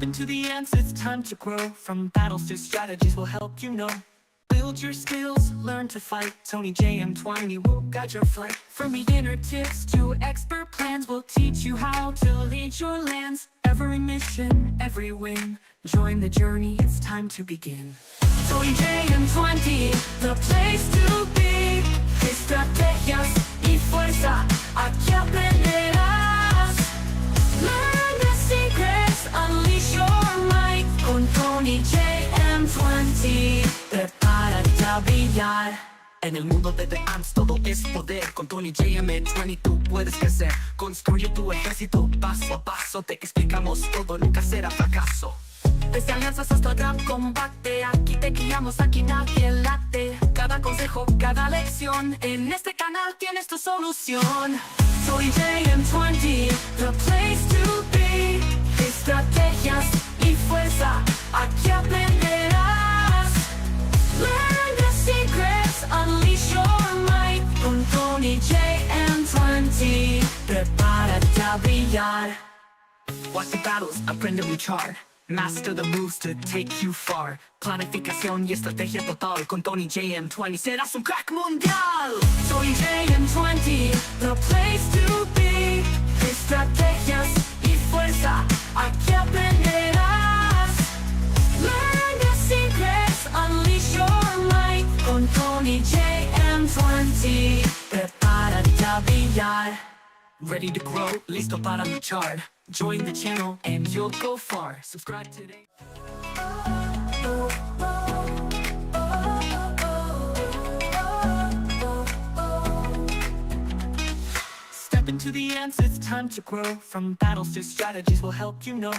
into the ants, it's time to grow. From battles to strategies will help you know. Build your skills, learn to fight. Tony J and Twiney will guide your flight. From beginner tips to expert plans, we'll teach you how to lead your lands. Every mission, every win, join the journey, it's time to begin. Tony J and Twiney, the place to be. Estrategias y fuerza, aquí aprenderás. Learn the secrets, unleash your might. Con Tony J and Twiney, prepárate a brillar. En el mundo de The Ants todo es poder. Con Tony J and Twiney tú puedes crecer. Construye tu ejército paso a paso. Te explicamos todo, nunca será fracaso. Desde alianzas hasta gran combate, aquí te guiamos, aquí nadie late. Cada consejo, cada lección, en este canal tienes tu solución. Soy J and Twiney, the place to be. Estrategias y fuerza, aquí aprenderás. Learn the secrets, unleash your might. Con Tony J and Twiney, prepárate a brillar. Watch the battles, aprende a luchar. Master the moves to take you far. Planificación y estrategia total. Con Tony J and Twiney serás un crack mundial. Soy J and Twiney, the place to be. Estrategias y fuerza, aquí aprenderás. Learn the secrets, unleash your might. Con Tony J and Twiney, prepárate a brillar. Ready to grow, listo para luchar. Join the channel and you'll go far. Subscribe today. Step into the ants, it's time to grow. From battles to strategies will help you know.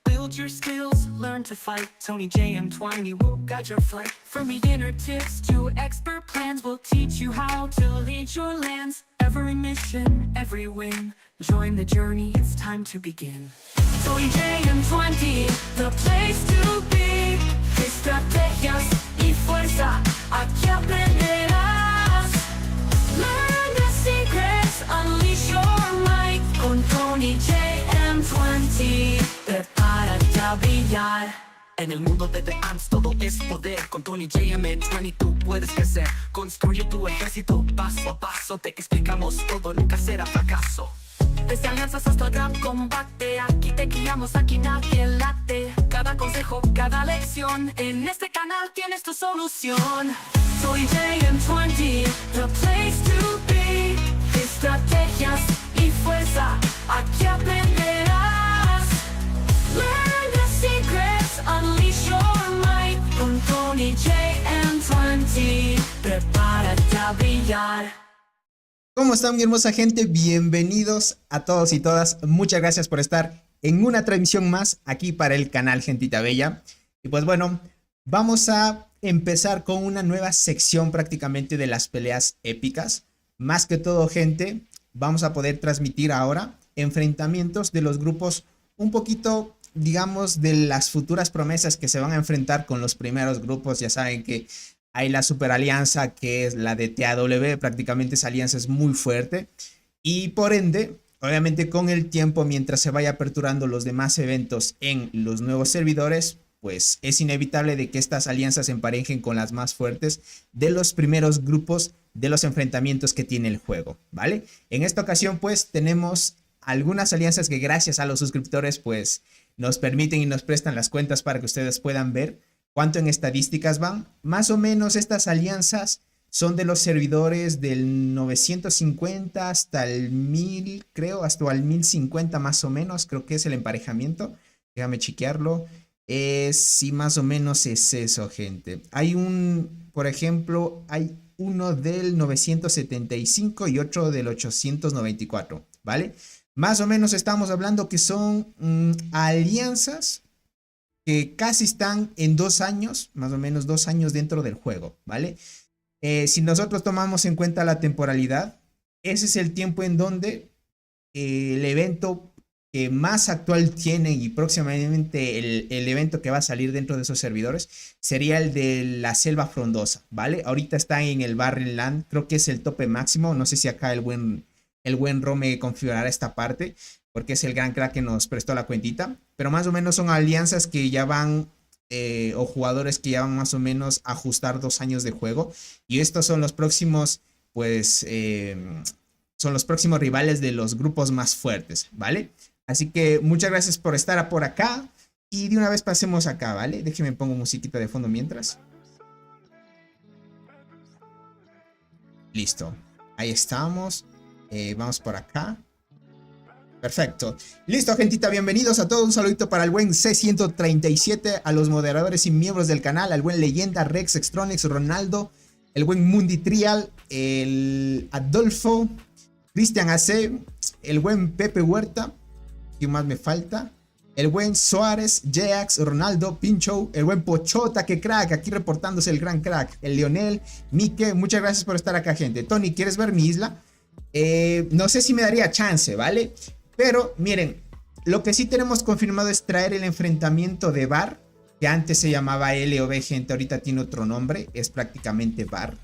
Build your skills, learn to fight. Tony J and Twiney will guide your flight. From beginner tips to expert plans, we'll teach you how to lead your lands. Every mission, every win, join the journey, it's time to begin. Tony J and Twiney, the place to be. Estrategias y fuerza, aquí aprenderás. Learn the secrets, unleash your might. Con Tony J and Twiney, prepárate a brillar. En el mundo de The Ants todo es poder. Con Tony J and Twiney tú puedes crecer. Construye tu ejército paso a paso. Te explicamos todo, nunca será fracaso. Desde alianzas hasta gran combate, aquí te guiamos, aquí nadie late. Cada consejo, cada lección, en este canal tienes tu solución. Soy J and Twiney, the place to be. Estrategias y fuerza, aquí aprenderás. Learn the secrets, unleash your might. Con Tony J and Twiney, prepárate a brillar. ¿Cómo están, mi hermosa gente? Bienvenidos a todos y todas. Muchas gracias por estar en una transmisión más aquí para el canal Gentita Bella. Y pues bueno, vamos a empezar con una nueva sección prácticamente de las peleas épicas. Más que todo, gente, vamos a poder transmitir ahora enfrentamientos de los grupos un poquito, digamos, de las futuras promesas que se van a enfrentar con los primeros grupos. Ya saben que hay la super alianza que es la de TAW, prácticamente esa alianza es muy fuerte y por ende, obviamente con el tiempo mientras se vaya aperturando los demás eventos en los nuevos servidores, pues es inevitable de que estas alianzas se emparejen con las más fuertes de los primeros grupos de los enfrentamientos que tiene el juego, ¿vale? En esta ocasión pues tenemos algunas alianzas que gracias a los suscriptores pues nos permiten y nos prestan las cuentas para que ustedes puedan ver cuánto en estadísticas van. Más o menos estas alianzas son de los servidores del 950 hasta el 1000, creo, hasta el 1050 más o menos, creo que es el emparejamiento. Déjame chequearlo. Sí, más o menos es eso, gente. Hay por ejemplo, hay uno del 975 y otro del 894, ¿vale? Más o menos estamos hablando que son alianzas que casi están en 2 años, más o menos 2 años dentro del juego, ¿vale? Si nosotros tomamos en cuenta la temporalidad, ese es el tiempo en donde el evento que más actual tiene y próximamente el evento que va a salir dentro de esos servidores sería el de la selva frondosa, ¿vale? Ahorita está en el Barren Land, creo que es el tope máximo, no sé si acá el buen Rome configurará esta parte, porque es el gran crack que nos prestó la cuentita. pero más o menos son alianzas que ya van, o jugadores que ya van más o menos a ajustar 2 años de juego. Y estos son los próximos, pues, son los próximos rivales de los grupos más fuertes, ¿vale? Así que muchas gracias por estar por acá. Y de una vez pasemos acá, ¿vale? Déjenme pongo musiquita de fondo mientras. Listo. Ahí estamos. Vamos por acá. Perfecto. Listo, gentita. Bienvenidos a todos. Un saludito para el buen C137, a los moderadores y miembros del canal, al buen Leyenda, Rex, Extronix, Ronaldo, el buen Mundi Trial, el Adolfo, Cristian AC, el buen Pepe Huerta. ¿Quién más me falta? El buen Suárez, Jax, Ronaldo, Pincho, el buen Pochota, que crack, aquí reportándose el gran crack, el Leonel, Mike, muchas gracias por estar acá, gente. Tony, ¿quieres ver mi isla? No sé si me daría chance, ¿vale? Pero miren, lo que sí tenemos confirmado es traer el enfrentamiento de VAR, que antes se llamaba LOB, gente, ahorita tiene otro nombre, es prácticamente VAR.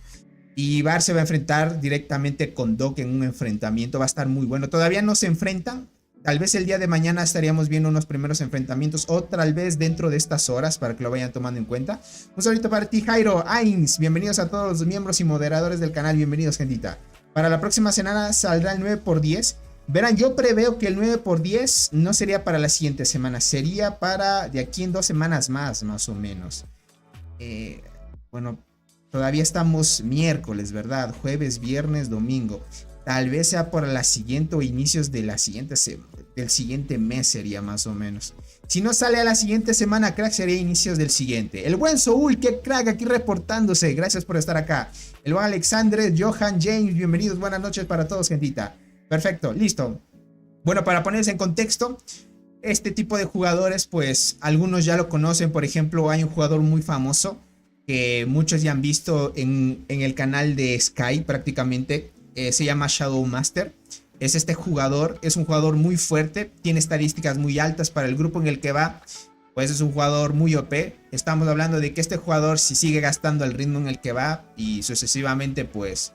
Y VAR se va a enfrentar directamente con Doc en un enfrentamiento, va a estar muy bueno. Todavía no se enfrentan. Tal vez el día de mañana estaríamos viendo unos primeros enfrentamientos, o tal vez dentro de estas horas, para que lo vayan tomando en cuenta. Un saludito para ti, Jairo, Ains, bienvenidos a todos los miembros y moderadores del canal, bienvenidos, gentita. Para la próxima semana saldrá el 9×10. Verán, yo preveo que el 9×10 no sería para la siguiente semana, sería para de aquí en 2 semanas más o menos. Bueno, todavía estamos miércoles, ¿verdad? Jueves, viernes, domingo. Tal vez sea por la siguiente o inicios de la siguiente del siguiente mes sería más o menos. Si no sale a la siguiente semana, crack, sería inicios del siguiente. El buen Soul, que crack, aquí reportándose. Gracias por estar acá. El buen Alexandre, Johan, James, bienvenidos. Buenas noches para todos, gentita. Perfecto, listo. Bueno, para ponerse en contexto, este tipo de jugadores, pues algunos ya lo conocen. Por ejemplo, hay un jugador muy famoso que muchos ya han visto en el canal de Sky prácticamente. Se llama Shadow Master. Es este jugador, es un jugador muy fuerte, tiene estadísticas muy altas para el grupo en el que va, pues es un jugador muy OP. Estamos hablando de que este jugador, si sigue gastando el ritmo en el que va y sucesivamente, pues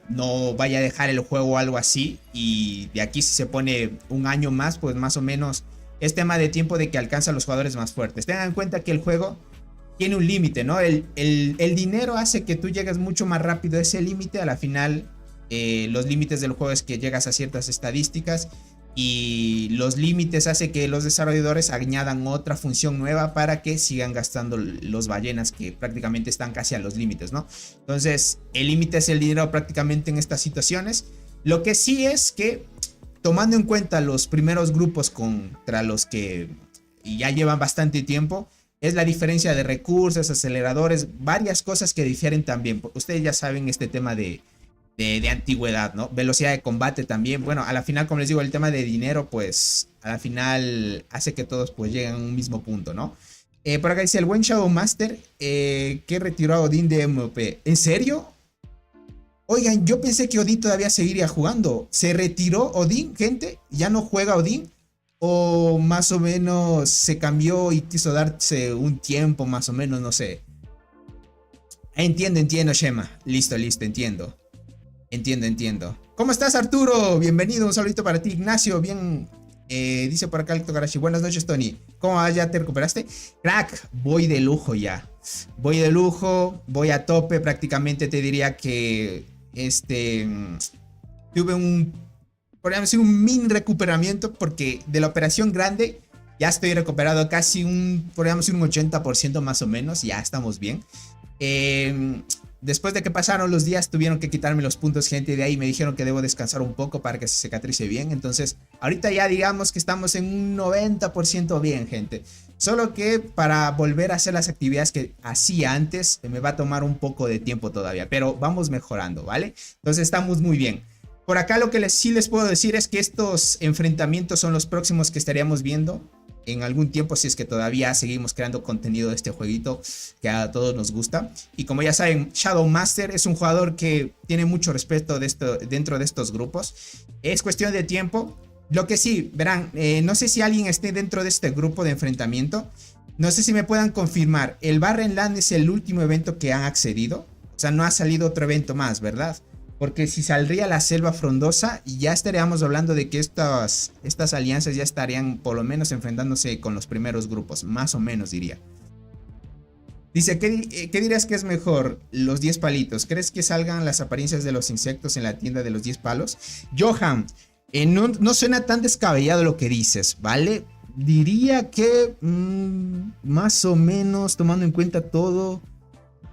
no vaya a dejar el juego o algo así, y de aquí si se pone un año más, pues más o menos es tema de tiempo de que alcanza a los jugadores más fuertes. Tengan en cuenta que el juego tiene un límite, ¿no? El dinero hace que tú llegues mucho más rápido a ese límite. A la final, los límites del juego es que llegas a ciertas estadísticas, y los límites hace que los desarrolladores añadan otra función nueva para que sigan gastando los ballenas, que prácticamente están casi a los límites, ¿no? Entonces, el límite es el dinero prácticamente en estas situaciones. Lo que sí es que, tomando en cuenta los primeros grupos contra los que ya llevan bastante tiempo, es la diferencia de recursos, aceleradores, varias cosas que difieren también. Ustedes ya saben este tema de antigüedad, ¿no? Velocidad de combate también. Bueno, a la final, como les digo, el tema de dinero, pues a la final hace que todos pues lleguen a un mismo punto, ¿no? Por acá dice el buen Shadow Master que retiró a Odín de MP. ¿En serio? Oigan, yo pensé que Odín todavía seguiría jugando. ¿Se retiró Odín, gente? ¿Ya no juega Odín? O más o menos se cambió y quiso darse un tiempo, más o menos, no sé. Entiendo, Shema. Listo, entiendo. Entiendo. ¿Cómo estás, Arturo? Bienvenido, un saludito para ti. Ignacio, bien. Dice por acá el Togarashi. Buenas noches, Tony. ¿Cómo vas? ¿Ya te recuperaste? Crack, voy de lujo ya. Voy de lujo, voy a tope. Prácticamente te diría que tuve podríamos decir un mini recuperamiento, porque de la operación grande ya estoy recuperado casi podríamos decir un 80% más o menos, ya estamos bien. Después de que pasaron los días tuvieron que quitarme los puntos, gente, de ahí me dijeron que debo descansar un poco para que se cicatrice bien. Entonces ahorita ya digamos que estamos en un 90% bien, gente. Solo que para volver a hacer las actividades que hacía antes me va a tomar un poco de tiempo todavía, pero vamos mejorando, ¿vale? Entonces estamos muy bien. Por acá lo que sí les puedo decir es que estos enfrentamientos son los próximos que estaríamos viendo en algún tiempo, si es que todavía seguimos creando contenido de este jueguito que a todos nos gusta. Y como ya saben, Shadow Master es un jugador que tiene mucho respeto dentro de estos grupos. Es cuestión de tiempo. Lo que sí, verán, no sé si alguien esté dentro de este grupo de enfrentamiento. No sé si me puedan confirmar. El Barren Land es el último evento que han accedido. O sea, no ha salido otro evento más, ¿verdad? Porque si saldría la selva frondosa, ya estaríamos hablando de que estas alianzas ya estarían por lo menos enfrentándose con los primeros grupos. Más o menos diría. Dice, ¿qué dirías que es mejor? Los 10 palitos. ¿Crees que salgan las apariencias de los insectos en la tienda de los 10 palos? Johan, no suena tan descabellado lo que dices, ¿vale? Diría que más o menos, tomando en cuenta todo,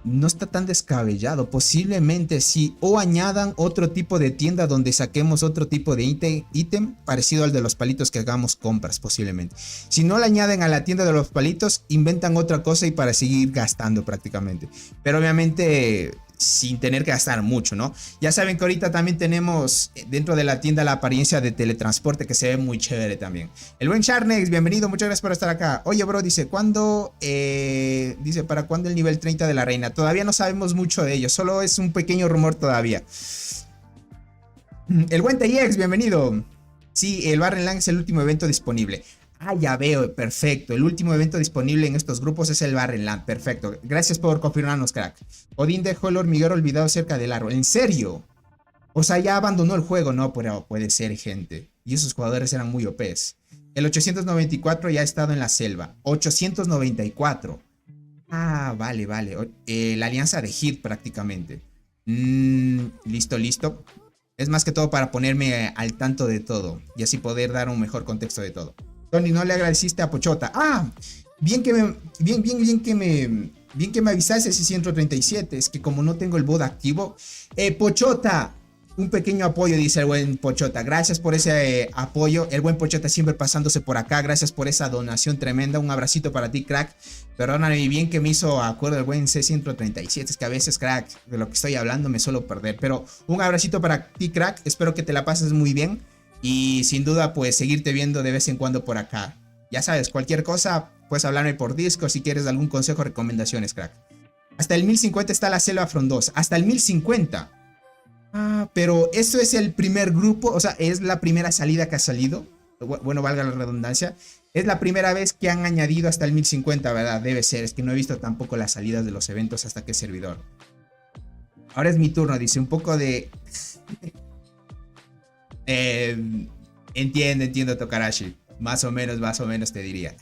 no está tan descabellado. Posiblemente sí. O añadan otro tipo de tienda donde saquemos otro tipo de ítem parecido al de los palitos que hagamos compras, posiblemente. Si no le añaden a la tienda de los palitos, inventan otra cosa y para seguir gastando prácticamente. Pero obviamente sin tener que gastar mucho, ¿no? Ya saben que ahorita también tenemos dentro de la tienda la apariencia de teletransporte que se ve muy chévere también. El buen Charnex, bienvenido, muchas gracias por estar acá. Oye, bro, dice, ¿cuándo? Dice, ¿para cuándo el nivel 30 de la reina? Todavía no sabemos mucho de ello, solo es un pequeño rumor todavía. El buen TX, bienvenido. Sí, el Barrenland es el último evento disponible. Ah, ya veo, perfecto. El último evento disponible en estos grupos es el Barrenland. Perfecto. Gracias por confirmarnos, crack. Odín dejó el hormiguero olvidado cerca del árbol. ¿En serio? O sea, ya abandonó el juego. No, pero puede ser, gente. Y esos jugadores eran muy OPs. El 894 ya ha estado en la selva. 894. Ah, vale. La alianza de Hit prácticamente. Listo. Es más que todo para ponerme al tanto de todo. Y así poder dar un mejor contexto de todo. Tony, no le agradeciste a Pochota. Ah, bien que me avisaste ese 137. Es que como no tengo el bot activo. Pochota, un pequeño apoyo, dice el buen Pochota. Gracias por ese apoyo. El buen Pochota siempre pasándose por acá. Gracias por esa donación tremenda. Un abracito para ti, crack. Perdóname, bien que me hizo acuerdo el buen C137. Es que a veces, crack, de lo que estoy hablando me suelo perder. Pero un abracito para ti, crack. Espero que te la pases muy bien. Y sin duda, pues seguirte viendo de vez en cuando por acá. Ya sabes, cualquier cosa, puedes hablarme por Discord si quieres algún consejo o recomendaciones, crack. Hasta el 1050 está la selva frondosa. Hasta el 1050. Ah, pero esto es el primer grupo. O sea, es la primera salida que ha salido. Bueno, valga la redundancia. Es la primera vez que han añadido hasta el 1050, ¿verdad? Debe ser. Es que no he visto tampoco las salidas de los eventos hasta que servidor. Ahora es mi turno, dice. Un poco de... Entiendo, Tokarashi. Más o menos te diría.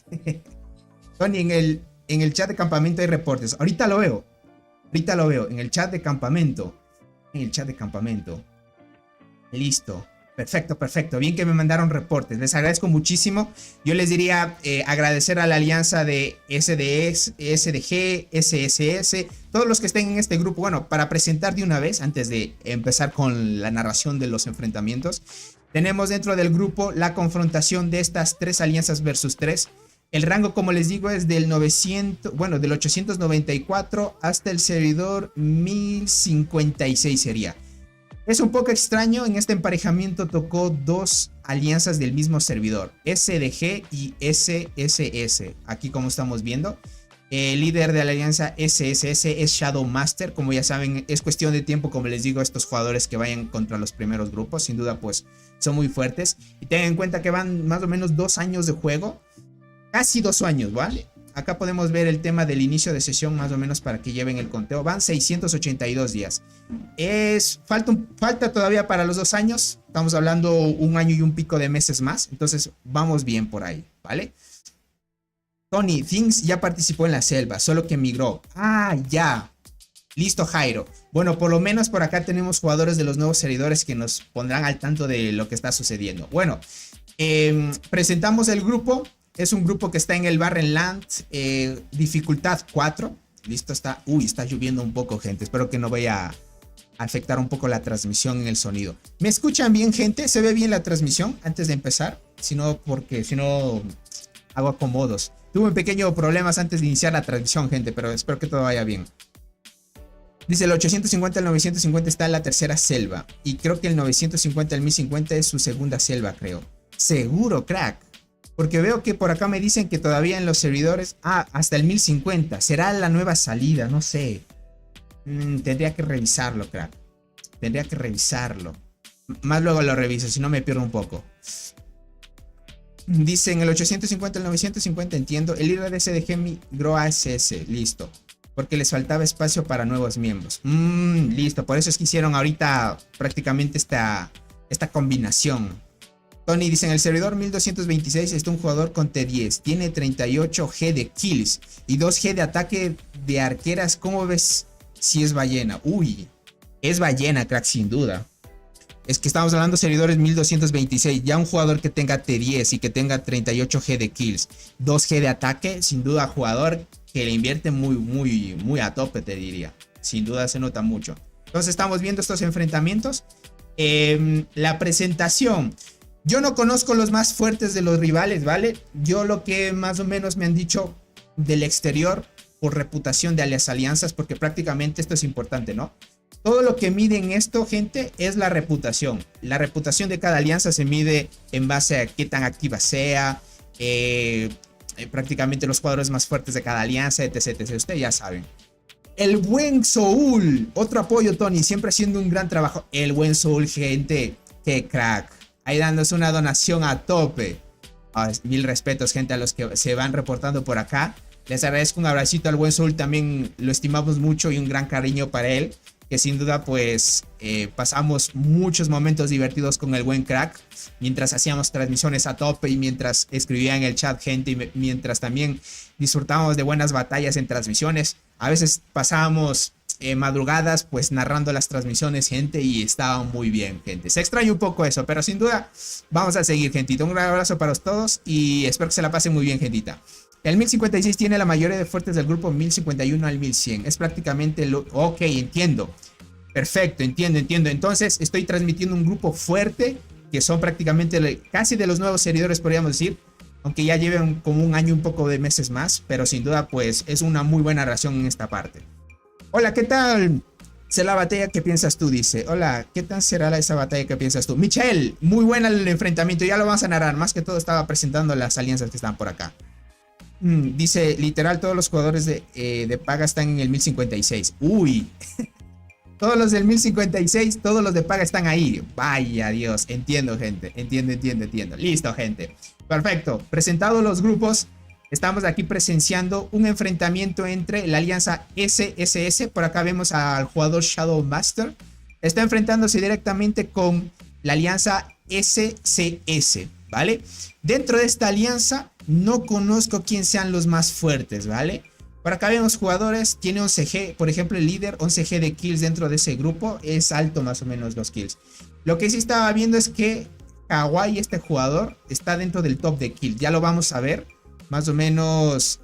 Tony, en el chat de campamento hay reportes. Ahorita lo veo. En el chat de campamento. Listo. Perfecto. Bien que me mandaron reportes. Les agradezco muchísimo. Yo les diría agradecer a la alianza de SDX, SDG, SSS. Todos los que estén en este grupo. Bueno, para presentar de una vez, antes de empezar con la narración de los enfrentamientos. Tenemos dentro del grupo la confrontación de estas tres alianzas versus 3. El rango, como les digo, es del 894 hasta el servidor 1056 sería. Es un poco extraño, en este emparejamiento tocó dos alianzas del mismo servidor, SDG y SSS. Aquí como estamos viendo, el líder de la alianza SSS es Shadow Master. Como ya saben, es cuestión de tiempo, como les digo, estos jugadores que vayan contra los primeros grupos. Sin duda, pues, son muy fuertes. Y tengan en cuenta que van más o menos 2 años de juego. Casi 2 años, ¿vale? Acá podemos ver el tema del inicio de sesión, más o menos para que lleven el conteo. Van 682 días. Falta todavía para los 2 años. Estamos hablando 1 año y un pico de meses más. Entonces, vamos bien por ahí, ¿vale? Tony, Things ya participó en la selva, solo que migró. Ah, ya. Listo, Jairo. Bueno, por lo menos por acá tenemos jugadores de los nuevos servidores que nos pondrán al tanto de lo que está sucediendo. Bueno, presentamos el grupo. Es un grupo que está en el Barrenland, dificultad 4. Listo, está. Uy, está lloviendo un poco, gente. Espero que no vaya a afectar un poco la transmisión en el sonido. ¿Me escuchan bien, gente? ¿Se ve bien la transmisión antes de empezar? Si no, hago acomodos. Tuve un pequeño problemas antes de iniciar la transmisión, gente, pero espero que todo vaya bien. Dice, el 850 al 950 está en la tercera selva. Y creo que el 950 al 1050 es su segunda selva, creo. Seguro, crack. Porque veo que por acá me dicen que todavía en los servidores... Ah, hasta el 1050. Será la nueva salida, no sé. Tendría que revisarlo, crack. Tendría que revisarlo. Más luego lo reviso, si no me pierdo un poco. Dicen el 850 al 950, entiendo. El líder de SDG migró a SS. Listo. porque les faltaba espacio para nuevos miembros. Listo, por eso es que hicieron ahorita prácticamente esta combinación. Tony dice, en el servidor 1226 está un jugador con T10, tiene 38G de kills y 2G de ataque de arqueras. ¿Cómo ves si es ballena? Uy, es ballena, crack, sin duda. Es que estamos hablando de servidores 1226, ya un jugador que tenga T10 y que tenga 38G de kills, 2G de ataque, sin duda jugador que le invierte muy a tope, te diría. Sin duda se nota mucho. Entonces estamos viendo estos enfrentamientos. La presentación. Yo no conozco los más fuertes de los rivales, ¿vale? Yo lo que más o menos me han dicho del exterior por reputación de las alianzas, porque prácticamente esto es importante, ¿no? Todo lo que mide en esto, gente, es la reputación. La reputación de cada alianza se mide en base a qué tan activa sea, prácticamente los jugadores más fuertes de cada alianza, etc, etc. Ustedes ya saben. El buen Soul, otro apoyo, Tony, siempre haciendo un gran trabajo. El buen Soul, gente, qué crack. Ahí dándose una donación a tope. Mil respetos, gente, a los que se van reportando por acá. Les agradezco, un abracito al buen Soul, también lo estimamos mucho y un gran cariño para él. Que sin duda pues pasamos muchos momentos divertidos con el buen crack. Mientras hacíamos transmisiones a tope y mientras escribía en el chat gente. Y mientras también disfrutábamos de buenas batallas en transmisiones. A veces pasábamos madrugadas pues narrando las transmisiones, gente, y estaba muy bien, gente. Se extraña un poco eso, pero sin duda vamos a seguir, gentita. Un gran abrazo para todos y espero que se la pasen muy bien, gentita. El 1056 tiene la mayoría de fuertes del grupo 1051 al 1100. Es prácticamente lo... Ok, entiendo. Perfecto, entiendo. Entonces estoy transmitiendo un grupo fuerte que son prácticamente casi de los nuevos servidores, podríamos decir. Aunque ya lleven como un año, un poco de meses más. Pero sin duda pues es una muy buena ración en esta parte. Hola, ¿qué tal? ¿Será la batalla que piensas tú? Dice. Hola, ¿qué tal será esa batalla que piensas tú? Michelle, muy buena el enfrentamiento. Ya lo vamos a narrar. Más que todo estaba presentando las alianzas que están por acá. Dice, literal, todos los jugadores de paga están en el 1056. Uy. Todos los del 1056, todos los de paga están ahí. Vaya Dios. Entiendo, gente. Entiendo. Listo, gente. Perfecto. Presentados los grupos, estamos aquí presenciando un enfrentamiento entre la alianza SSS. Por acá vemos al jugador Shadow Master. Está enfrentándose directamente con la alianza SCS, ¿vale? Dentro de esta alianza no conozco quién sean los más fuertes, ¿vale? Por acá vemos jugadores, tiene 11G, por ejemplo el líder, 11G de kills dentro de ese grupo, es alto más o menos los kills. Lo que sí estaba viendo es que Kawaii, este jugador, está dentro del top de kills, ya lo vamos a ver, más o menos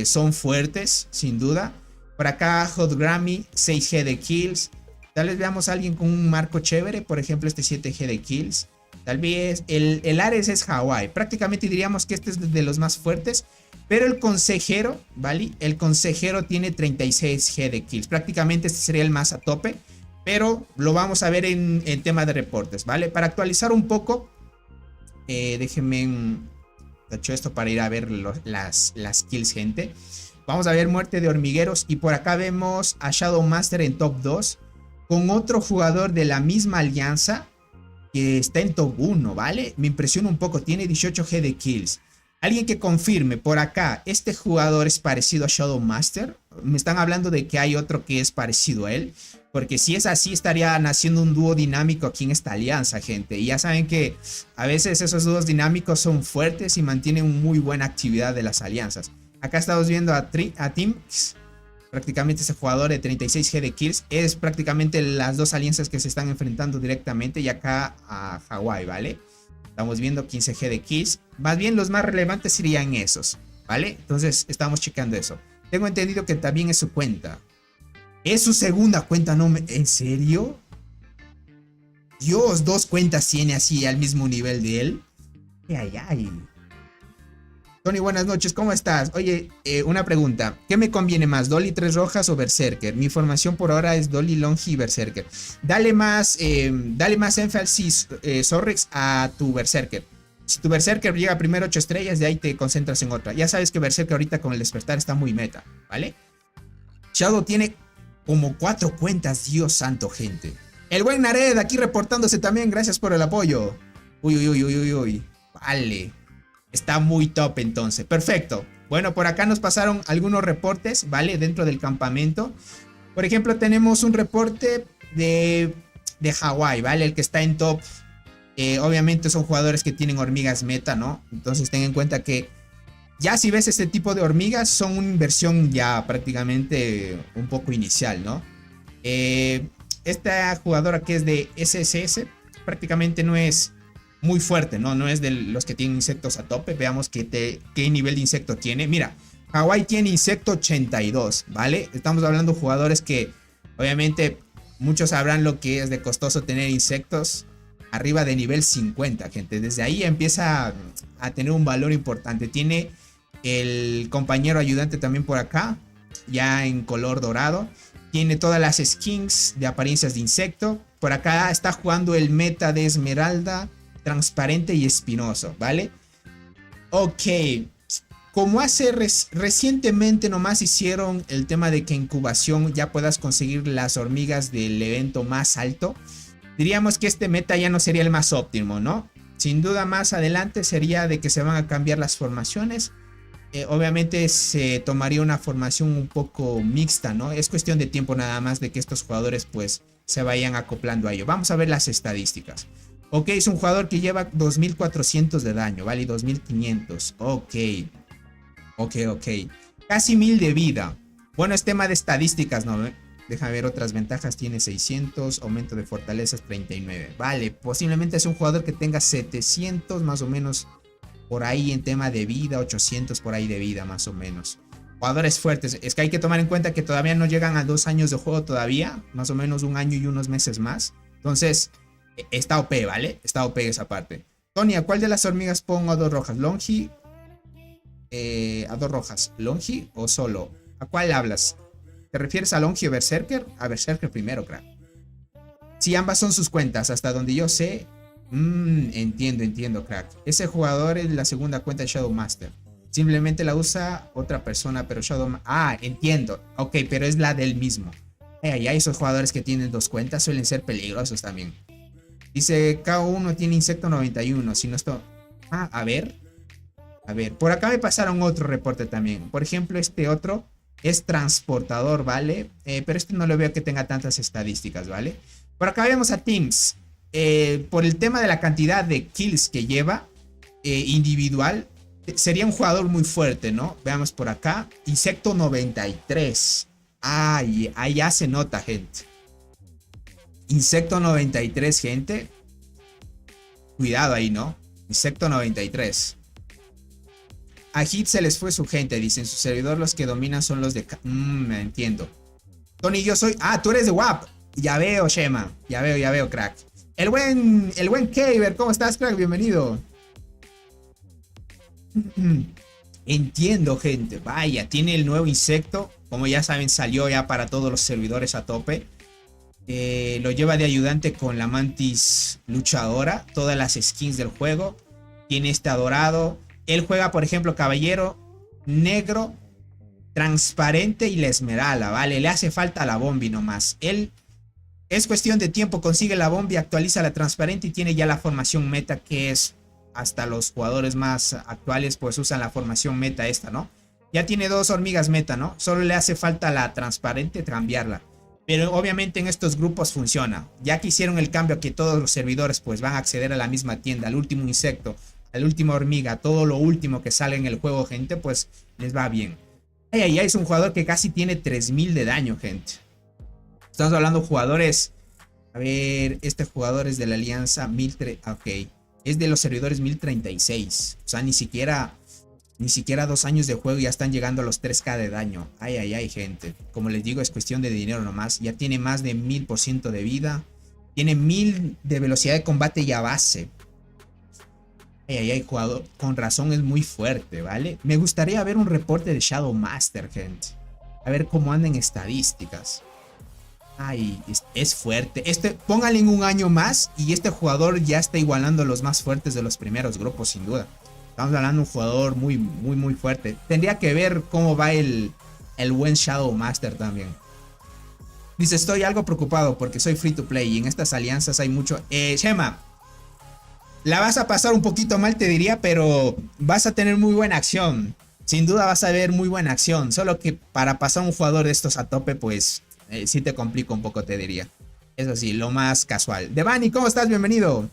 son fuertes, sin duda. Por acá Hot Grammy, 6G de kills, tal vez veamos a alguien con un marco chévere, por ejemplo este 7G de kills. Tal vez el Ares es Hawaii. Prácticamente diríamos que este es de los más fuertes. Pero el consejero, ¿vale? El consejero tiene 36G de kills. Prácticamente este sería el más a tope. Pero lo vamos a ver en tema de reportes, ¿vale? Para actualizar un poco. Déjenme tacho esto para ir a ver las kills, gente. Vamos a ver muerte de hormigueros. Y por acá vemos a Shadow Master en top 2. Con otro jugador de la misma alianza que está en top 1, ¿vale? Me impresiona un poco, tiene 18G de kills. Alguien que confirme por acá, ¿este jugador es parecido a Shadow Master? Me están hablando de que hay otro que es parecido a él. Porque si es así, estarían haciendo un dúo dinámico aquí en esta alianza, gente. Y ya saben que a veces esos dúos dinámicos son fuertes y mantienen muy buena actividad de las alianzas. Acá estamos viendo a Timx. Prácticamente ese jugador de 36G de kills es prácticamente las dos alianzas que se están enfrentando directamente. Y acá a Hawaii, ¿vale? Estamos viendo 15G de kills. Más bien los más relevantes serían esos, ¿vale? Entonces estamos checando eso. Tengo entendido que también es su cuenta. Es su segunda cuenta, ¿no? ¿En serio? Dios, dos cuentas tiene así al mismo nivel de él. Ay. Tony, buenas noches, ¿cómo estás? Oye, una pregunta. ¿Qué me conviene más, Dolly 3 rojas o Berserker? Mi información por ahora es Dolly, Longi y Berserker. Dale más énfasis, Zorrix, a tu Berserker. Si tu Berserker llega primero 8 estrellas, de ahí te concentras en otra. Ya sabes que Berserker ahorita con el despertar está muy meta, ¿vale? Shadow tiene como 4 cuentas, Dios santo, gente. El buen Nared aquí reportándose también, gracias por el apoyo. Uy. Vale. Está muy top entonces. Perfecto. Bueno, por acá nos pasaron algunos reportes, ¿vale? Dentro del campamento. Por ejemplo, tenemos un reporte de Hawái, ¿vale? El que está en top. Obviamente son jugadores que tienen hormigas meta, ¿no? Entonces ten en cuenta que ya si ves este tipo de hormigas son una inversión ya prácticamente un poco inicial, ¿no? Esta jugadora que es de SSS prácticamente no es muy fuerte, ¿no? No es de los que tienen insectos a tope. Veamos qué nivel de insecto tiene. Mira, Hawái tiene insecto 82, ¿vale? Estamos hablando de jugadores que obviamente muchos sabrán lo que es de costoso tener insectos arriba de nivel 50, gente. Desde ahí empieza a tener un valor importante. Tiene el compañero ayudante también por acá, ya en color dorado. Tiene todas las skins de apariencias de insecto. Por acá está jugando el meta de esmeralda, transparente y espinoso, ¿vale? Ok. Como hace recientemente nomás hicieron el tema de que incubación ya puedas conseguir las hormigas del evento más alto, diríamos que este meta ya no sería el más óptimo, ¿no? Sin duda más adelante sería de que se van a cambiar las formaciones. Obviamente se tomaría una formación un poco mixta, ¿no? Es cuestión de tiempo nada más de que estos jugadores pues se vayan acoplando a ello. Vamos a ver las estadísticas. Ok, es un jugador que lleva 2400 de daño, ¿vale? 2500. Ok. Casi 1000 de vida. Bueno, es tema de estadísticas, ¿no? Déjame ver otras ventajas. Tiene 600, aumento de fortalezas 39. Vale, posiblemente es un jugador que tenga 700 más o menos por ahí en tema de vida, 800 por ahí de vida más o menos. Jugadores fuertes. Es que hay que tomar en cuenta que todavía no llegan a 2 años de juego todavía. Más o menos 1 año y unos meses más. Entonces, está OP, ¿vale? Está OP esa parte. Tony, ¿a cuál de las hormigas pongo a 2 rojas? ¿Longi? A 2 rojas. ¿Longi o solo? ¿A cuál hablas? ¿Te refieres a Longi o Berserker? A Berserker primero, crack. Sí, ambas son sus cuentas. Hasta donde yo sé. Entiendo, crack. Ese jugador es la segunda cuenta de Shadow Master. Simplemente la usa otra persona, pero Shadow... entiendo. Ok, pero es la del mismo. Ya esos jugadores que tienen 2 cuentas suelen ser peligrosos también. Dice, K1 tiene insecto 91. Si no esto... A ver, por acá me pasaron otro reporte también. Por ejemplo, este otro es transportador, ¿vale? Pero este no le veo que tenga tantas estadísticas, ¿vale? Por acá vemos a Teams. Por el tema de la cantidad de kills que lleva individual, sería un jugador muy fuerte, ¿no? Veamos por acá. Insecto 93. Ahí ya se nota, gente. Insecto 93, gente. Cuidado ahí, ¿no? Insecto 93. A Hit se les fue su gente, dicen. Su servidor los que dominan son los de... me entiendo. Tony, yo soy... tú eres de WAP. Ya veo, Shema. Ya veo, crack. El buen Kaver, ¿cómo estás, crack? Bienvenido. Entiendo, gente. Vaya, tiene el nuevo insecto. Como ya saben, salió ya para todos los servidores a tope. Lo lleva de ayudante con la mantis luchadora. Todas las skins del juego. Tiene este dorado. Él juega, por ejemplo, caballero, negro, transparente y la esmeralda, ¿vale? Le hace falta la bombi nomás. Él es cuestión de tiempo, consigue la bombi, actualiza la transparente y tiene ya la formación meta, que es hasta los jugadores más actuales pues usan la formación meta esta, ¿no? Ya tiene 2 hormigas meta, ¿no? Solo le hace falta la transparente, cambiarla. Pero obviamente en estos grupos funciona. Ya que hicieron el cambio que todos los servidores pues van a acceder a la misma tienda, al último insecto, a la última hormiga, todo lo último que sale en el juego, gente, pues les va bien. Es un jugador que casi tiene 3000 de daño, gente. Estamos hablando de jugadores. A ver, este jugador es de la alianza 1003. Ok, es de los servidores 1036. O sea, ni siquiera 2 años de juego ya están llegando a los 3k de daño. Gente. Como les digo, es cuestión de dinero nomás. Ya tiene más de 1000% de vida. Tiene 1000 de velocidad de combate y a base. Jugador. Con razón es muy fuerte, ¿vale? Me gustaría ver un reporte de Shadow Master, gente. A ver cómo andan estadísticas. Es fuerte. Póngale en 1 año más y este jugador ya está igualando a los más fuertes de los primeros grupos, sin duda. Estamos hablando de un jugador muy fuerte. Tendría que ver cómo va el buen Shadow Master también. Dice, estoy algo preocupado porque soy free to play y en estas alianzas hay mucho... Shema, La vas a pasar un poquito mal, te diría, pero vas a tener muy buena acción. Sin duda vas a ver muy buena acción. Solo que para pasar un jugador de estos a tope, pues sí te complica un poco, te diría. Eso sí, lo más casual. Devani, ¿cómo estás? Bienvenido.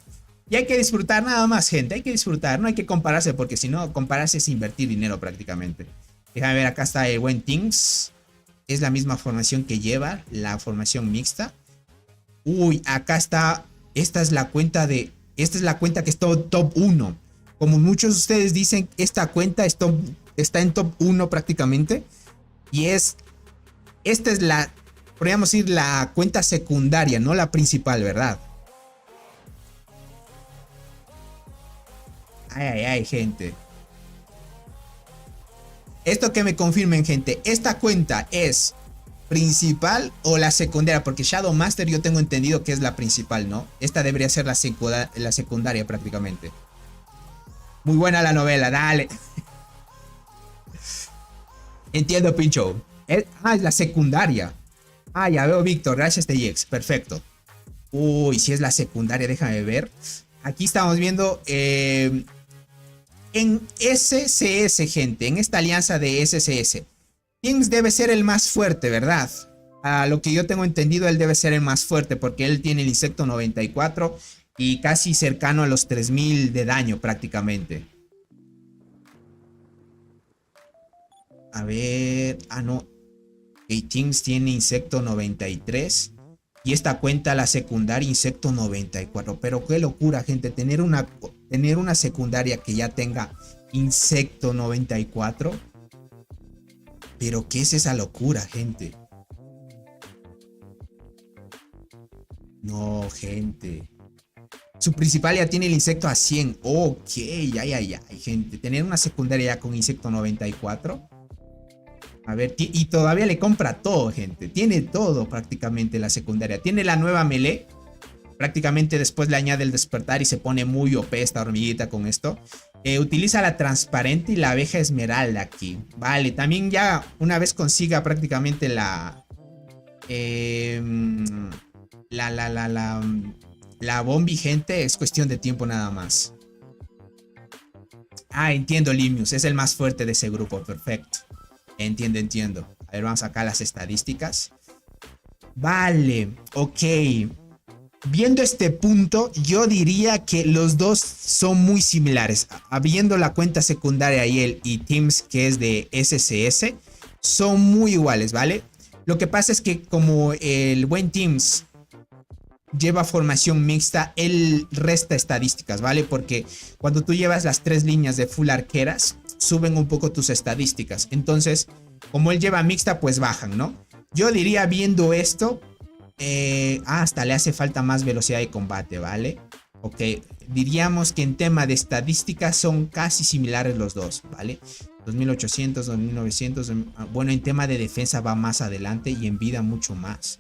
Y hay que disfrutar nada más, gente. Hay que disfrutar. No hay que compararse porque si no, compararse es invertir dinero prácticamente. Déjame ver, acá está el buen Things. Es la misma formación que lleva, la formación mixta. Uy, acá está. Esta es la cuenta que está top 1. Como muchos de ustedes dicen, esta cuenta está en top 1 prácticamente. Y esta es podríamos decir, la cuenta secundaria, no la principal, ¿verdad? Ay, gente. Esto que me confirmen, gente. ¿Esta cuenta es principal o la secundaria? Porque Shadow Master yo tengo entendido que es la principal, ¿no? Esta debería ser la secundaria prácticamente. Muy buena la novela, dale. Entiendo, Pincho. Es la secundaria. Ya veo, Víctor. Gracias, TX. Perfecto. Uy, si es la secundaria, déjame ver. Aquí estamos viendo en SCS, gente. En esta alianza de SCS. Things debe ser el más fuerte, ¿verdad? A lo que yo tengo entendido, él debe ser el más fuerte porque él tiene el insecto 94 y casi cercano a los 3000 de daño prácticamente. A ver, no. Things tiene insecto 93 y esta cuenta la secundaria insecto 94. Pero qué locura, gente, tener una secundaria que ya tenga insecto 94. Pero ¿qué es esa locura, gente? No, gente. Su principal ya tiene el insecto a 100. Ok, ay, gente. Tener una secundaria ya con insecto 94. A ver, y todavía le compra todo, gente. Tiene todo prácticamente la secundaria. Tiene la nueva melee. Prácticamente después le añade el despertar y se pone muy OP esta hormiguita con esto. Utiliza la transparente y la abeja esmeralda aquí. Vale, también ya una vez consiga prácticamente la bombi, gente, es cuestión de tiempo nada más. Entiendo, Limius, es el más fuerte de ese grupo, perfecto. Entiendo. A ver, vamos acá a las estadísticas. Vale, ok. Viendo este punto, yo diría que los dos son muy similares. Habiendo la cuenta secundaria y Teams, que es de SCS, son muy iguales, ¿vale? Lo que pasa es que como el buen Teams lleva formación mixta, él resta estadísticas, ¿vale? Porque cuando tú llevas las 3 líneas de full arqueras, suben un poco tus estadísticas. Entonces, como él lleva mixta, pues bajan, ¿no? Yo diría, viendo esto, hasta le hace falta más velocidad de combate, ¿vale? Ok, diríamos que en tema de estadísticas son casi similares los dos, ¿vale? 2800, 2900, bueno, en tema de defensa va más adelante y en vida mucho más.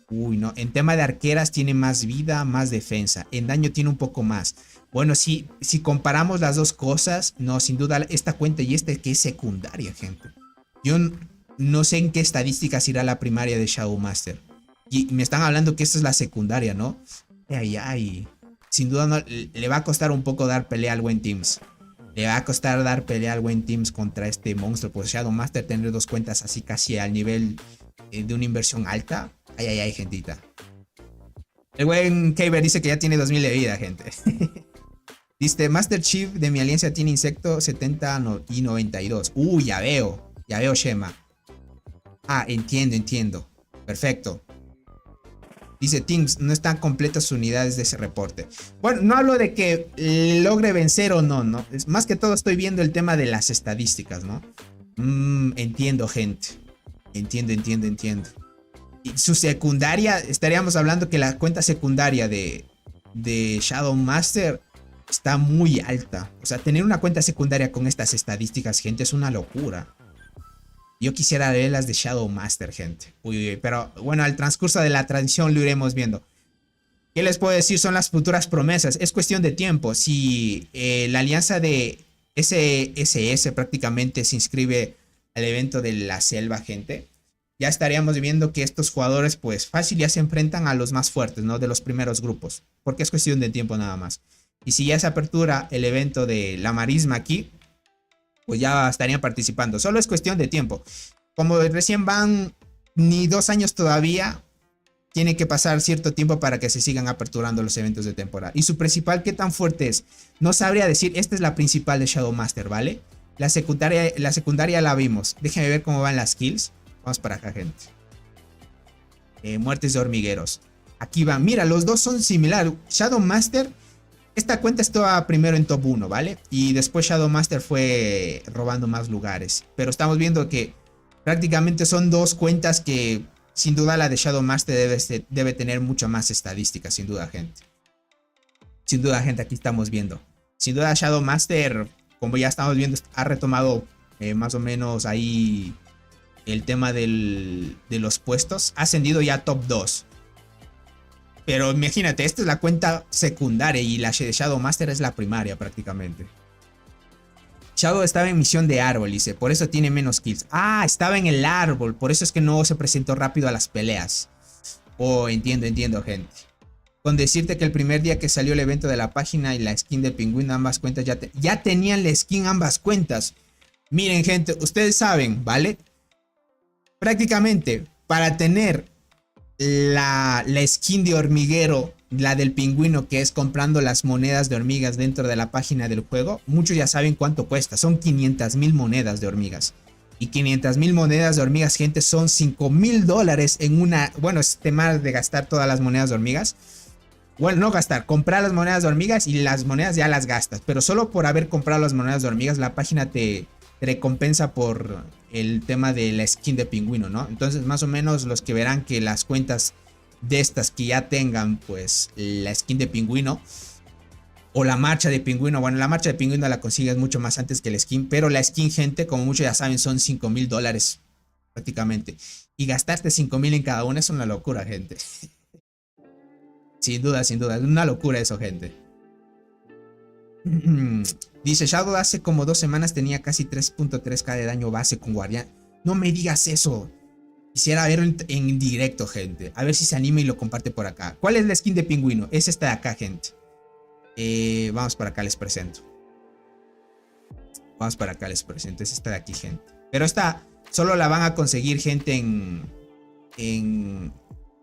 Uy, no, en tema de arqueras tiene más vida, más defensa. En daño tiene un poco más. Bueno, si comparamos las dos cosas, no, sin duda esta cuenta y que es secundaria, gente. Yo no sé en qué estadísticas irá la primaria de Shadow Master. Y me están hablando que esta es la secundaria, ¿no? Sin duda no, le va a costar un poco dar pelea al buen Teams. Le va a costar dar pelea al buen Teams contra este monstruo. Pues Shadow Master tener dos cuentas así casi al nivel de una inversión alta. Ay, gentita. El buen Kaber dice que ya tiene 2000 de vida, gente. Dice, Master Chief de mi alianza tiene insecto 70 y 92. Ya veo, Shema. Entiendo. Perfecto. Dice Things, no están completas sus unidades de ese reporte. Bueno, no hablo de que logre vencer o no. Es más que todo estoy viendo el tema de las estadísticas, ¿no? Entiendo, gente. Entiendo. Y su secundaria, estaríamos hablando que la cuenta secundaria de Shadow Master está muy alta. O sea, tener una cuenta secundaria con estas estadísticas, gente, es una locura. Yo quisiera ver las de Shadow Master, gente. Pero bueno, al transcurso de la transición lo iremos viendo. ¿Qué les puedo decir? Son las futuras promesas. Es cuestión de tiempo. Si la alianza de SSS prácticamente se inscribe al evento de la selva, gente, ya estaríamos viendo que estos jugadores, pues fácil ya se enfrentan a los más fuertes, ¿no? De los primeros grupos. Porque es cuestión de tiempo nada más. Y si ya se apertura el evento de la marisma aquí, pues ya estarían participando. Solo es cuestión de tiempo. Como recién van ni 2 años todavía, tiene que pasar cierto tiempo para que se sigan aperturando los eventos de temporada. Y su principal, ¿qué tan fuerte es? No sabría decir. Esta es la principal de Shadow Master, ¿vale? La secundaria la vimos. Déjenme ver cómo van las kills. Vamos para acá, gente. Muertes de hormigueros. Aquí van. Mira, los dos son similares. Shadow Master, esta cuenta estaba primero en top 1, ¿vale? Y después Shadow Master fue robando más lugares. Pero estamos viendo que prácticamente son dos cuentas que sin duda la de Shadow Master debe tener mucho más estadísticas, sin duda, gente. Sin duda, gente, aquí estamos viendo. Sin duda Shadow Master, como ya estamos viendo, ha retomado más o menos ahí el tema de los puestos. Ha ascendido ya a top 2. Pero imagínate, esta es la cuenta secundaria y la de Shadow Master es la primaria prácticamente. Shadow estaba en misión de árbol, dice, por eso tiene menos kills. Ah, estaba en el árbol, por eso es que no se presentó rápido a las peleas. Oh, entiendo, gente. Con decirte que el primer día que salió el evento de la página y la skin de pingüino, ambas cuentas ya tenían la skin ambas cuentas. Miren, gente, ustedes saben, ¿vale? Prácticamente, para tener la skin de hormiguero, la del pingüino, que es comprando las monedas de hormigas dentro de la página del juego, muchos ya saben cuánto cuesta. Son 500,000 monedas de hormigas. Y 500,000 monedas de hormigas, gente, son $5,000 en una... Bueno, es tema de gastar todas las monedas de hormigas. Bueno, no gastar, comprar las monedas de hormigas y las monedas ya las gastas. Pero solo por haber comprado las monedas de hormigas, la página te recompensa por el tema de la skin de pingüino, ¿no? Entonces, más o menos los que verán que las cuentas de estas que ya tengan, pues, la skin de pingüino o la marcha de pingüino. Bueno, la marcha de pingüino la consigues mucho más antes que la skin, pero la skin, gente, como muchos ya saben, son $5,000 prácticamente. Y gastaste 5,000 en cada una es una locura, gente. Sin duda, es una locura eso, gente. Dice, Shadow hace como 2 semanas tenía casi 3.3k de daño base con guardián. No me digas eso. Quisiera verlo en directo, gente. A ver si se anima y lo comparte por acá. ¿Cuál es la skin de pingüino? Es esta de acá, gente. Vamos para acá, les presento. Vamos para acá, les presento. Es esta de aquí, gente. Pero esta solo la van a conseguir, gente,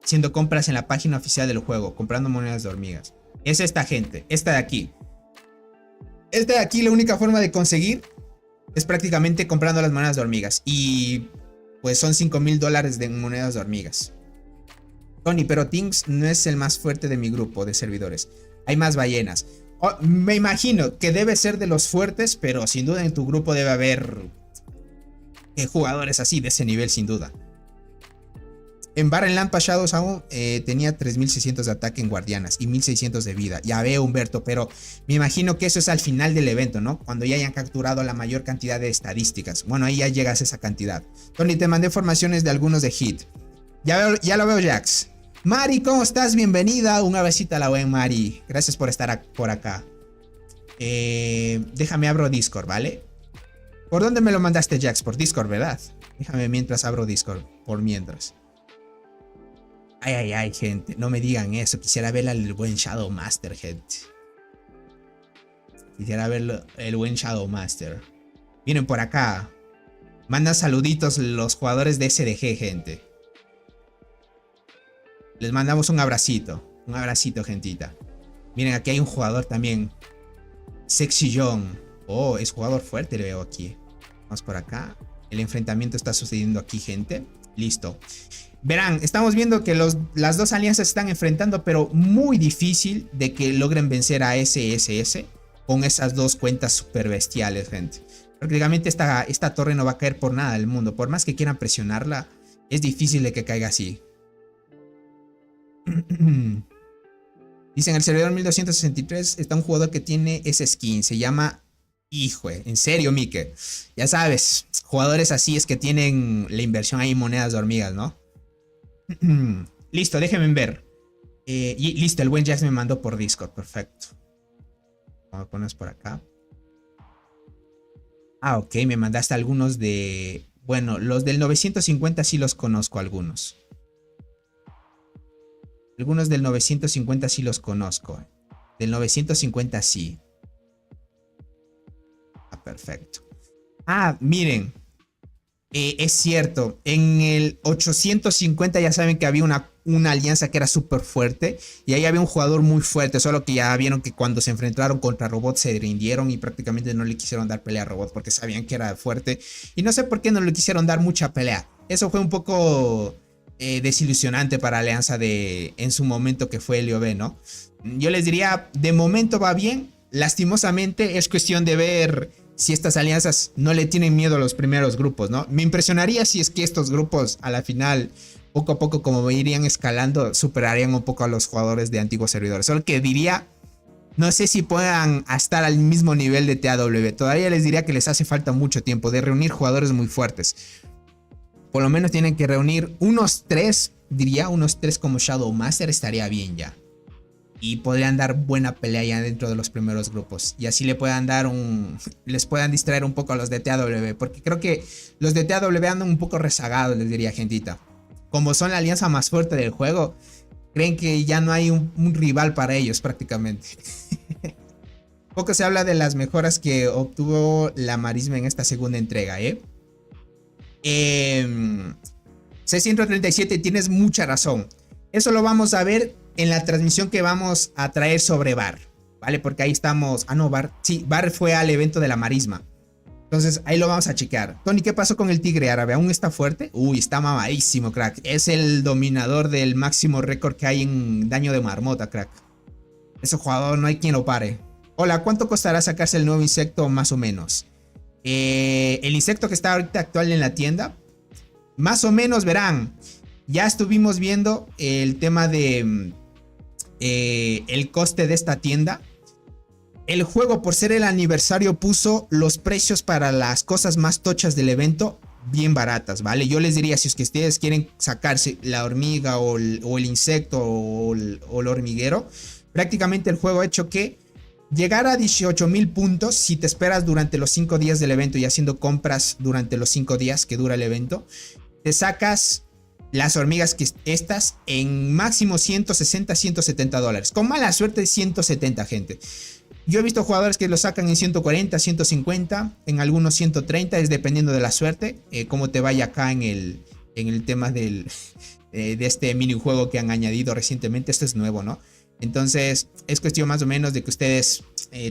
haciendo compras en la página oficial del juego, comprando monedas de hormigas. Es esta, gente. Esta de aquí. Esta de aquí, la única forma de conseguir es prácticamente comprando las monedas de hormigas. Y pues son $5,000 de monedas de hormigas. Tony, pero Tings no es el más fuerte de mi grupo de servidores. Hay más ballenas. Oh, me imagino que debe ser de los fuertes, pero sin duda en tu grupo debe haber jugadores así, de ese nivel, sin duda. En Barren Lampa Shadows aún tenía 3,600 de ataque en guardianas y 1,600 de vida. Ya veo, Humberto, pero me imagino que eso es al final del evento, ¿no? Cuando ya hayan capturado la mayor cantidad de estadísticas. Bueno, ahí ya llegas a esa cantidad. Tony, te mandé formaciones de algunos de Hit. Ya lo veo, Jax. Mari, ¿cómo estás? Bienvenida. Un besito a la buen Mari. Gracias por estar por acá. Déjame abro Discord, ¿vale? ¿Por dónde me lo mandaste, Jax? Por Discord, ¿verdad? Déjame mientras abro Discord. Por mientras. Ay, gente. No me digan eso. Quisiera ver al buen Shadow Master, gente. Quisiera ver el buen Shadow Master. Miren por acá. Mandan saluditos los jugadores de SDG, gente. Les mandamos un abracito. Un abracito, gentita. Miren, aquí hay un jugador también. Sexy John. Oh, es jugador fuerte, le veo aquí. Vamos por acá. El enfrentamiento está sucediendo aquí, gente. Listo. Verán, estamos viendo que las dos alianzas se están enfrentando, pero muy difícil de que logren vencer a SSS con esas dos cuentas super bestiales, gente. Prácticamente esta torre no va a caer por nada del mundo. Por más que quieran presionarla, es difícil de que caiga así. Dicen, en el servidor 1263 está un jugador que tiene ese skin. Se llama... Hijo, en serio, Mike. Ya sabes, jugadores así es que tienen la inversión ahí en monedas de hormigas, ¿no? Listo, déjenme ver. Y listo, el buen Jax me mandó por Discord. Perfecto. Vamos a ponernos por acá. Ah, ok, me mandaste algunos de... Bueno, los del 950 sí los conozco algunos. Algunos del 950 sí los conozco. Del 950 sí. Ah, perfecto. Ah, miren. Es cierto, en el 850 ya saben que había una alianza que era súper fuerte y ahí había un jugador muy fuerte, solo que ya vieron que cuando se enfrentaron contra Robot se rindieron y prácticamente no le quisieron dar pelea a Robot porque sabían que era fuerte y no sé por qué no le quisieron dar mucha pelea. Eso fue un poco desilusionante para Alianza en su momento que fue LOB, ¿no? Yo les diría, de momento va bien, lastimosamente es cuestión de ver si estas alianzas no le tienen miedo a los primeros grupos, ¿no? Me impresionaría si es que estos grupos a la final, poco a poco como irían escalando, superarían un poco a los jugadores de antiguos servidores. Solo que diría, no sé si puedan estar al mismo nivel de TAW. Todavía les diría que les hace falta mucho tiempo de reunir jugadores muy fuertes. Por lo menos tienen que reunir unos 3, diría unos 3 como Shadow Master estaría bien ya. Y podrían dar buena pelea ya dentro de los primeros grupos. Y así les puedan distraer un poco a los de TAW. Porque creo que los de TAW andan un poco rezagados, les diría gentita. Como son la alianza más fuerte del juego, creen que ya no hay un rival para ellos prácticamente. Poco se habla de las mejoras que obtuvo la Marisma en esta segunda entrega, C137, tienes mucha razón. Eso lo vamos a ver en la transmisión que vamos a traer sobre Bar, ¿vale? Porque ahí estamos... Ah, no, Bar... Sí, Bar fue al evento de la Marisma. Entonces, ahí lo vamos a checar. Tony, ¿qué pasó con el Tigre Árabe? ¿Aún está fuerte? Uy, está mamadísimo, crack. Es el dominador del máximo récord que hay en daño de marmota, crack. Ese jugador no hay quien lo pare. Hola, ¿cuánto costará sacarse el nuevo insecto más o menos? El insecto que está ahorita actual en la tienda, más o menos verán. Ya estuvimos viendo el tema de... el coste de esta tienda. El juego, por ser el aniversario, puso los precios para las cosas más tochas del evento bien baratas, ¿vale? Yo les diría, si es que ustedes quieren sacarse la hormiga o el insecto o el hormiguero, prácticamente el juego ha hecho que llegar a 18,000 puntos si te esperas durante los 5 días del evento y haciendo compras durante los 5 días que dura el evento, te sacas las hormigas que estas en máximo 160, 170 dólares. Con mala suerte 170, gente. Yo he visto jugadores que lo sacan en 140, 150, en algunos 130, es dependiendo de la suerte, cómo te vaya acá en el tema de este minijuego que han añadido recientemente. Esto es nuevo, ¿no? Entonces es cuestión más o menos de que ustedes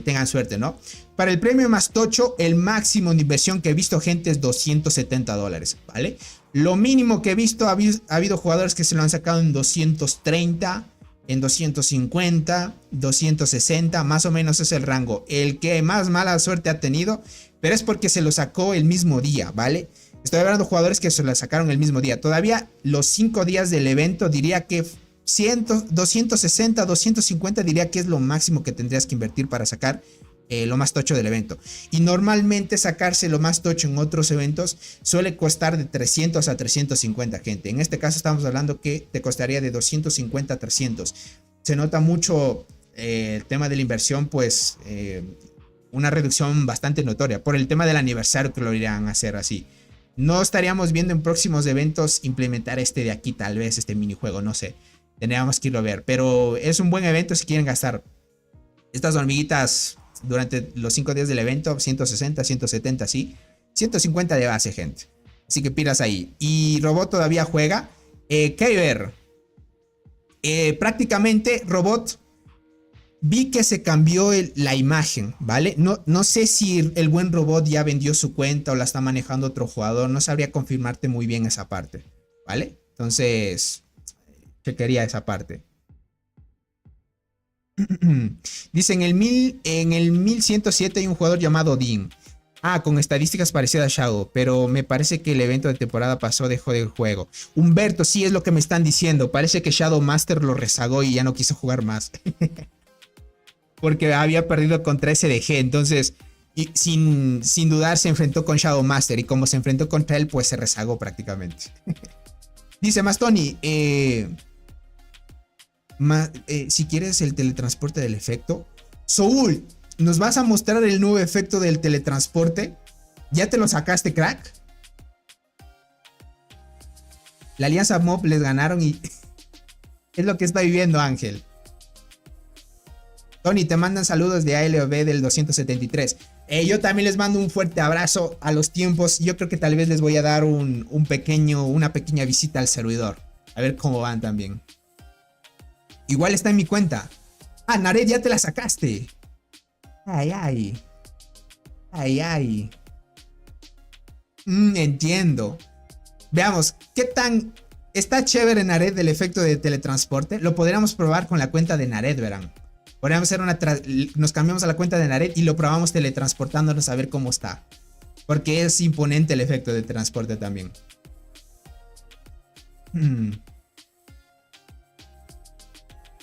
tengan suerte, ¿no? Para el premio más tocho, el máximo de inversión que he visto, gente, es 270 dólares, ¿vale? Lo mínimo que he visto, ha habido jugadores que se lo han sacado en 230, en 250, 260, más o menos es el rango. El que más mala suerte ha tenido, pero es porque se lo sacó el mismo día, ¿vale? Estoy hablando de jugadores que se lo sacaron el mismo día. Todavía los 5 días del evento diría que 260, 250 diría que es lo máximo que tendrías que invertir para sacar lo más tocho del evento. Y normalmente sacarse lo más tocho en otros eventos suele costar de 300 a 350, gente. En este caso estamos hablando que te costaría de 250 a 300. Se nota mucho el tema de la inversión, pues una reducción bastante notoria por el tema del aniversario que lo irían a hacer así. No estaríamos viendo en próximos eventos implementar este de aquí, tal vez este minijuego, no sé. Tendríamos que irlo a ver, pero es un buen evento si quieren gastar estas hormiguitas durante los 5 días del evento. 160, 170, sí, 150 de base, gente. Así que pilas ahí. Y Robot todavía juega. Kyber, prácticamente Robot, vi que se cambió la imagen, ¿vale? No sé si el buen Robot ya vendió su cuenta o la está manejando otro jugador. No sabría confirmarte muy bien esa parte, ¿vale? Entonces chequearía esa parte. Dice en el 1107 hay un jugador llamado Dean. Ah, con estadísticas parecidas a Shadow, pero me parece que el evento de temporada pasó dejó del juego. Humberto, sí es lo que me están diciendo. Parece que Shadow Master lo rezagó y ya no quiso jugar más. Porque había perdido contra SDG. Entonces, sin dudar, se enfrentó con Shadow Master. Y como se enfrentó contra él, pues se rezagó prácticamente. Dice Mastoni, si quieres el teletransporte del efecto. Soul, ¿nos vas a mostrar el nuevo efecto del teletransporte? ¿Ya te lo sacaste, crack? La Alianza Mob les ganaron y es lo que está viviendo Ángel. Tony, te mandan saludos de ALB del 273. Yo también les mando un fuerte abrazo a los tiempos. Yo creo que tal vez les voy a dar una pequeña visita al servidor. A ver cómo van también. Igual está en mi cuenta. Ah, Nared, ya te la sacaste. Ay, ay. Ay, ay. Entiendo. Veamos, ¿qué tan... Está chévere Nared el efecto de teletransporte? Lo podríamos probar con la cuenta de Nared, verán. Podríamos hacer nos cambiamos a la cuenta de Nared y lo probamos teletransportándonos a ver cómo está. Porque es imponente el efecto de transporte también.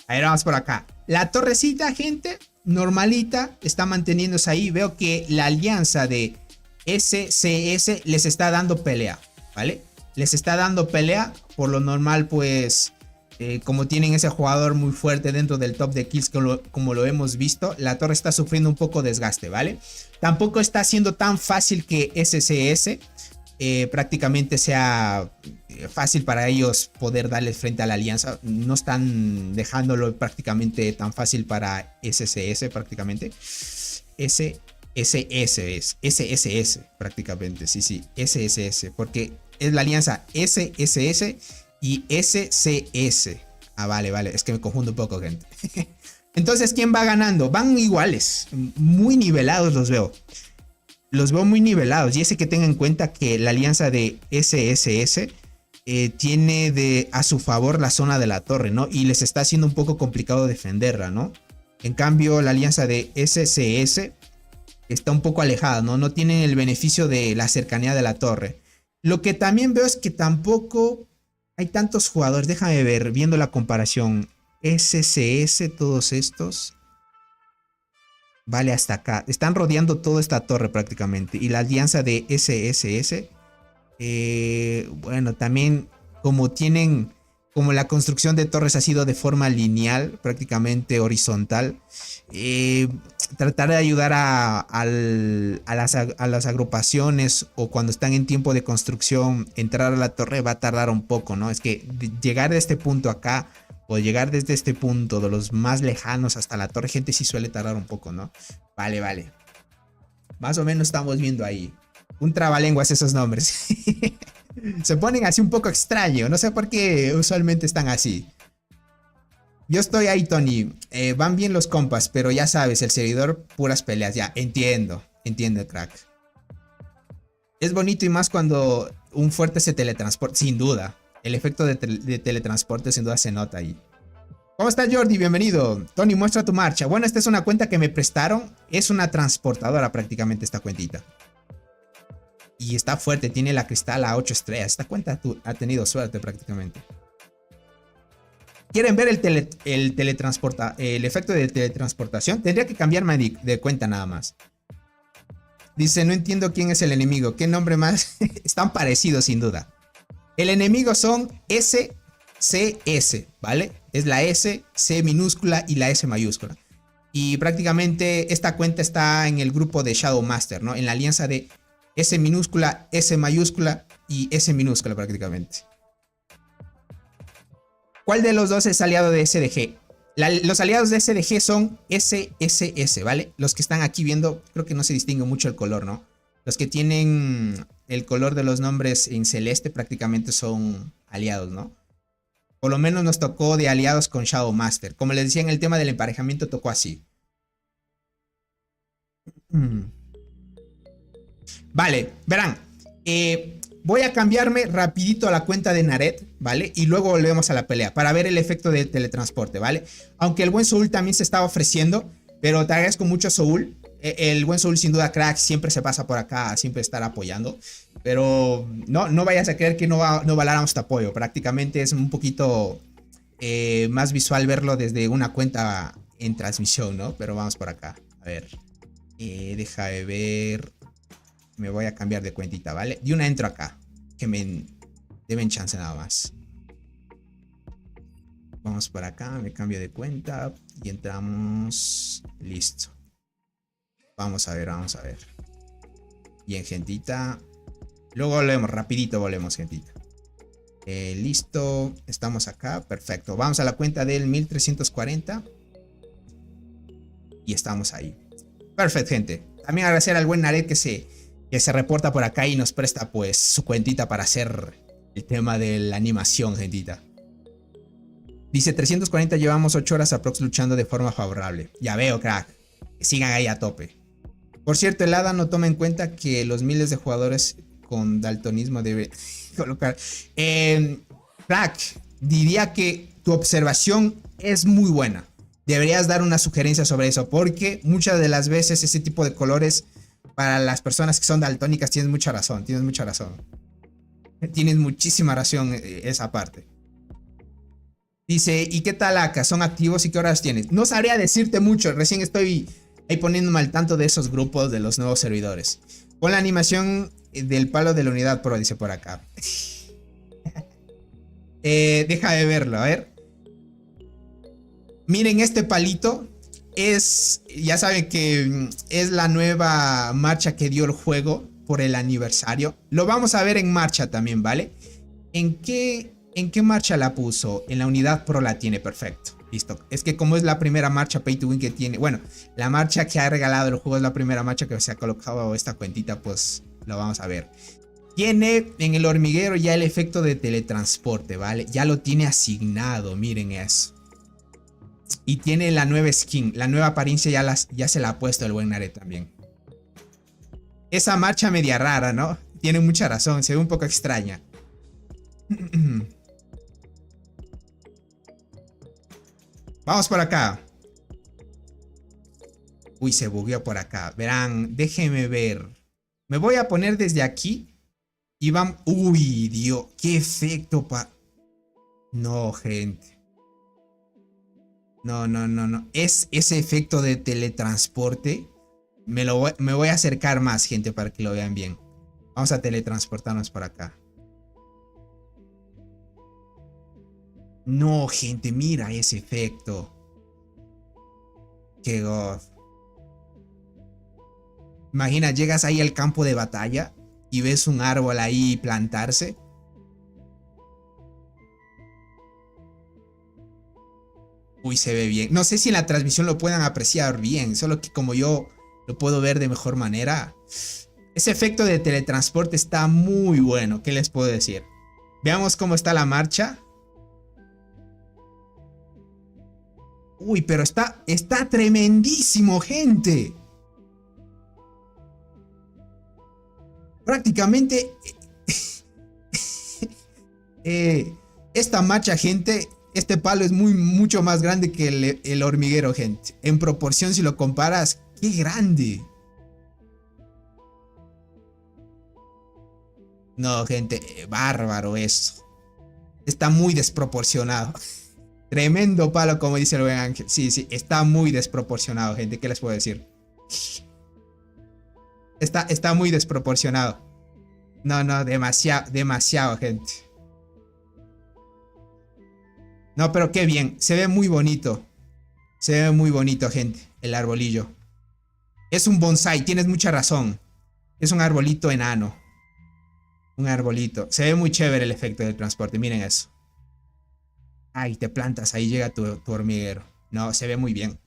A ver, vamos por acá. La torrecita, gente, normalita, está manteniéndose ahí. Veo que la alianza de SCS les está dando pelea, ¿vale? Les está dando pelea. Por lo normal, pues, como tienen ese jugador muy fuerte dentro del top de kills, como lo hemos visto, la torre está sufriendo un poco desgaste, ¿vale? Tampoco está siendo tan fácil que SCS prácticamente sea fácil para ellos poder darle frente a la alianza. No están dejándolo prácticamente tan fácil para SCS prácticamente. SSS prácticamente, sí, SSS, porque es la alianza SSS y SCS. Ah, vale, es que me confundo un poco, gente. Entonces, ¿quién va ganando? Van iguales, muy nivelados los veo. Los veo muy nivelados, y ese que tengan en cuenta que la alianza de SSS tiene a su favor la zona de la torre, ¿no? Y les está haciendo un poco complicado defenderla, ¿no? En cambio, la alianza de SCS está un poco alejada, ¿no? No tienen el beneficio de la cercanía de la torre. Lo que también veo es que tampoco hay tantos jugadores. Déjame ver, viendo la comparación. SCS, todos estos. Vale, hasta acá. Están rodeando toda esta torre prácticamente. Y la alianza de SSS. Bueno, también como la construcción de torres ha sido de forma lineal, prácticamente horizontal. Tratar de ayudar a las agrupaciones, o cuando están en tiempo de construcción, entrar a la torre va a tardar un poco, ¿no? Es que llegar de este punto acá, o llegar desde este punto de los más lejanos hasta la torre, gente, sí suele tardar un poco, ¿no? Vale. Más o menos estamos viendo ahí. Un trabalenguas esos nombres. Se ponen así un poco extraño. No sé por qué usualmente están así. Yo estoy ahí, Tony. Van bien los compas, pero ya sabes, el servidor, puras peleas. Ya, entiendo, crack. Es bonito, y más cuando un fuerte se teletransporta, sin duda. El efecto de teletransporte sin duda se nota ahí. ¿Cómo estás, Jordi? Bienvenido. Tony, muestra tu marcha. Bueno, esta es una cuenta que me prestaron. Es una transportadora prácticamente esta cuentita. Y está fuerte, tiene la cristal a 8 estrellas. Esta cuenta ha tenido suerte prácticamente. ¿Quieren ver el efecto de teletransportación? Tendría que cambiarme de cuenta nada más. Dice, no entiendo quién es el enemigo. ¿Qué nombre más? Están parecidos sin duda. El enemigo son SCS, ¿vale? Es la S, C minúscula y la S mayúscula. Y prácticamente esta cuenta está en el grupo de Shadow Master, ¿no? En la alianza de S minúscula, S mayúscula y S minúscula prácticamente. ¿Cuál de los dos es aliado de SDG? Los aliados de SDG son SSS, ¿vale? Los que están aquí viendo, creo que no se distingue mucho el color, ¿no? Los que tienen el color de los nombres en celeste prácticamente son aliados, ¿no? Por lo menos nos tocó de aliados con Shadow Master. Como les decía, en el tema del emparejamiento tocó así. Vale, verán. Voy a cambiarme rapidito a la cuenta de Nared, ¿vale? Y luego volvemos a la pelea para ver el efecto de teletransporte, ¿vale? Aunque el buen Soul también se estaba ofreciendo, pero te agradezco mucho, Soul. El buen Soul, sin duda, crack, siempre se pasa por acá, siempre estar apoyando. Pero no vayas a creer que no valoramos tu apoyo. Prácticamente es un poquito más visual verlo desde una cuenta en transmisión, ¿no? Pero vamos por acá. A ver. Deja de ver. Me voy a cambiar de cuentita, ¿vale? De una entro acá. Que me deben chance nada más. Vamos por acá. Me cambio de cuenta. Y entramos. Listo. Vamos a ver. Bien, gentita. Luego volvemos, rapidito volvemos, gentita. Listo, estamos acá, perfecto. Vamos a la cuenta del 1340. Y estamos ahí. Perfecto, gente. También agradecer al buen Naret que se reporta por acá y nos presta pues su cuentita para hacer el tema de la animación, gentita. Dice 340, llevamos 8 horas aprox luchando de forma favorable. Ya veo, crack. Que sigan ahí a tope. Por cierto, el Hada no toma en cuenta que los miles de jugadores con daltonismo debe colocar. Crack, diría que tu observación es muy buena. Deberías dar una sugerencia sobre eso, porque muchas de las veces ese tipo de colores para las personas que son daltónicas tienes mucha razón, tienes mucha razón. Tienes muchísima razón esa parte. Dice, ¿y qué tal acá? ¿Son activos y qué horas tienes? No sabría decirte mucho, recién estoy ahí poniéndome al tanto de esos grupos de los nuevos servidores. Con la animación del palo de la unidad pro, dice por acá. Deja de verlo, a ver. Miren, este palito es, ya saben que es la nueva marcha que dio el juego por el aniversario. Lo vamos a ver en marcha también, ¿vale? ¿En qué marcha la puso? En la unidad pro la tiene, perfecto. Listo. Es que como es la primera marcha Pay to Win que tiene, bueno, la marcha que ha regalado el juego es la primera marcha que se ha colocado esta cuentita, pues lo vamos a ver. Tiene en el hormiguero ya el efecto de teletransporte, ¿vale? Ya lo tiene asignado, miren eso. Y tiene la nueva skin, la nueva apariencia ya se la ha puesto el buen Naret también. Esa marcha media rara, ¿no? Tiene mucha razón, se ve un poco extraña. Vamos por acá. Uy, se bugueó por acá. Verán, déjenme ver. Me voy a poner desde aquí. Y vamos... Uy, Dios, qué efecto No, gente. No. Es ese efecto de teletransporte. Me voy a acercar más, gente, para que lo vean bien. Vamos a teletransportarnos por acá. No, gente, mira ese efecto. Qué god. Imagina, llegas ahí al campo de batalla y ves un árbol ahí plantarse. Uy, se ve bien. No sé si en la transmisión lo puedan apreciar bien, solo que como yo lo puedo ver de mejor manera. Ese efecto de teletransporte está muy bueno, ¿qué les puedo decir? Veamos cómo está la marcha. Uy, pero está tremendísimo, gente. Prácticamente esta marcha, gente, este palo es mucho más grande que el hormiguero, gente. En proporción, si lo comparas, ¡qué grande! No, gente, bárbaro eso. Está muy desproporcionado. Tremendo palo, como dice el buen Ángel. Sí, está muy desproporcionado, gente. ¿Qué les puedo decir? Está muy desproporcionado. No, demasiado, gente. No, pero qué bien. Se ve muy bonito. Se ve muy bonito, gente. El arbolillo. Es un bonsai, tienes mucha razón. Es un arbolito enano. Un arbolito. Se ve muy chévere el efecto del transporte. Miren eso. Ay, te plantas, ahí llega tu hormiguero. No, se ve muy bien.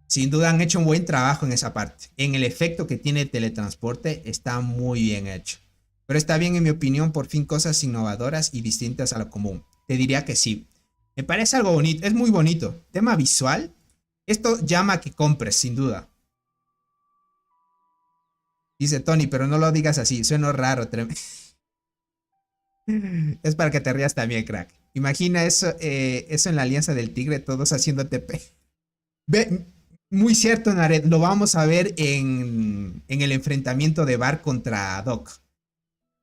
Sin duda han hecho un buen trabajo en esa parte. En el efecto que tiene el teletransporte está muy bien hecho. Pero está bien en mi opinión, por fin cosas innovadoras y distintas a lo común. Te diría que sí. Me parece algo bonito, es muy bonito. Tema visual, esto llama a que compres, sin duda. Dice Tony, pero no lo digas así, suena raro. Es para que te rías también, crack. Imagina eso en la Alianza del Tigre, todos haciendo TP. Ve, muy cierto, Naret, lo vamos a ver en el enfrentamiento de Bar contra Doc.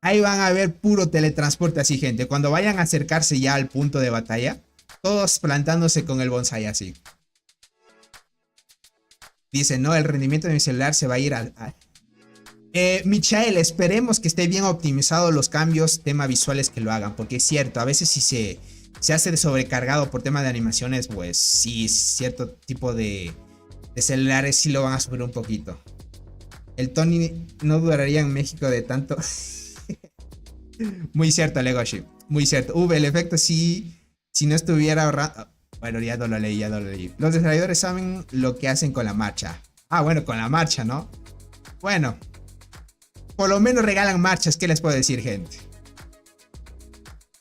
Ahí van a ver puro teletransporte así, gente. Cuando vayan a acercarse ya al punto de batalla, todos plantándose con el bonsai así. Dice, no, el rendimiento de mi celular se va a ir al... Michael, esperemos que esté bien optimizado los cambios, tema visuales que lo hagan. Porque es cierto, a veces si se hace sobrecargado por tema de animaciones, pues sí, cierto tipo de celulares sí lo van a subir un poquito. El Tony no duraría en México de tanto... Muy cierto, Legoshi. Muy cierto. El efecto sí, si no estuviera ahorrando... Bueno, ya no lo leí, ya no lo leí. Los desarrolladores saben lo que hacen con la marcha. Ah, bueno, con la marcha, ¿no? Bueno, por lo menos regalan marchas, ¿qué les puedo decir, gente?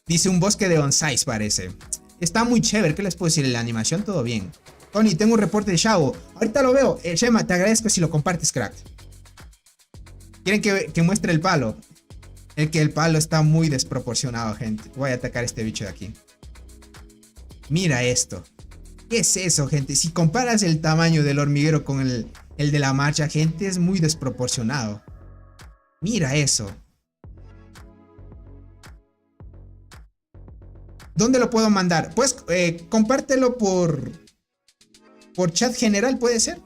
Dice un bosque de bonsais, parece. Está muy chévere, ¿qué les puedo decir? La animación, todo bien. Tony, tengo un reporte de Shao. Ahorita lo veo. Shema, te agradezco si lo compartes, crack. ¿Quieren que muestre el palo? El palo está muy desproporcionado, gente. Voy a atacar a este bicho de aquí. Mira esto. ¿Qué es eso, gente? Si comparas el tamaño del hormiguero con el de la marcha, gente, es muy desproporcionado. Mira eso. ¿Dónde lo puedo mandar? Pues compártelo por chat general, ¿puede ser?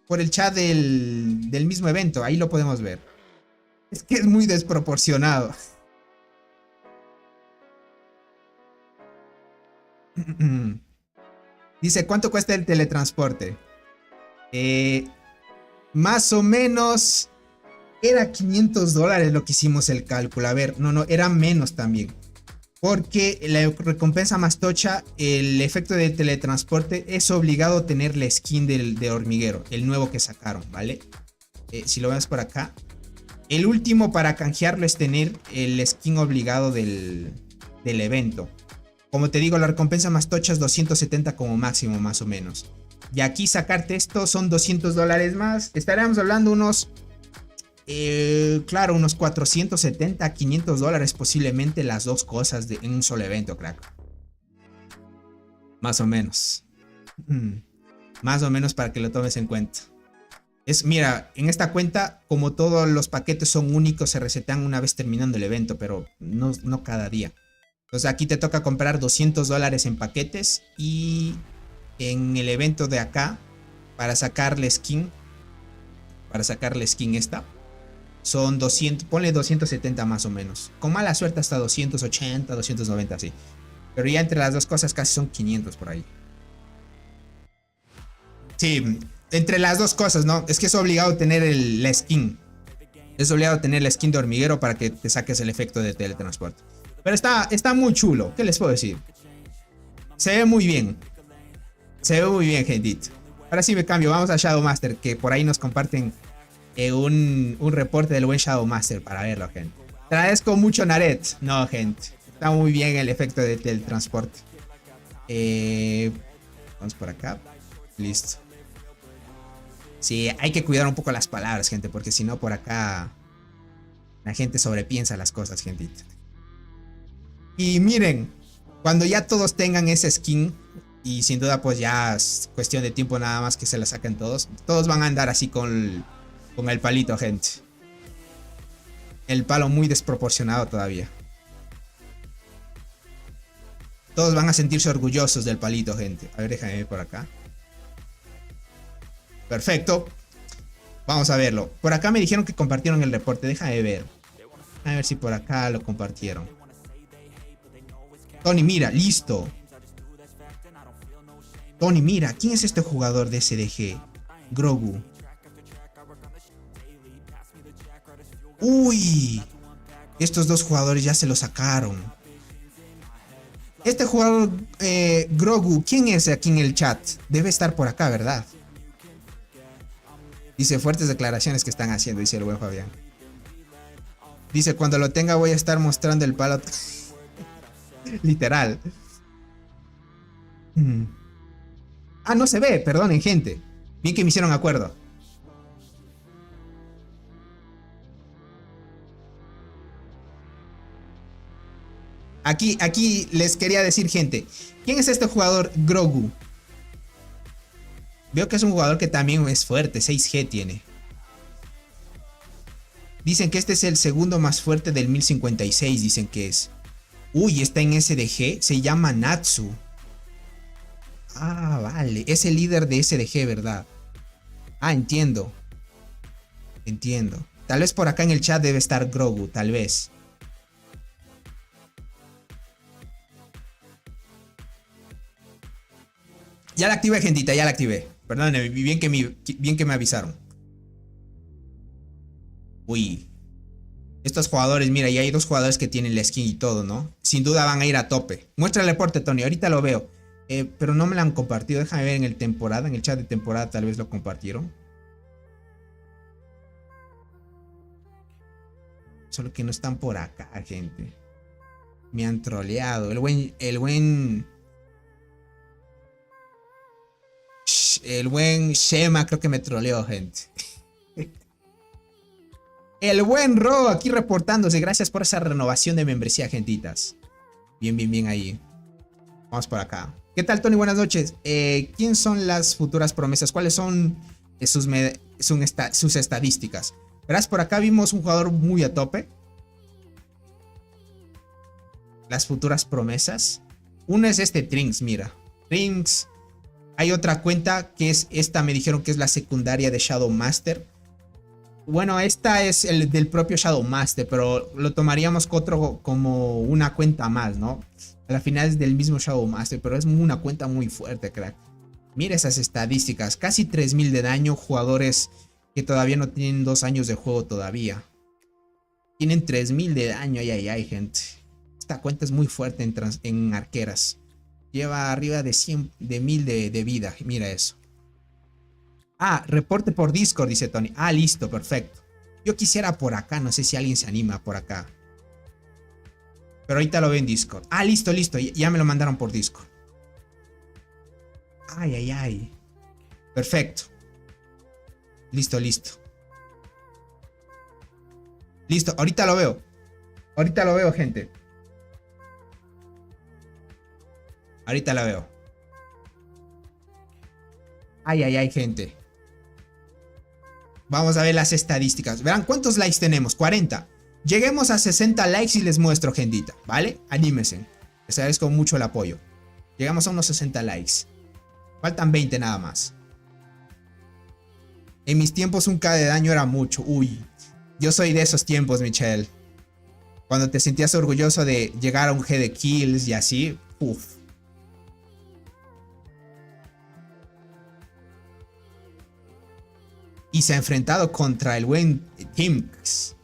Por el chat del mismo evento. Ahí lo podemos ver. Es que es muy desproporcionado. Dice, ¿cuánto cuesta el teletransporte? Más o menos era $500 lo que hicimos el cálculo. A ver, no, era menos también. Porque la recompensa más tocha, el efecto de teletransporte, es obligado tener la skin de hormiguero, el nuevo que sacaron, ¿vale? Si lo vemos por acá. El último para canjearlo es tener el skin obligado del evento. Como te digo, la recompensa más tocha es 270 como máximo, más o menos. Y aquí sacarte esto son $200 más. Estaríamos hablando unos... claro, unos 470 a $500 posiblemente las dos cosas en un solo evento, crack. Más o menos. Más o menos para que lo tomes en cuenta. Mira, en esta cuenta, como todos los paquetes son únicos, se resetean una vez terminando el evento, pero no cada día. Entonces aquí te toca comprar $200 en paquetes y en el evento de acá, para sacarle skin esta, son 200, ponle 270 más o menos. Con mala suerte hasta 280, 290 así. Pero ya entre las dos cosas casi son 500 por ahí. Sí, entre las dos cosas, ¿no? Es que es obligado tener la skin. Es obligado tener la skin de hormiguero para que te saques el efecto de teletransporte. Pero está muy chulo, ¿qué les puedo decir? Se ve muy bien. Se ve muy bien, gentito. Ahora sí me cambio, vamos a Shadow Master, que por ahí nos comparten un reporte del buen Shadow Master para verlo, gente. Te agradezco mucho, Naret. No, gente. Está muy bien el efecto de teletransporte. Vamos por acá. Listo. Sí, hay que cuidar un poco las palabras, gente, porque si no por acá la gente sobrepiensa las cosas, gentita. Y miren, cuando ya todos tengan ese skin, y sin duda pues ya es cuestión de tiempo nada más que se la saquen todos van a andar así con el palito, gente. El palo muy desproporcionado todavía. Todos van a sentirse orgullosos del palito, gente. A ver, déjame ver por acá. Perfecto. Vamos a verlo. Por acá me dijeron que compartieron el reporte. Déjame ver. A ver si por acá lo compartieron. Tony, mira, listo. Tony, mira, ¿quién es este jugador de SDG? Grogu. Uy, estos dos jugadores ya se lo sacaron. Este jugador, Grogu, ¿quién es aquí en el chat? Debe estar por acá, ¿verdad? Dice, fuertes declaraciones que están haciendo, dice el buen Fabián. Dice, cuando lo tenga voy a estar mostrando el palo. Literal. Ah, no se ve, perdonen, gente. Bien que me hicieron acuerdo. Aquí les quería decir, gente. ¿Quién es este jugador Grogu? Veo que es un jugador que también es fuerte, 6G tiene. Dicen que este es el segundo más fuerte del 1056, dicen que es. Uy, está en SDG, se llama Natsu. Ah, vale, es el líder de SDG, ¿verdad? Ah, entiendo. Entiendo. Tal vez por acá en el chat debe estar Grogu, tal vez. Ya la activé, gentita, ya la activé. Perdónenme, bien que me avisaron. Uy. Estos jugadores, mira, ya hay dos jugadores que tienen la skin y todo, ¿no? Sin duda van a ir a tope. Muestra el reporte, Tony, ahorita lo veo. Pero no me la han compartido. Déjame ver en el temporada, en el chat de temporada tal vez lo compartieron. Solo que no están por acá, gente. Me han troleado. El buen Shema creo que me troleó, gente. El buen Ro aquí reportándose. Gracias por esa renovación de membresía, gentitas. Bien, bien, bien ahí. Vamos por acá. ¿Qué tal, Tony? Buenas noches. ¿Quién son las futuras promesas? ¿Cuáles son sus estadísticas? Verás, por acá vimos un jugador muy a tope. Las futuras promesas. Una es este Trinks, mira. Trinks. Hay otra cuenta que es esta, me dijeron que es la secundaria de Shadow Master. Bueno, esta es el del propio Shadow Master, pero lo tomaríamos como una cuenta más, ¿no? A la final es del mismo Shadow Master, pero es una cuenta muy fuerte, crack. Mira esas estadísticas, casi 3000 de daño, jugadores que todavía no tienen 2 años de juego todavía. Tienen 3000 de daño, ay, gente. Esta cuenta es muy fuerte en arqueras. Lleva arriba de 100, de 1000 de vida, mira eso. Ah, reporte por Discord, dice Tony. Ah, listo, perfecto. Yo quisiera por acá, no sé si alguien se anima por acá. Pero ahorita lo veo en Discord. Ah, listo, listo, ya me lo mandaron por Discord. Ay. Perfecto. Listo. Listo, ahorita lo veo. Ahorita lo veo, gente. Ahorita lo veo. Ay, gente. Vamos a ver las estadísticas. Verán cuántos likes tenemos. 40. Lleguemos a 60 likes y les muestro, gentita. ¿Vale? Anímense. Les agradezco mucho el apoyo. Llegamos a unos 60 likes. Faltan 20 nada más. En mis tiempos un K de daño era mucho. Uy. Yo soy de esos tiempos, Michelle. Cuando te sentías orgulloso de llegar a un G de kills y así. Uf. Y se ha enfrentado contra el buen Timks.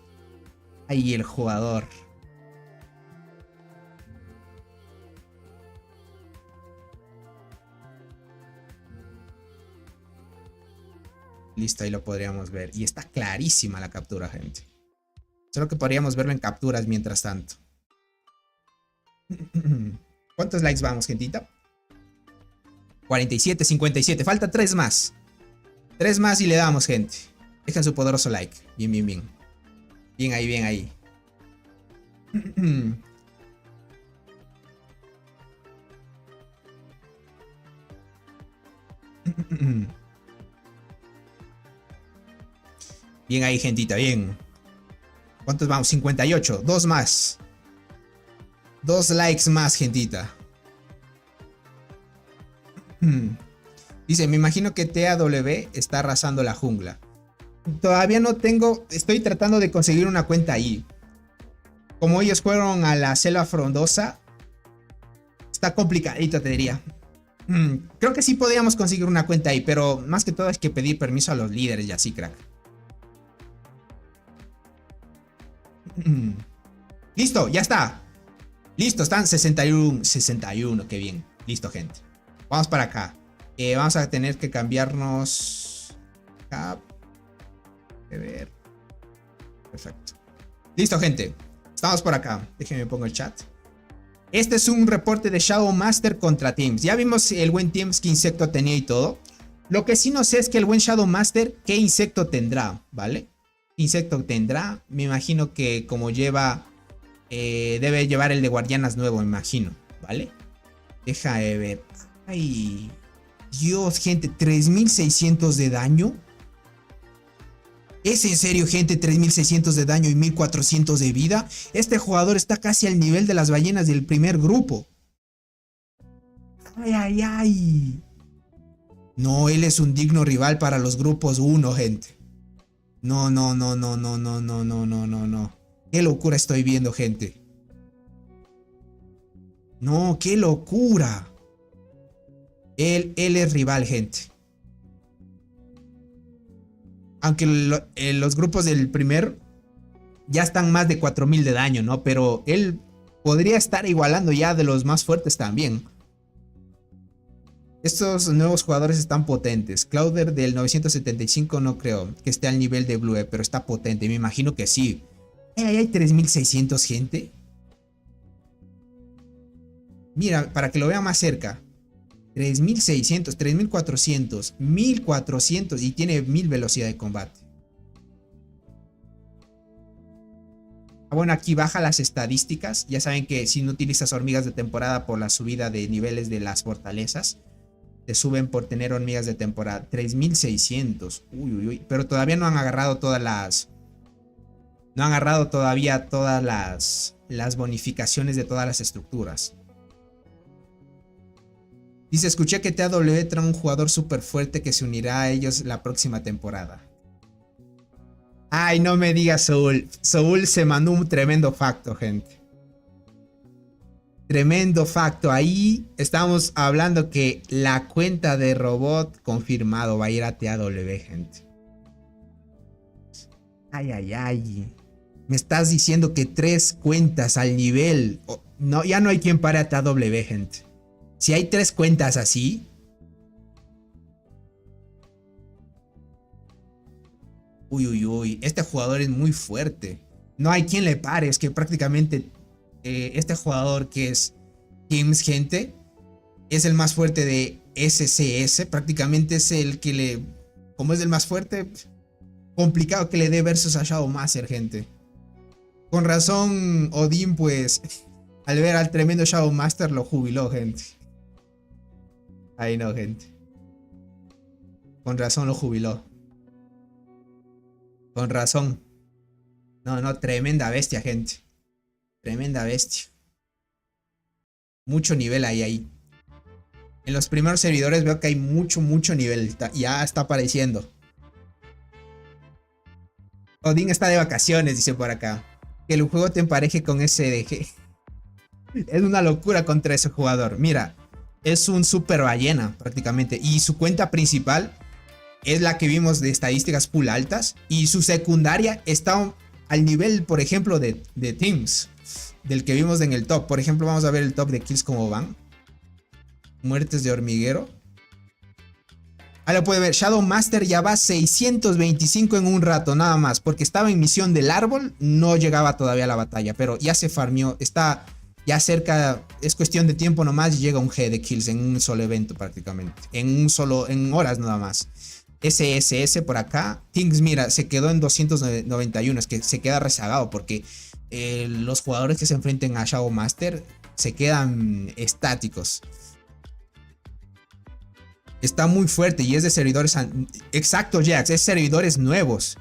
Ahí el jugador. Listo, ahí lo podríamos ver. Y está clarísima la captura, gente. Solo que podríamos verlo en capturas mientras tanto. ¿Cuántos likes vamos, gentita? 47, 57. Falta 3 más. 3 más y le damos, gente. Dejen su poderoso like. Bien. Bien ahí. Bien ahí, gentita, bien. ¿Cuántos vamos? 58. 2 más. 2 likes más, gentita. Dice, me imagino que TAW está arrasando la jungla. Todavía no tengo, estoy tratando de conseguir una cuenta ahí. Como ellos fueron a la selva frondosa, está complicadito, te diría. Creo que sí podríamos conseguir una cuenta ahí, pero más que todo hay que pedir permiso a los líderes y así, crack. Listo, ya está. Listo, están 61, qué bien. Listo, gente. Vamos para acá. Vamos a tener que cambiarnos. A ver. Perfecto. Listo, gente. Estamos por acá. Déjenme pongo el chat. Este es un reporte de Shadow Master contra Teams. Ya vimos el buen Teams qué insecto tenía y todo. Lo que sí no sé es que el buen Shadow Master qué insecto tendrá, ¿vale? ¿Qué insecto tendrá? Me imagino que como lleva... debe llevar el de guardianas nuevo, me imagino, ¿vale? Deja de ver. Ay... Dios, gente, 3600 de daño. ¿Es en serio, gente? 3600 de daño y 1400 de vida. Este jugador está casi al nivel de las ballenas del primer grupo. Ay. No, él es un digno rival para los grupos 1, gente. No. Qué locura estoy viendo, gente. No, qué locura. Él es rival, gente. Aunque los grupos del primer ya están más de 4000 de daño, ¿no? Pero él podría estar igualando ya de los más fuertes también. Estos nuevos jugadores están potentes. Clouder del 975 no creo que esté al nivel de Blue, pero está potente. Me imagino que sí. Hay 3600 gente. Mira, para que lo vean más cerca. 3600, 3400, 1400 y tiene 1000 velocidad de combate. Bueno, aquí baja las estadísticas. Ya saben que si no utilizas hormigas de temporada por la subida de niveles de las fortalezas, te suben por tener hormigas de temporada. 3600. Uy, uy, uy. Pero todavía no han agarrado todas las... No han agarrado todavía todas las bonificaciones de todas las estructuras. Dice, escuché que TAW trae un jugador súper fuerte que se unirá a ellos la próxima temporada. Ay, no me digas Soul. Soul se mandó un tremendo facto, gente. Tremendo facto. Ahí estamos hablando que la cuenta de robot confirmado va a ir a TAW, gente. Ay, ay, ay. Me estás diciendo que 3 cuentas al nivel. Oh, no, ya no hay quien pare a TAW, gente. Si hay 3 cuentas así. Uy, uy, uy. Este jugador es muy fuerte. No hay quien le pare. Es que prácticamente este jugador que es Teams, gente, es el más fuerte de SCS. Prácticamente es el que le... Como es el más fuerte, complicado que le dé versus a Shadowmaster, gente. Con razón, Odin, pues, al ver al tremendo Shadowmaster lo jubiló, gente. Ahí no, gente. Con razón lo jubiló. Con razón. No, no, tremenda bestia, gente. Tremenda bestia. Mucho nivel ahí. En los primeros servidores veo que hay mucho nivel. Ya está apareciendo. Odin está de vacaciones, dice por acá. Que el juego te empareje con SDG. Es una locura contra ese jugador. Mira, es un super ballena prácticamente. Y su cuenta principal es la que vimos de estadísticas full altas. Y su secundaria está al nivel, por ejemplo, de Teams. Del que vimos en el top. Por ejemplo, vamos a ver el top de kills como van. Muertes de hormiguero. Ahí lo puede ver. Shadowmaster ya va 625 en un rato nada más. Porque estaba en misión del árbol. No llegaba todavía a la batalla. Pero ya se farmeó. Está ya cerca. Es cuestión de tiempo nomás. Y llega un G de kills en un solo evento prácticamente. En horas nada más. SSS por acá. Things, mira, se quedó en 291. Es que se queda rezagado. Porque los jugadores que se enfrenten a Shadowmaster se quedan estáticos. Está muy fuerte y es de servidores... Exacto, Jax, es servidores nuevos.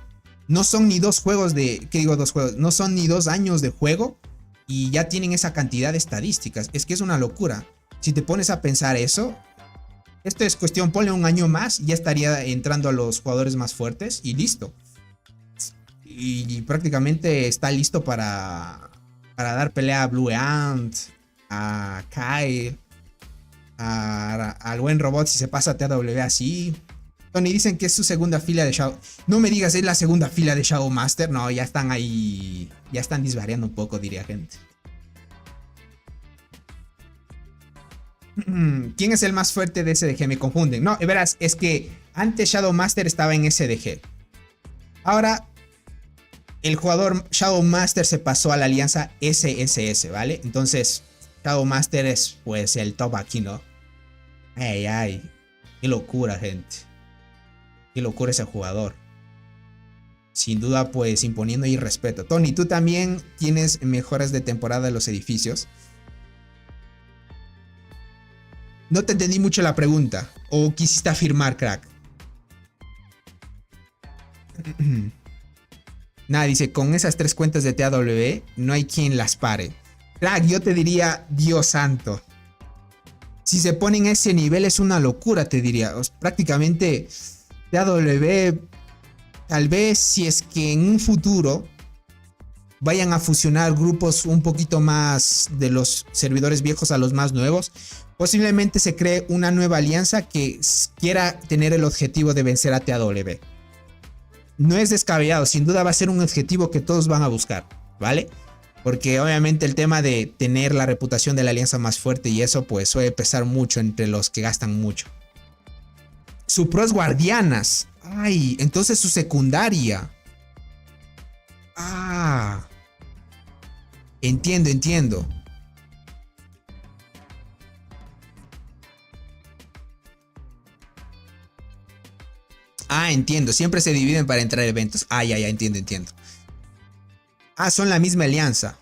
No son ni 2 juegos de... ¿Qué digo 2 juegos? No son ni 2 años de juego y ya tienen esa cantidad de estadísticas. Es que es una locura. Si te pones a pensar eso, esto es cuestión, ponle un año más y ya estaría entrando a los jugadores más fuertes y listo. Y prácticamente está listo para dar pelea a Blue Ant, a Kai... al buen robot si se pasa a TAW así. Tony, dicen que es su segunda fila de Shadow. No me digas, es la segunda fila de Shadowmaster. No, ya están ahí. Ya están disvariando un poco, diría gente. ¿Quién es el más fuerte de SDG? Me confunden. No, verás, es que antes Shadowmaster estaba en SDG. Ahora el jugador Shadowmaster se pasó a la alianza SSS, ¿vale? Entonces Shadowmaster es pues el top aquí, ¿no? Ay, ay. Qué locura, gente. Qué locura ese jugador. Sin duda, pues imponiendo ahí respeto. Tony, tú también tienes mejoras de temporada de los edificios. No te entendí mucho la pregunta. ¿O quisiste afirmar, crack? Nada, dice, con esas 3 cuentas de TAW no hay quien las pare. Crack, yo te diría, Dios santo. Si se ponen a ese nivel es una locura, te diría. Prácticamente TAW, tal vez si es que en un futuro vayan a fusionar grupos un poquito más de los servidores viejos a los más nuevos, posiblemente se cree una nueva alianza que quiera tener el objetivo de vencer a TAW. No es descabellado, sin duda va a ser un objetivo que todos van a buscar, ¿vale? Porque obviamente el tema de tener la reputación de la alianza más fuerte y eso pues suele pesar mucho entre los que gastan mucho. Su pro es guardianas. Ay, entonces su secundaria. Ah. Entiendo, entiendo. Ah, entiendo. Siempre se dividen para entrar a eventos. Ah, ya, entiendo, entiendo. Ah, son la misma alianza.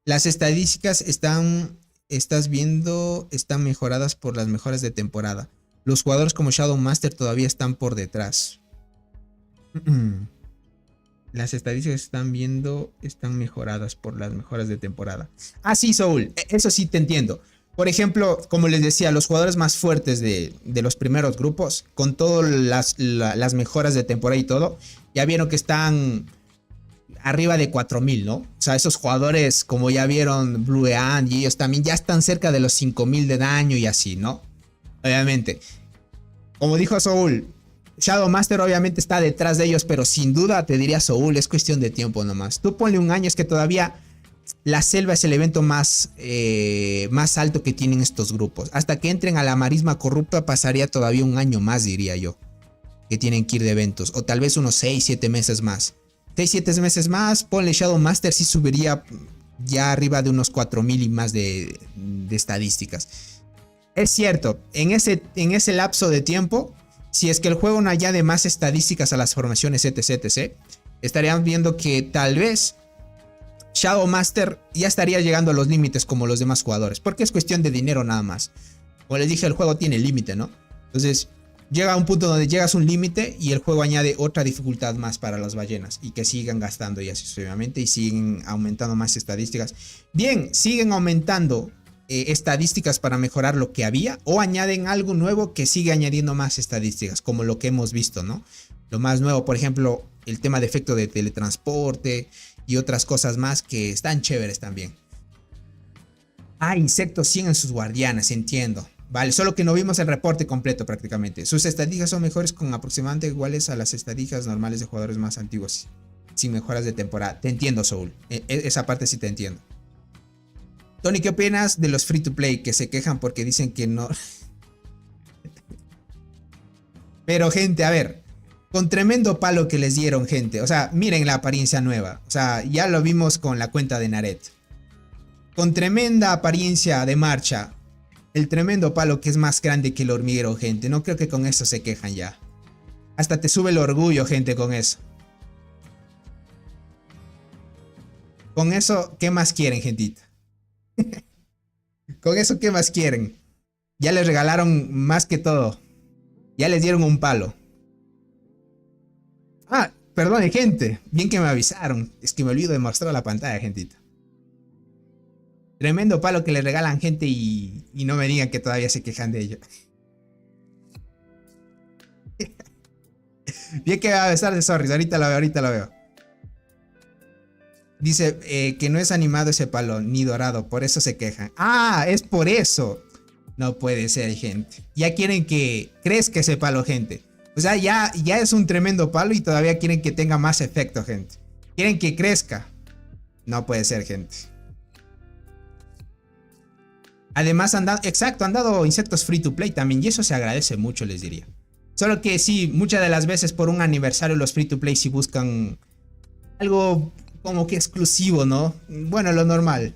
Las estadísticas estás viendo, están mejoradas por las mejoras de temporada. Los jugadores como Shadow Master todavía están por detrás. Las estadísticas están viendo, están mejoradas por las mejoras de temporada. Ah, sí, Soul, eso sí te entiendo. Por ejemplo, como les decía, los jugadores más fuertes de los primeros grupos, con todas las mejoras de temporada y todo, ya vieron que están arriba de 4000, ¿no? O sea, esos jugadores, como ya vieron, Blue Ant y ellos también ya están cerca de los 5000 de daño y así, ¿no? Obviamente. Como dijo Soul, Shadow Master obviamente está detrás de ellos, pero sin duda te diría Soul, es cuestión de tiempo nomás. Tú ponle un año, es que todavía la selva es el evento más alto que tienen estos grupos. Hasta que entren a la marisma corrupta pasaría todavía un año más, diría yo, que tienen que ir de eventos. O tal vez unos 6, 7 meses más. 6, 7 meses más, ponle Shadow Master, sí subiría ya arriba de unos 4000 y más de estadísticas. Es cierto, en ese lapso de tiempo, si es que el juego no añade más estadísticas a las formaciones etc, estarían viendo que tal vez Shadow Master ya estaría llegando a los límites como los demás jugadores, porque es cuestión de dinero nada más. Como les dije, el juego tiene límite, ¿no? Entonces llega a un punto donde llegas a un límite y el juego añade otra dificultad más para las ballenas y que sigan gastando y así sucesivamente y siguen aumentando más estadísticas. Bien, siguen aumentando estadísticas para mejorar lo que había o añaden algo nuevo que sigue añadiendo más estadísticas, como lo que hemos visto, ¿no? Lo más nuevo, por ejemplo, el tema de efecto de teletransporte y otras cosas más que están chéveres también. Ah, insectos 100 en sus guardianas, entiendo. Vale, solo que no vimos el reporte completo prácticamente. Sus estadísticas son mejores con aproximadamente iguales a las estadísticas normales de jugadores más antiguos, sin mejoras de temporada. Te entiendo, Soul. Esa parte sí te entiendo. Tony, ¿qué opinas de los free to play que se quejan porque dicen que no? Pero gente, a ver, con tremendo palo que les dieron, gente. O sea, miren la apariencia nueva. O sea, ya lo vimos con la cuenta de Naret. Con tremenda apariencia de marcha. El tremendo palo que es más grande que el hormiguero, gente. No creo que con eso se quejan ya. Hasta te sube el orgullo, gente, con eso. Con eso, ¿qué más quieren, gentita? Con eso, ¿qué más quieren? Ya les regalaron más que todo. Ya les dieron un palo. Ah, perdone, gente. Bien que me avisaron. Es que me olvido de mostrar la pantalla, gentita. Tremendo palo que le regalan, gente, y no me digan que todavía se quejan de ello. Bien que me va a besar de Sorry. Ahorita lo veo, ahorita lo veo. Dice que no es animado ese palo, ni dorado, por eso se quejan. Ah, es por eso. No puede ser, gente. Ya quieren que crezca ese palo, gente. O sea, ya es un tremendo palo y todavía quieren que tenga más efecto, gente. Quieren que crezca. No puede ser, gente. Además han dado insectos free to play también, y eso se agradece mucho, les diría. Solo que sí, muchas de las veces por un aniversario los free to play sí buscan algo como que exclusivo, ¿no? Bueno, lo normal.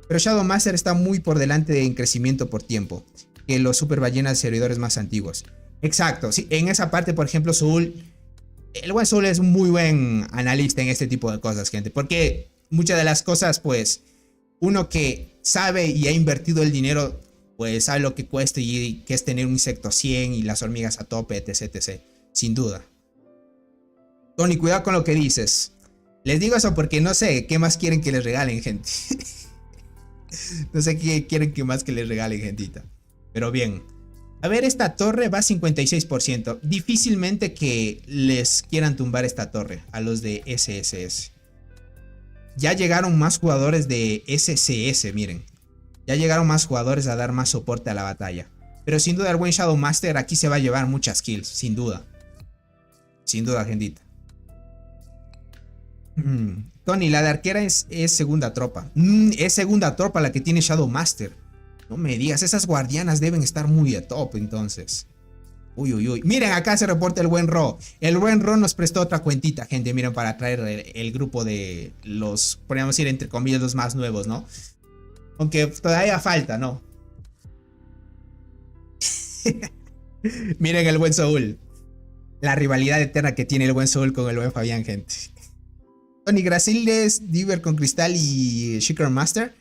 Pero Shadow Master está muy por delante en crecimiento por tiempo que los super ballenas servidores más antiguos. Exacto, sí, en esa parte, por ejemplo, Soul, el buen Soul es un muy buen analista en este tipo de cosas, gente, porque muchas de las cosas, pues, uno que sabe y ha invertido el dinero, pues sabe lo que cuesta y que es tener un insecto 100 y las hormigas a tope, etc, sin duda. Tony, cuidado con lo que dices. Les digo eso porque no sé qué más quieren que les regalen, gente. No sé qué quieren que más que les regalen, gentita. Pero bien. A ver, esta torre va a 56%. Difícilmente que les quieran tumbar esta torre a los de SSS. Ya llegaron más jugadores de SCS, miren. Ya llegaron más jugadores a dar más soporte a la batalla. Pero sin duda el buen Shadow Master aquí se va a llevar muchas kills, sin duda. Sin duda, gentita. Tony, la de arquera es segunda tropa. Es segunda tropa la que tiene Shadow Master. No me digas, esas guardianas deben estar muy de top entonces. Uy, uy, uy. Miren, acá se reporta el buen Ro. El buen Ro nos prestó otra cuentita, gente. Miren, para traer el grupo de los, podríamos decir, entre comillas, los más nuevos, ¿no? Aunque todavía falta, ¿no? Miren el buen Soul. La rivalidad eterna que tiene el buen Soul con el buen Fabián, gente. Tony, Graciles, Diver con Cristal y Shaker Master.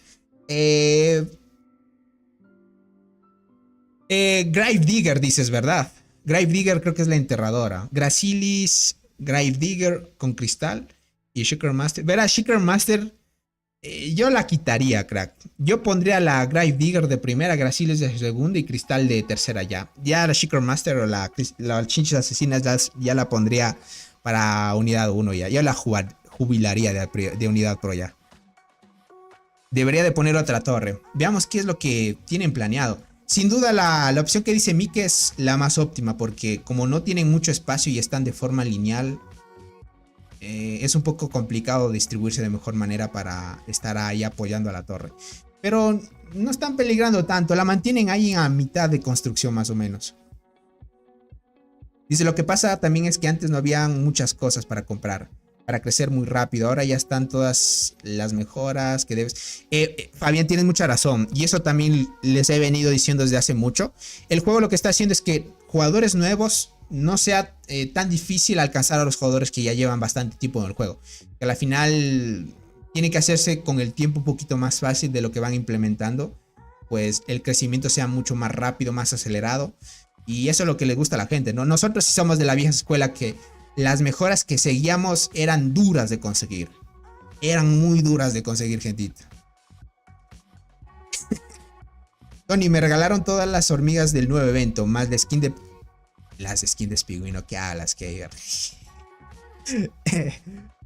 Grave Digger, dices, ¿verdad? Grave Digger creo que es la enterradora. Gracilis, Grave Digger con Cristal y Shaker Master. Verás, Shaker Master yo la quitaría, crack. Yo pondría la Grave Digger de primera, Gracilis de segunda y Cristal de tercera ya. Ya la Shaker Master o la Chinchas Asesinas ya la pondría para unidad 1 ya. Yo la jubilaría de unidad pro ya. Debería de poner otra torre. Veamos qué es lo que tienen planeado. Sin duda la opción que dice Mike es la más óptima porque como no tienen mucho espacio y están de forma lineal, es un poco complicado distribuirse de mejor manera para estar ahí apoyando a la torre. Pero no están peligrando tanto, la mantienen ahí a mitad de construcción más o menos. Dice, lo que pasa también es que antes no había muchas cosas para comprar, para crecer muy rápido. Ahora ya están todas las mejoras que debes. Fabián, tienes mucha razón. Y eso también les he venido diciendo desde hace mucho. El juego lo que está haciendo es que jugadores nuevos no sea tan difícil alcanzar a los jugadores que ya llevan bastante tiempo en el juego. Que al final tiene que hacerse con el tiempo un poquito más fácil de lo que van implementando. Pues el crecimiento sea mucho más rápido, más acelerado. Y eso es lo que le gusta a la gente, ¿no? Nosotros sí somos de la vieja escuela que las mejoras que seguíamos eran duras de conseguir. Eran muy duras de conseguir, gentita. Tony, me regalaron todas las hormigas del nuevo evento, más la skin de... Las skins de Spiguino, que alas, que...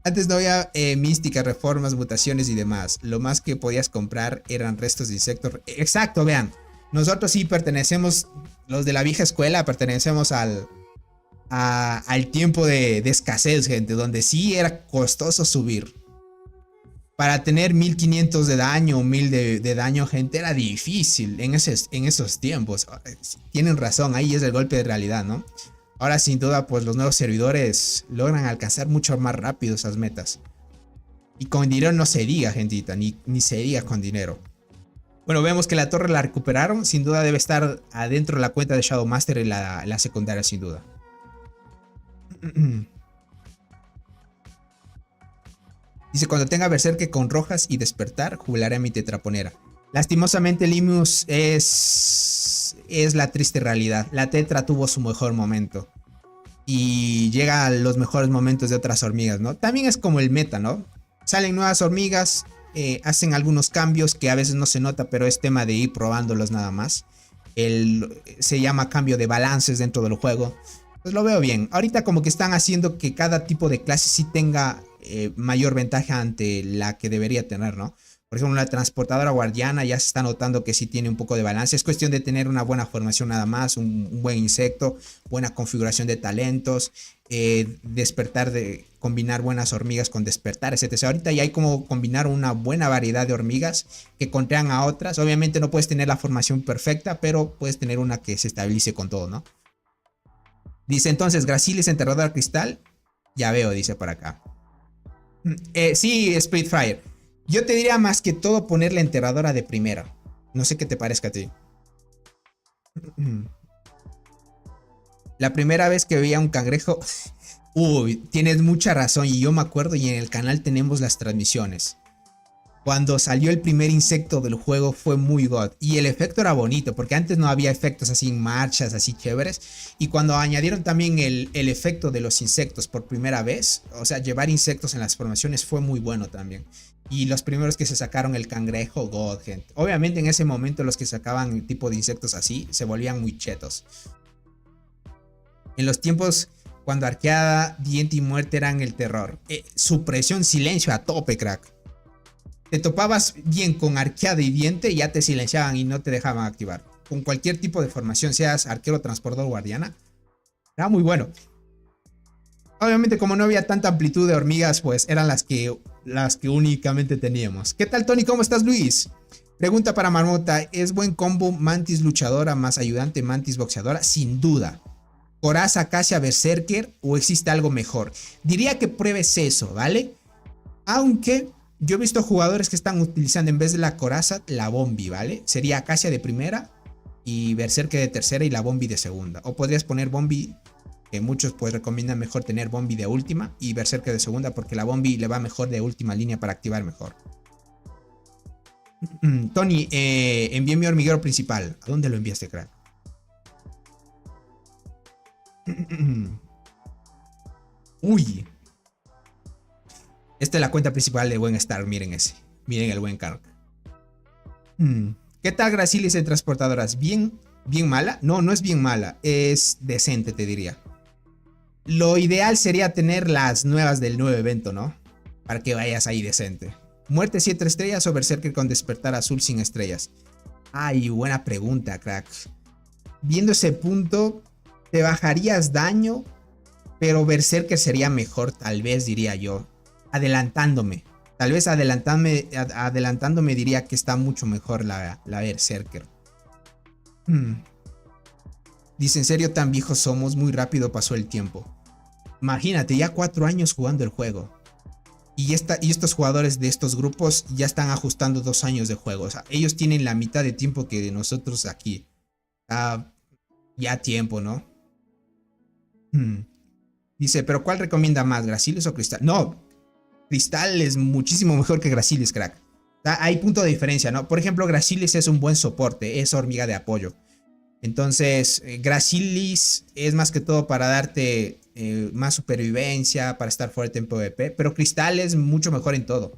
Antes no había místicas, reformas, mutaciones y demás. Lo más que podías comprar eran restos de insectos. Exacto, vean. Nosotros sí pertenecemos, los de la vieja escuela, pertenecemos al tiempo de escasez, gente. Donde sí era costoso subir. Para tener 1500 de daño o 1000 de daño, gente, era difícil en esos tiempos. Tienen razón, ahí es el golpe de realidad, ¿no? Ahora sin duda, pues los nuevos servidores logran alcanzar mucho más rápido esas metas. Y con dinero no se diga, gentita, ni se diga con dinero. Bueno, vemos que la torre la recuperaron. Sin duda debe estar adentro de la cuenta de Shadow Master en la secundaria, sin duda. Dice, cuando tenga Berserker con rojas y despertar, jubilaré a mi tetraponera. Lastimosamente, Limius es la triste realidad. La tetra tuvo su mejor momento. Y llega a los mejores momentos de otras hormigas, ¿no? También es como el meta, ¿no? Salen nuevas hormigas, hacen algunos cambios que a veces no se nota, pero es tema de ir probándolos nada más. Se llama cambio de balances dentro del juego. Pues lo veo bien. Ahorita como que están haciendo que cada tipo de clase sí tenga mayor ventaja ante la que debería tener, ¿no? Por ejemplo, la transportadora guardiana ya se está notando que sí tiene un poco de balance. Es cuestión de tener una buena formación nada más, un buen insecto, buena configuración de talentos, combinar buenas hormigas con despertar, etc. Ahorita ya hay como combinar una buena variedad de hormigas que contraan a otras. Obviamente no puedes tener la formación perfecta, pero puedes tener una que se estabilice con todo, ¿no? Dice entonces, Gracilis enterradora cristal. Ya veo, dice por acá. Sí, Splitfire. Yo te diría más que todo poner la enterradora de primera. No sé qué te parezca a ti. La primera vez que veía un cangrejo... Uy, tienes mucha razón. Y yo me acuerdo y en el canal tenemos las transmisiones. Cuando salió el primer insecto del juego fue muy god. Y el efecto era bonito, porque antes no había efectos así en marchas, así chéveres. Y cuando añadieron también el efecto de los insectos por primera vez, o sea, llevar insectos en las formaciones fue muy bueno también. Y los primeros que se sacaron el cangrejo, god, gente. Obviamente en ese momento los que sacaban el tipo de insectos así se volvían muy chetos. En los tiempos cuando arqueada, diente y muerte eran el terror. Supresión, silencio a tope, crack. Te topabas bien con arqueada y diente y ya te silenciaban y no te dejaban activar. Con cualquier tipo de formación, seas arquero, transportador o guardiana. Era muy bueno. Obviamente, como no había tanta amplitud de hormigas, pues eran las que únicamente teníamos. ¿Qué tal, Tony? ¿Cómo estás, Luis? Pregunta para Marmota. ¿Es buen combo Mantis luchadora más ayudante Mantis boxeadora? Sin duda. Coraza, Cassia, Berserker o existe algo mejor. Diría que pruebes eso, ¿vale? Aunque yo he visto jugadores que están utilizando en vez de la Coraza, la Bombi, ¿vale? Sería Cassia de primera y Berserker de tercera y la Bombi de segunda. O podrías poner Bombi, que muchos pues recomiendan mejor tener Bombi de última y Berserker de segunda porque la Bombi le va mejor de última línea para activar mejor. Tony, envié mi hormiguero principal. ¿A dónde lo enviaste, crack? Uy. Esta es la cuenta principal de Buen Star. Miren ese. Miren el buen crack. ¿Qué tal Gracilis en transportadoras? ¿Bien mala? No, no es bien mala. Es decente, te diría. Lo ideal sería tener las nuevas del nuevo evento, ¿no? Para que vayas ahí decente. ¿Muerte 7 estrellas o Berserker con despertar azul sin estrellas? Ay, buena pregunta, crack. Viendo ese punto, te bajarías daño, pero Berserker sería mejor, tal vez, diría yo. Adelantándome. Tal vez adelantándome diría que está mucho mejor la Berserker. Dice, ¿en serio tan viejos somos? Muy rápido pasó el tiempo. Imagínate, ya 4 años jugando el juego. Y estos jugadores de estos grupos ya están ajustando 2 años de juego. O sea, ellos tienen la mitad de tiempo que nosotros aquí. Ya tiempo, ¿no? Dice, ¿pero cuál recomienda más? ¿Gracilis o Cristal? No, Cristal es muchísimo mejor que Gracilis, crack. Hay punto de diferencia, ¿no? Por ejemplo, Gracilis es un buen soporte, es hormiga de apoyo. Entonces, Gracilis es más que todo para darte más supervivencia, para estar fuerte en PvP. Pero Cristal es mucho mejor en todo.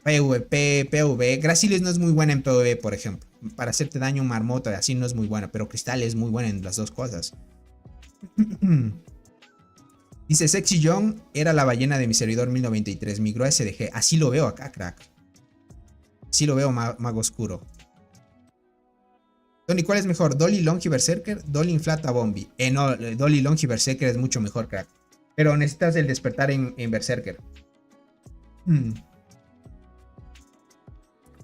PvP, PvE. Gracilis no es muy buena en PvE, por ejemplo. Para hacerte daño un marmota, así no es muy buena. Pero Cristal es muy buena en las dos cosas. Dice, Sexy John era la ballena de mi servidor 1093. Migró a SDG. Así lo veo acá, crack. Así lo veo, mago oscuro. Tony, ¿cuál es mejor? ¿Dolly, Longi, Berserker? Dolly, Inflata, Bombi. No, Dolly, Longi, Berserker es mucho mejor, crack. Pero necesitas el despertar en Berserker.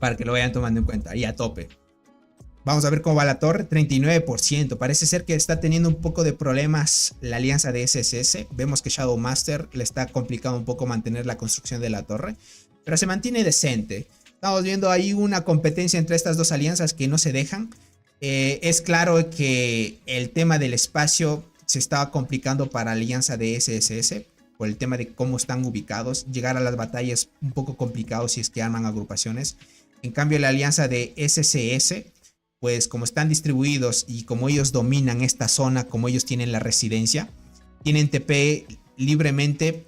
Para que lo vayan tomando en cuenta. Y a tope. Vamos a ver cómo va la torre. 39%. Parece ser que está teniendo un poco de problemas la alianza de SSS. Vemos que Shadow Master le está complicando un poco mantener la construcción de la torre. Pero se mantiene decente. Estamos viendo ahí una competencia entre estas dos alianzas que no se dejan. Es claro que el tema del espacio se estaba complicando para la alianza de SSS. Por el tema de cómo están ubicados. Llegar a las batallas es un poco complicado si es que arman agrupaciones. En cambio la alianza de SSS, pues como están distribuidos y como ellos dominan esta zona, como ellos tienen la residencia, tienen TP libremente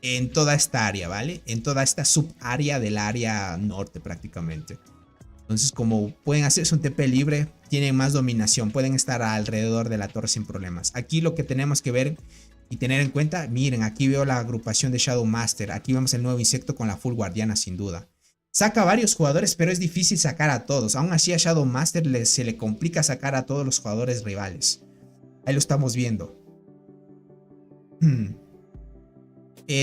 en toda esta área, ¿vale? En toda esta subárea del área norte prácticamente. Entonces, como pueden hacerse un TP libre, tienen más dominación, pueden estar alrededor de la torre sin problemas. Aquí lo que tenemos que ver y tener en cuenta, miren, aquí veo la agrupación de Shadow Master, aquí vemos el nuevo insecto con la full guardiana sin duda. Saca varios jugadores, pero es difícil sacar a todos. Aún así a Shadow Master se le complica sacar a todos los jugadores rivales. Ahí lo estamos viendo.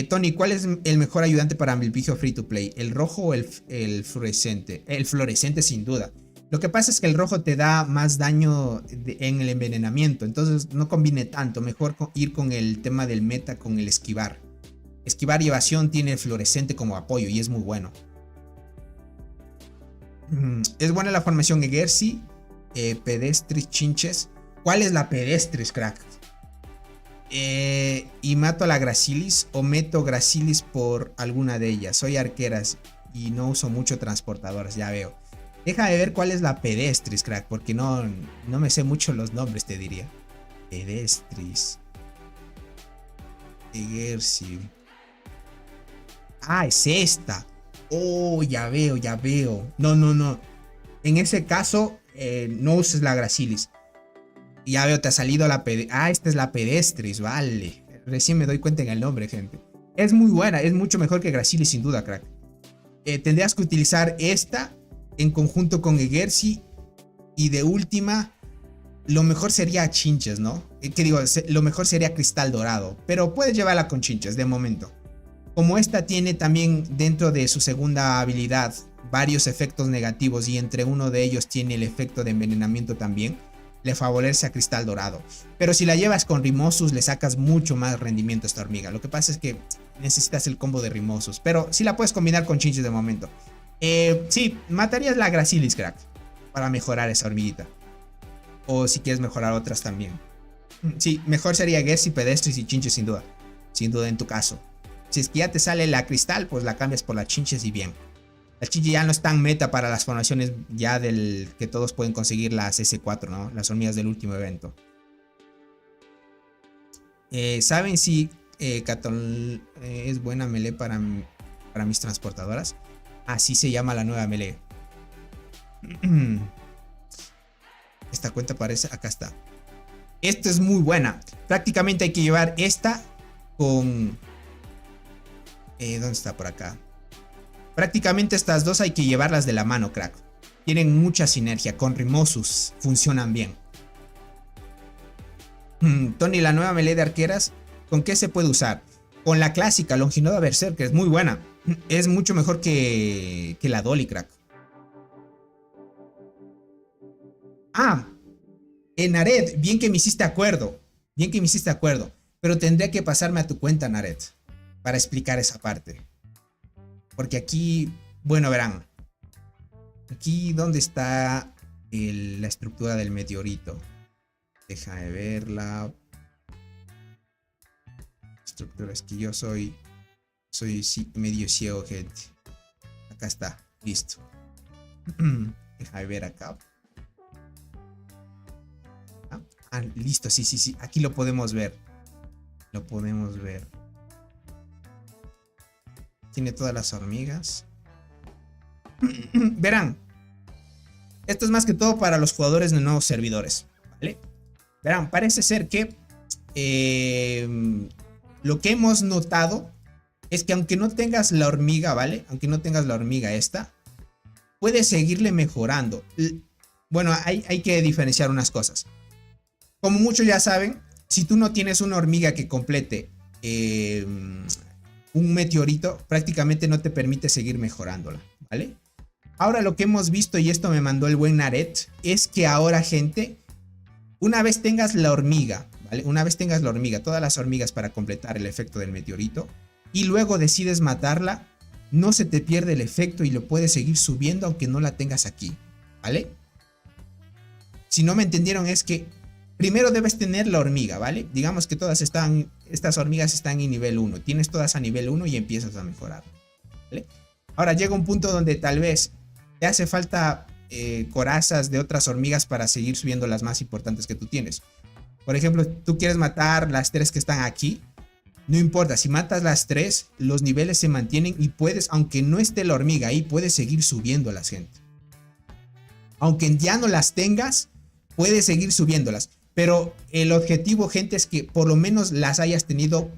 Tony, ¿cuál es el mejor ayudante para Milpigio Free to Play? ¿El rojo o el fluorescente? El fluorescente sin duda. Lo que pasa es que el rojo te da más daño en el envenenamiento. Entonces no conviene tanto. Mejor ir con el tema del meta, con el esquivar. Esquivar y evasión tiene el fluorescente como apoyo y es muy bueno. Es buena la formación Egersi, Pedestris, Chinches. ¿Cuál es la Pedestris, crack? Y mato a la Gracilis o meto Gracilis por alguna de ellas. Soy arqueras y no uso mucho transportadoras, ya veo. Deja de ver cuál es la Pedestris, crack, porque no me sé mucho los nombres, te diría. Pedestris. Egersi. Ah, es esta. Oh, ya veo, ya veo. No. En ese caso, no uses la Gracilis. Ya veo, te ha salido la Pedestris. Ah, esta es la Pedestris, vale. Recién me doy cuenta en el nombre, gente. Es muy buena, es mucho mejor que Gracilis, sin duda, crack. Tendrías que utilizar esta en conjunto con Egersi. Y de última, lo mejor sería chinches, ¿no? ¿Qué digo? Lo mejor sería cristal dorado, pero puedes llevarla con chinches de momento. Como esta tiene también dentro de su segunda habilidad varios efectos negativos y entre uno de ellos tiene el efecto de envenenamiento también, le favorece a cristal dorado. Pero si la llevas con Rimosus le sacas mucho más rendimiento a esta hormiga. Lo que pasa es que necesitas el combo de Rimosus, pero sí la puedes combinar con chinches de momento. Sí, matarías la Gracilis, crack, para mejorar esa hormiguita. O si quieres mejorar otras también. Sí, mejor sería Gessi, Pedestris y Chinches sin duda. Sin duda en tu caso. Si es que ya te sale la cristal, pues la cambias por la Chinches y bien. La Chinches ya no es tan meta para las formaciones ya del que todos pueden conseguir las S4, ¿no? Las hormigas del último evento. ¿Saben si Catol es buena melee para mis transportadoras? Así se llama la nueva melee. Esta cuenta parece... Acá está. Esta es muy buena. Prácticamente hay que llevar esta con... ¿dónde está? Por acá. Prácticamente estas dos hay que llevarlas de la mano, crack. Tienen mucha sinergia. Con Rimosus funcionan bien. Tony, la nueva melee de arqueras, ¿con qué se puede usar? Con la clásica Longinoda Berserker. Es muy buena. Es mucho mejor que la Dolly, crack. Ah, Nared, bien que me hiciste acuerdo. Bien que me hiciste acuerdo. Pero tendría que pasarme a tu cuenta, Nared, para explicar esa parte. Porque aquí, bueno, verán. Aquí donde está la estructura del meteorito. Déjame verla. Estructura, es que yo soy medio ciego, gente. Acá está, listo. Déjame ver acá. Ah, listo, sí. Aquí lo podemos ver. Lo podemos ver. Tiene todas las hormigas. Verán. Esto es más que todo para los jugadores de nuevos servidores, ¿vale? Verán, parece ser que lo que hemos notado es que aunque no tengas la hormiga, ¿vale? Aunque no tengas la hormiga esta, puedes seguirle mejorando. Bueno, hay que diferenciar unas cosas. Como muchos ya saben, si tú no tienes una hormiga que complete un meteorito, prácticamente no te permite seguir mejorándola, ¿vale? Ahora lo que hemos visto, y esto me mandó el buen Naret, es que ahora, gente, una vez tengas la hormiga, ¿vale? Una vez tengas la hormiga, todas las hormigas para completar el efecto del meteorito, y luego decides matarla, no se te pierde el efecto y lo puedes seguir subiendo aunque no la tengas aquí, ¿vale? Si no me entendieron es que primero debes tener la hormiga, ¿vale? Digamos que estas hormigas están en nivel 1. Tienes todas a nivel 1 y empiezas a mejorar, ¿vale? Ahora llega un punto donde tal vez te hace falta corazas de otras hormigas para seguir subiendo las más importantes que tú tienes. Por ejemplo, tú quieres matar las 3 que están aquí. No importa, si matas las 3, los niveles se mantienen y puedes, aunque no esté la hormiga ahí, puedes seguir subiendo las, gente. Aunque ya no las tengas, puedes seguir subiéndolas. Pero el objetivo, gente, es que por lo menos las hayas tenido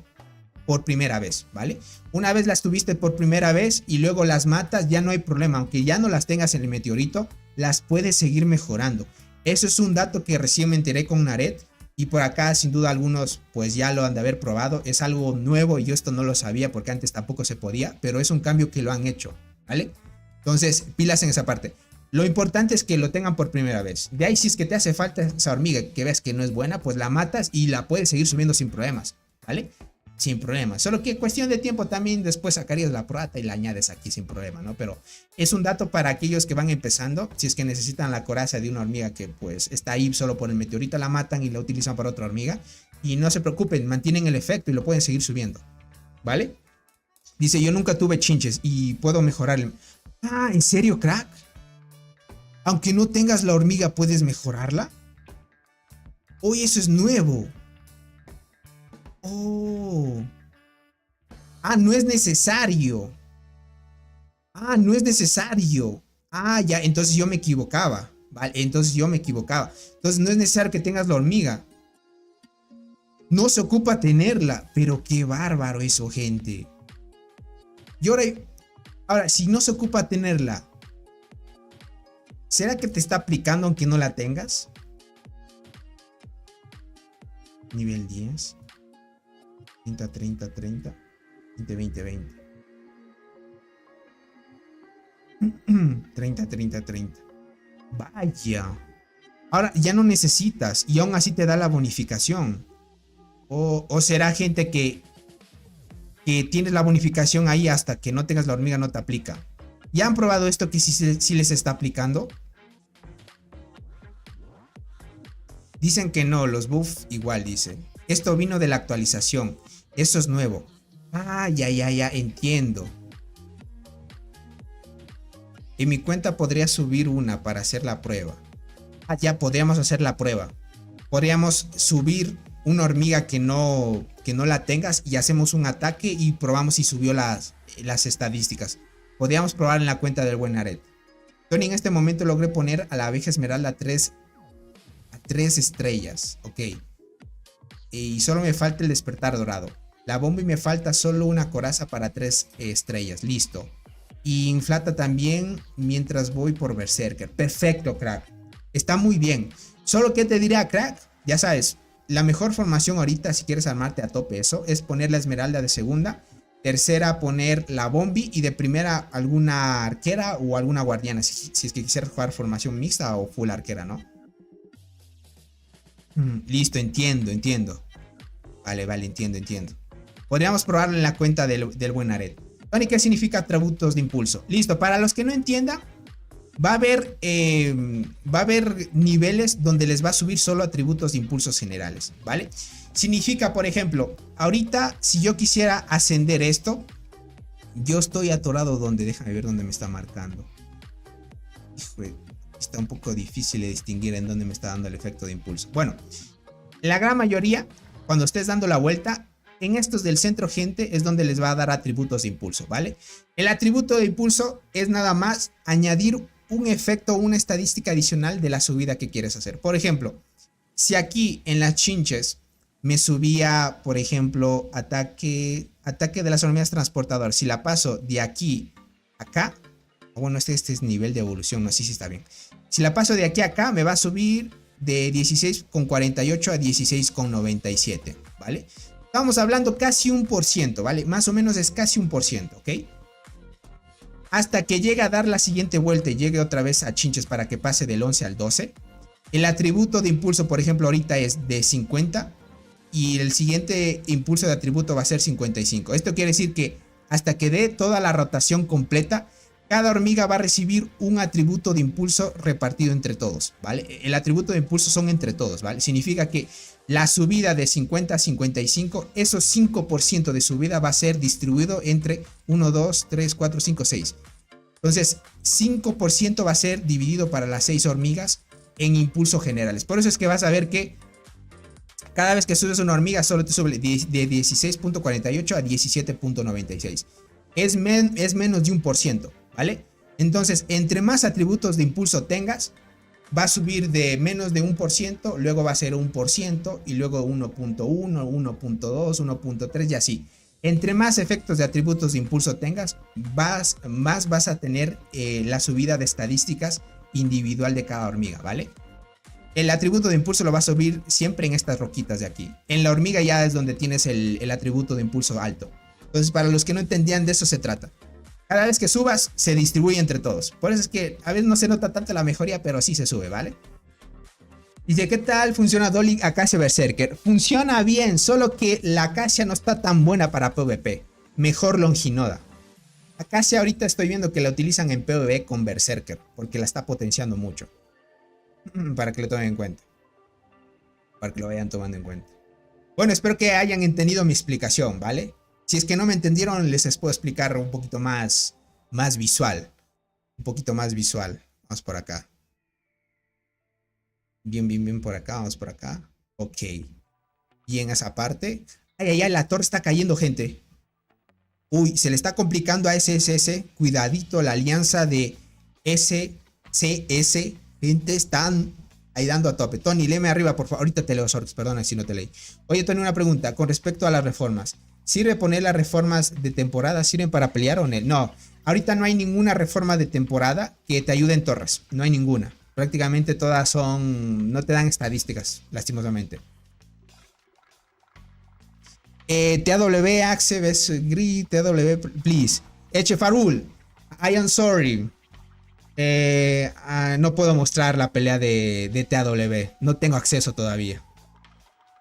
por primera vez, ¿vale? Una vez las tuviste por primera vez y luego las matas, ya no hay problema. Aunque ya no las tengas en el meteorito, las puedes seguir mejorando. Eso es un dato que recién me enteré con Naret. Y por acá, sin duda, algunos pues ya lo han de haber probado. Es algo nuevo y yo esto no lo sabía porque antes tampoco se podía. Pero es un cambio que lo han hecho, ¿vale? Entonces, pilas en esa parte. Lo importante es que lo tengan por primera vez. De ahí, si es que te hace falta esa hormiga que ves que no es buena, pues la matas y la puedes seguir subiendo sin problemas, ¿vale? Sin problemas. Solo que cuestión de tiempo también después sacarías la prata y la añades aquí sin problema, ¿no? Pero es un dato para aquellos que van empezando. Si es que necesitan la coraza de una hormiga que pues está ahí solo por el meteorito, la matan y la utilizan para otra hormiga. Y no se preocupen, mantienen el efecto y lo pueden seguir subiendo, ¿vale? Dice, yo nunca tuve chinches y puedo mejorarle. Ah, ¿en serio, crack? Aunque no tengas la hormiga, ¿puedes mejorarla? Oye, eso es nuevo. Oh. Ah, no es necesario. Ah, no es necesario. Ah, ya, entonces yo me equivocaba. Vale, entonces yo me equivocaba. Entonces no es necesario que tengas la hormiga. No se ocupa tenerla. Pero qué bárbaro eso, gente. Y ahora, si no se ocupa tenerla, ¿será que te está aplicando aunque no la tengas? Nivel 10. 30, 30, 30. 20, 20, 20. 30, 30, 30. Vaya. Ahora ya no necesitas y aún así te da la bonificación. O será gente que tienes la bonificación ahí hasta que no tengas la hormiga no te aplica. ¿Ya han probado esto que sí les está aplicando? Dicen que no, los buffs igual dicen. Esto vino de la actualización. Eso es nuevo. Ah, ya, entiendo. En mi cuenta podría subir una para hacer la prueba. Ah, ya podríamos hacer la prueba. Podríamos subir una hormiga que no la tengas y hacemos un ataque y probamos si subió las estadísticas. Podríamos probar en la cuenta del buen Aret. Tony, en este momento logré poner a la abeja esmeralda a 3 estrellas. Ok. Y solo me falta el despertar dorado. La bomba y me falta solo una coraza para 3 estrellas. Listo. Y inflata también mientras voy por Berserker. Perfecto, crack. Está muy bien. Solo que te diré, crack. Ya sabes, la mejor formación ahorita, si quieres armarte a tope eso, es poner la esmeralda de segunda. Tercera, poner la bombi. Y de primera, alguna arquera o alguna guardiana. Si es que quisieras jugar formación mixta o full arquera, ¿no? Listo, entiendo. Vale, entiendo. Podríamos probarlo en la cuenta del buen Aret. Tony, ¿qué significa atributos de impulso? Listo, para los que no entiendan, va a haber niveles donde les va a subir solo atributos de impulsos generales, ¿vale? Significa, por ejemplo, ahorita si yo quisiera ascender esto, yo estoy atorado donde, déjame ver dónde me está marcando. Híjole, está un poco difícil de distinguir en dónde me está dando el efecto de impulso. Bueno, la gran mayoría, cuando estés dando la vuelta, en estos del centro, gente, es donde les va a dar atributos de impulso, ¿vale? El atributo de impulso es nada más añadir un efecto o una estadística adicional de la subida que quieres hacer. Por ejemplo, si aquí en las chinches me subía, por ejemplo, ataque de las hormigas transportadoras. Si la paso de aquí a acá, bueno, este es nivel de evolución, no sé si está bien. Si la paso de aquí a acá, me va a subir de 16,48 a 16,97, ¿vale? Estamos hablando casi 1%, ¿vale? Más o menos es casi 1%, ¿ok? Hasta que llegue a dar la siguiente vuelta y llegue otra vez a chinches para que pase del 11 al 12. El atributo de impulso, por ejemplo, ahorita es de 50. Y el siguiente impulso de atributo va a ser 55. Esto quiere decir que hasta que dé toda la rotación completa, cada hormiga va a recibir un atributo de impulso repartido entre todos, ¿vale? El atributo de impulso son entre todos, ¿vale? Significa que la subida de 50 a 55, esos 5% de subida va a ser distribuido entre 1, 2, 3, 4, 5, 6. Entonces, 5% va a ser dividido para las 6 hormigas en impulsos generales. Por eso es que vas a ver que cada vez que subes una hormiga solo te sube de 16.48 a 17.96. Es menos de 1%, ¿vale? Entonces, entre más atributos de impulso tengas, va a subir de menos de 1%, luego va a ser 1% y luego 1.1, 1.2, 1.3 y así. Entre más efectos de atributos de impulso tengas, más vas a tener la subida de estadísticas individual de cada hormiga, ¿vale? El atributo de impulso lo va a subir siempre en estas roquitas de aquí. En la hormiga ya es donde tienes el atributo de impulso alto. Entonces, para los que no entendían, de eso se trata. Cada vez que subas, se distribuye entre todos. Por eso es que a veces no se nota tanto la mejoría, pero sí se sube, ¿vale? Dice, ¿qué tal funciona Dolly Acacia Berserker? Funciona bien, solo que la Acacia no está tan buena para PvP. Mejor Longinoda. Acacia ahorita estoy viendo que la utilizan en PvP con Berserker, porque la está potenciando mucho. Para que lo tomen en cuenta. Para que lo vayan tomando en cuenta. Bueno, espero que hayan entendido mi explicación, ¿vale? Si es que no me entendieron, les puedo explicar un poquito más visual. Un poquito más visual. Vamos por acá. Bien por acá. Vamos por acá. Ok. Y en esa parte. Ay, la torre está cayendo, gente. Uy, se le está complicando a SSS. Cuidadito, la alianza de SCS. Gente, están ahí dando a tope. Tony, léeme arriba, por favor. Ahorita te leo, Sorks, perdona si no te leí. Oye, Tony, una pregunta con respecto a las reformas. ¿Sirve poner las reformas de temporada? ¿Sirven para pelear o no? No, ahorita no hay ninguna reforma de temporada que te ayude en torres. No hay ninguna. Prácticamente todas son... no te dan estadísticas, lastimosamente. TW, Axe, Grid, TW, please. Eche Farul, I am sorry. No puedo mostrar la pelea de TW. No tengo acceso todavía.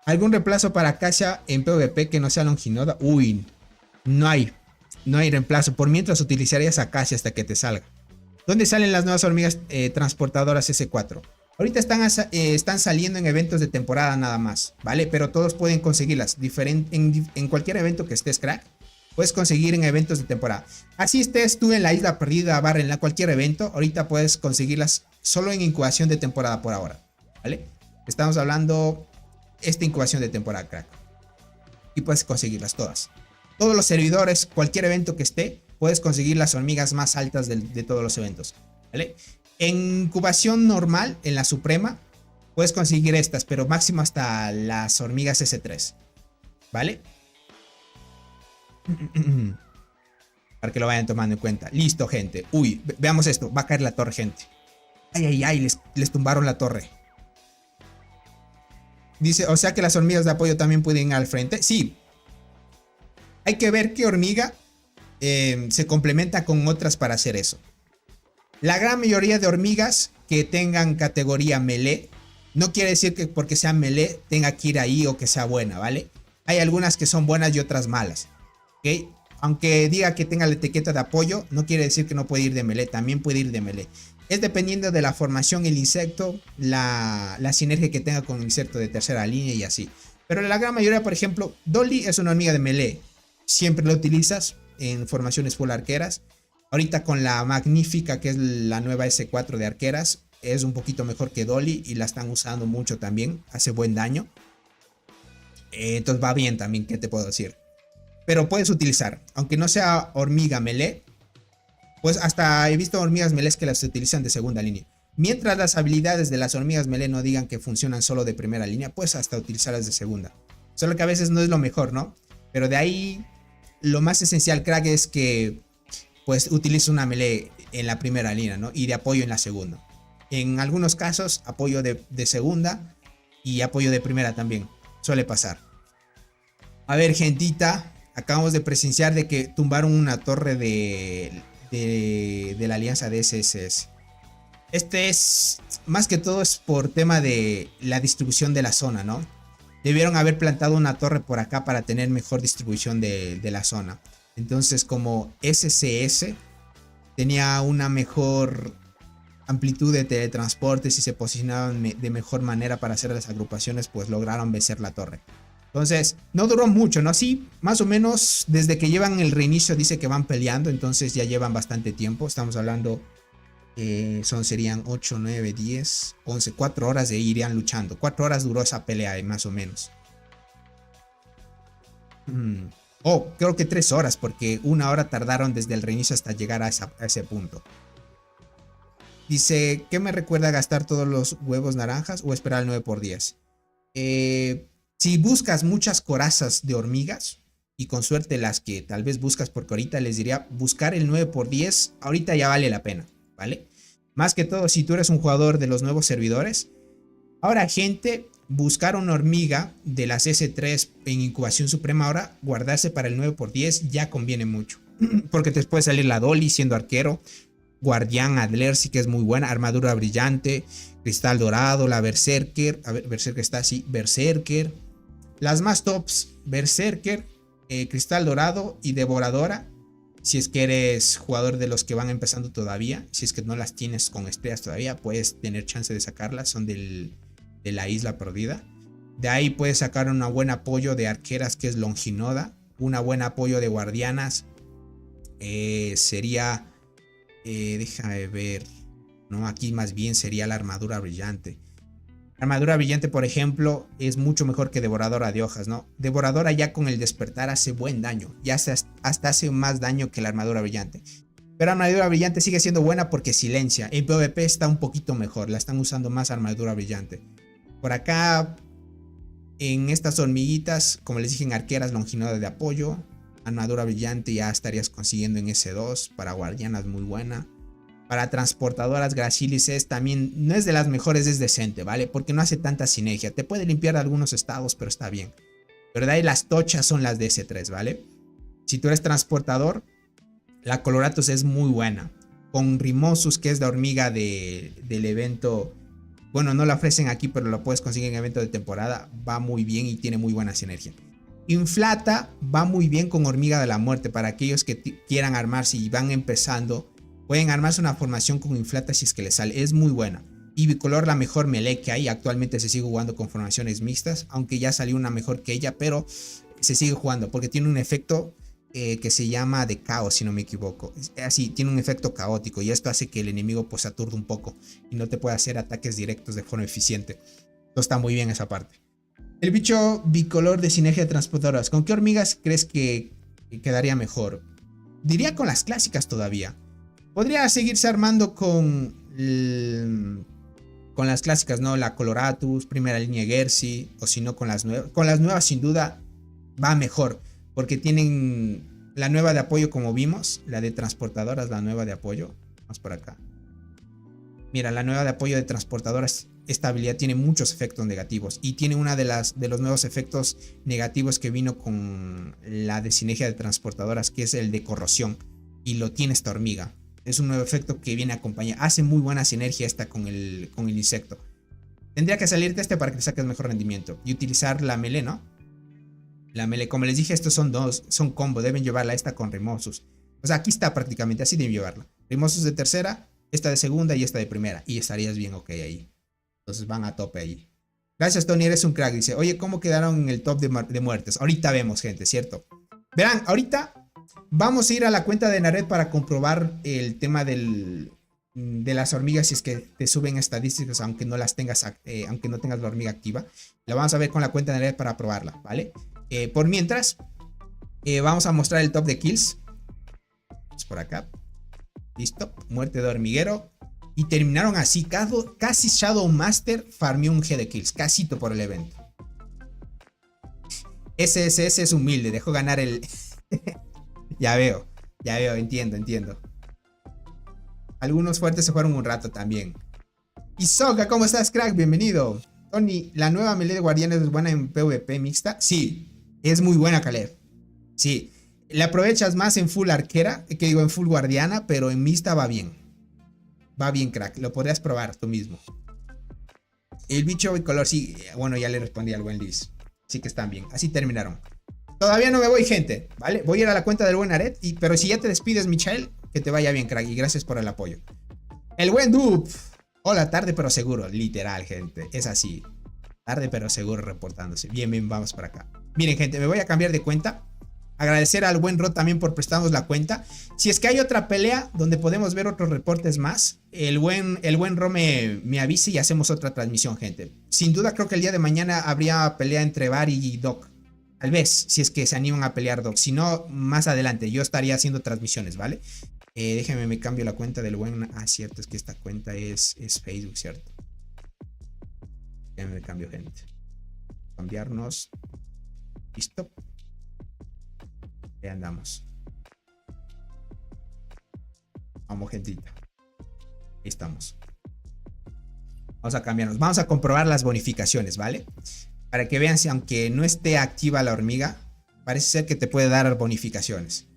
¿Algún reemplazo para Acacia en PvP que no sea Longinoda? Uy, no hay. No hay reemplazo. Por mientras utilizarías Acacia hasta que te salga. ¿Dónde salen las nuevas hormigas transportadoras S4? Ahorita están saliendo en eventos de temporada nada más, ¿vale? Pero todos pueden conseguirlas. En cualquier evento que estés, crack, puedes conseguir en eventos de temporada. Así estés tú en la isla perdida, barra en cualquier evento, ahorita puedes conseguirlas solo en incubación de temporada por ahora, ¿vale? Estamos hablando esta incubación de temporada, crack. Y puedes conseguirlas todas. Todos los servidores, cualquier evento que esté, puedes conseguir las hormigas más altas de todos los eventos, ¿vale? En incubación normal, en la suprema, puedes conseguir estas, pero máximo hasta las hormigas S3, ¿vale? Para que lo vayan tomando en cuenta. Listo, gente. Uy, veamos esto. Va a caer la torre, gente. Ay, ay, ay, les tumbaron la torre. Dice, o sea que las hormigas de apoyo también pueden ir al frente. Sí. Hay que ver qué hormiga se complementa con otras para hacer eso. La gran mayoría de hormigas que tengan categoría melee, no quiere decir que porque sea melee tenga que ir ahí o que sea buena, ¿vale? Hay algunas que son buenas y otras malas, ¿ok? Aunque diga que tenga la etiqueta de apoyo, no quiere decir que no puede ir de melee, también puede ir de melee. Es dependiendo de la formación, el insecto, la sinergia que tenga con el insecto de tercera línea y así. Pero la gran mayoría, por ejemplo, Dolly es una hormiga de melee. Siempre la utilizas en formaciones full arqueras. Ahorita con la magnífica, que es la nueva S4 de arqueras, es un poquito mejor que Dolly y la están usando mucho también. Hace buen daño. Entonces va bien también, ¿qué te puedo decir? Pero puedes utilizar, aunque no sea hormiga melee, pues hasta he visto hormigas melee que las utilizan de segunda línea. Mientras las habilidades de las hormigas melee no digan que funcionan solo de primera línea, pues hasta utilizarlas de segunda. Solo que a veces no es lo mejor, ¿no? Pero de ahí, lo más esencial, crack, es que pues utiliza una melee en la primera línea, ¿no? Y de apoyo en la segunda. En algunos casos, apoyo de segunda y apoyo de primera también. Suele pasar. A ver, gentita. Acabamos de presenciar de que tumbaron una torre de la alianza de SSS. Este es, más que todo, es por tema de la distribución de la zona, ¿no? Debieron haber plantado una torre por acá para tener mejor distribución de la zona. Entonces, como SCS tenía una mejor amplitud de teletransportes y se posicionaban de mejor manera para hacer las agrupaciones, pues lograron vencer la torre. Entonces, no duró mucho, ¿no? Sí, más o menos desde que llevan el reinicio dice que van peleando, entonces ya llevan bastante tiempo. Estamos hablando, serían 8, 9, 10, 11, 4 horas de irían luchando. 4 horas duró esa pelea, más o menos. Oh, creo que 3 horas, porque 1 hora tardaron desde el reinicio hasta llegar a ese punto. Dice, ¿qué me recuerda gastar todos los huevos naranjas o esperar el 9x10? Si buscas muchas corazas de hormigas, y con suerte las que tal vez buscas, porque ahorita les diría, buscar el 9x10, ahorita ya vale la pena, ¿vale? Más que todo si tú eres un jugador de los nuevos servidores. Ahora, gente, buscar una hormiga de las S3 en incubación suprema ahora, guardarse para el 9x10 ya conviene mucho. Porque te puede salir la Dolly siendo arquero, Guardián, Adler sí que es muy buena, armadura brillante, cristal dorado, la Berserker, a ver, Berserker está así, Berserker. Las más tops, Berserker, cristal dorado y devoradora. Si es que eres jugador de los que van empezando todavía, si es que no las tienes con estrellas todavía, puedes tener chance de sacarlas, son de la isla perdida. De ahí puedes sacar un buen apoyo de arqueras que es Longinoda, un buen apoyo de guardianas, sería, déjame ver, no, aquí más bien sería la armadura brillante. La armadura brillante, por ejemplo, es mucho mejor que devoradora de hojas, ¿no? Devoradora ya con el despertar hace buen daño, ya hasta hace más daño que la armadura brillante. Pero la armadura brillante sigue siendo buena porque silencia. En PvP está un poquito mejor, la están usando más armadura brillante. Por acá, en estas hormiguitas, como les dije, en arqueras, Longinoda de apoyo, armadura brillante ya estarías consiguiendo en S2, para guardianas muy buena. Para transportadoras, Gracilis es también, no es de las mejores, es decente, ¿vale? Porque no hace tanta sinergia. Te puede limpiar algunos estados, pero está bien. Pero de ahí las tochas son las de S3, ¿vale? Si tú eres transportador, la Coloratus es muy buena. Con Rimosus, que es la hormiga del evento. Bueno, no la ofrecen aquí, pero lo puedes conseguir en evento de temporada. Va muy bien y tiene muy buena sinergia. Inflata va muy bien con hormiga de la muerte. Para aquellos que quieran armarse y van empezando, pueden armarse una formación con Inflata si es que les sale. Es muy buena. Y Bicolor, la mejor melee que hay. Actualmente se sigue jugando con formaciones mixtas. Aunque ya salió una mejor que ella, pero se sigue jugando porque tiene un efecto que se llama de caos, si no me equivoco. Así, tiene un efecto caótico y esto hace que el enemigo pues aturde un poco y no te pueda hacer ataques directos de forma eficiente. Entonces está muy bien esa parte. El bicho bicolor de sinergia de transportadoras, ¿con qué hormigas crees que quedaría mejor? Diría con las clásicas todavía. Podría seguirse armando con las clásicas, ¿no? La Coloratus, primera línea Gersi, o si no con las nuevas. Con las nuevas sin duda va mejor, porque tienen la nueva de apoyo como vimos, la de transportadoras, la nueva de apoyo. Vamos por acá. Mira, la nueva de apoyo de transportadoras, esta habilidad tiene muchos efectos negativos y tiene una de los nuevos efectos negativos que vino con la de sinergia de transportadoras, que es el de corrosión, y lo tiene esta hormiga. Es un nuevo efecto que viene acompañado. Hace muy buena sinergia esta con el insecto. Tendría que salirte este para que le saques mejor rendimiento y utilizar la melee, ¿no? La melee, como les dije, estos son combo. Deben llevarla esta con Rimosus. O sea, aquí está prácticamente, así deben llevarla. Rimosus de tercera, esta de segunda y esta de primera. Y estarías bien ok ahí. Entonces van a tope ahí. Gracias, Tony, eres un crack. Dice, oye, ¿cómo quedaron en el top de muertes? Ahorita vemos, gente, ¿cierto? Verán, ahorita vamos a ir a la cuenta de Nared para comprobar el tema de las hormigas, si es que te suben estadísticas, aunque no las tengas, aunque no tengas la hormiga activa. La vamos a ver con la cuenta de Nared para probarla, ¿vale? Por mientras, vamos a mostrar el top de kills. Vamos por acá. Listo, muerte de hormiguero. Y terminaron así, casi Shadow Master farmeó un G de kills, casito por el evento. SSS es humilde, dejó ganar el... Ya veo, entiendo. Algunos fuertes se fueron un rato también. Isoka, ¿cómo estás, crack? Bienvenido. Tony, ¿la nueva melee de guardianes es buena en PvP mixta? Sí, es muy buena, Caleb. Sí, la aprovechas más en full arquera, que digo en full guardiana, pero en mixta va bien. Va bien, crack, lo podrías probar tú mismo. El bicho bicolor, sí, bueno, ya le respondí al buen Liz. Sí que están bien, así terminaron. Todavía no me voy, gente, ¿vale? Voy a ir a la cuenta del buen Aret, pero si ya te despides, Michael, que te vaya bien, crack, y gracias por el apoyo. El buen Dup. Hola, tarde pero seguro, literal, gente, es así. Tarde pero seguro reportándose. Bien, vamos para acá. Miren, gente, me voy a cambiar de cuenta. Agradecer al buen Rod también por prestarnos la cuenta. Si es que hay otra pelea donde podemos ver otros reportes más, el buen Rod me avise y hacemos otra transmisión, gente. Sin duda creo que el día de mañana habría pelea entre Bar y Doc. Tal vez, si es que se animan a pelear Doc. Si no, más adelante yo estaría haciendo transmisiones, ¿vale? Déjenme, me cambio la cuenta del buen... Ah, cierto, es que esta cuenta es Facebook, ¿cierto? Déjenme me cambio, gente. Cambiarnos. Listo. Ahí andamos. Vamos, gentita. Ahí estamos. Vamos a cambiarnos. Vamos a comprobar las bonificaciones, ¿vale? Para que vean si aunque no esté activa la hormiga, parece ser que te puede dar bonificaciones.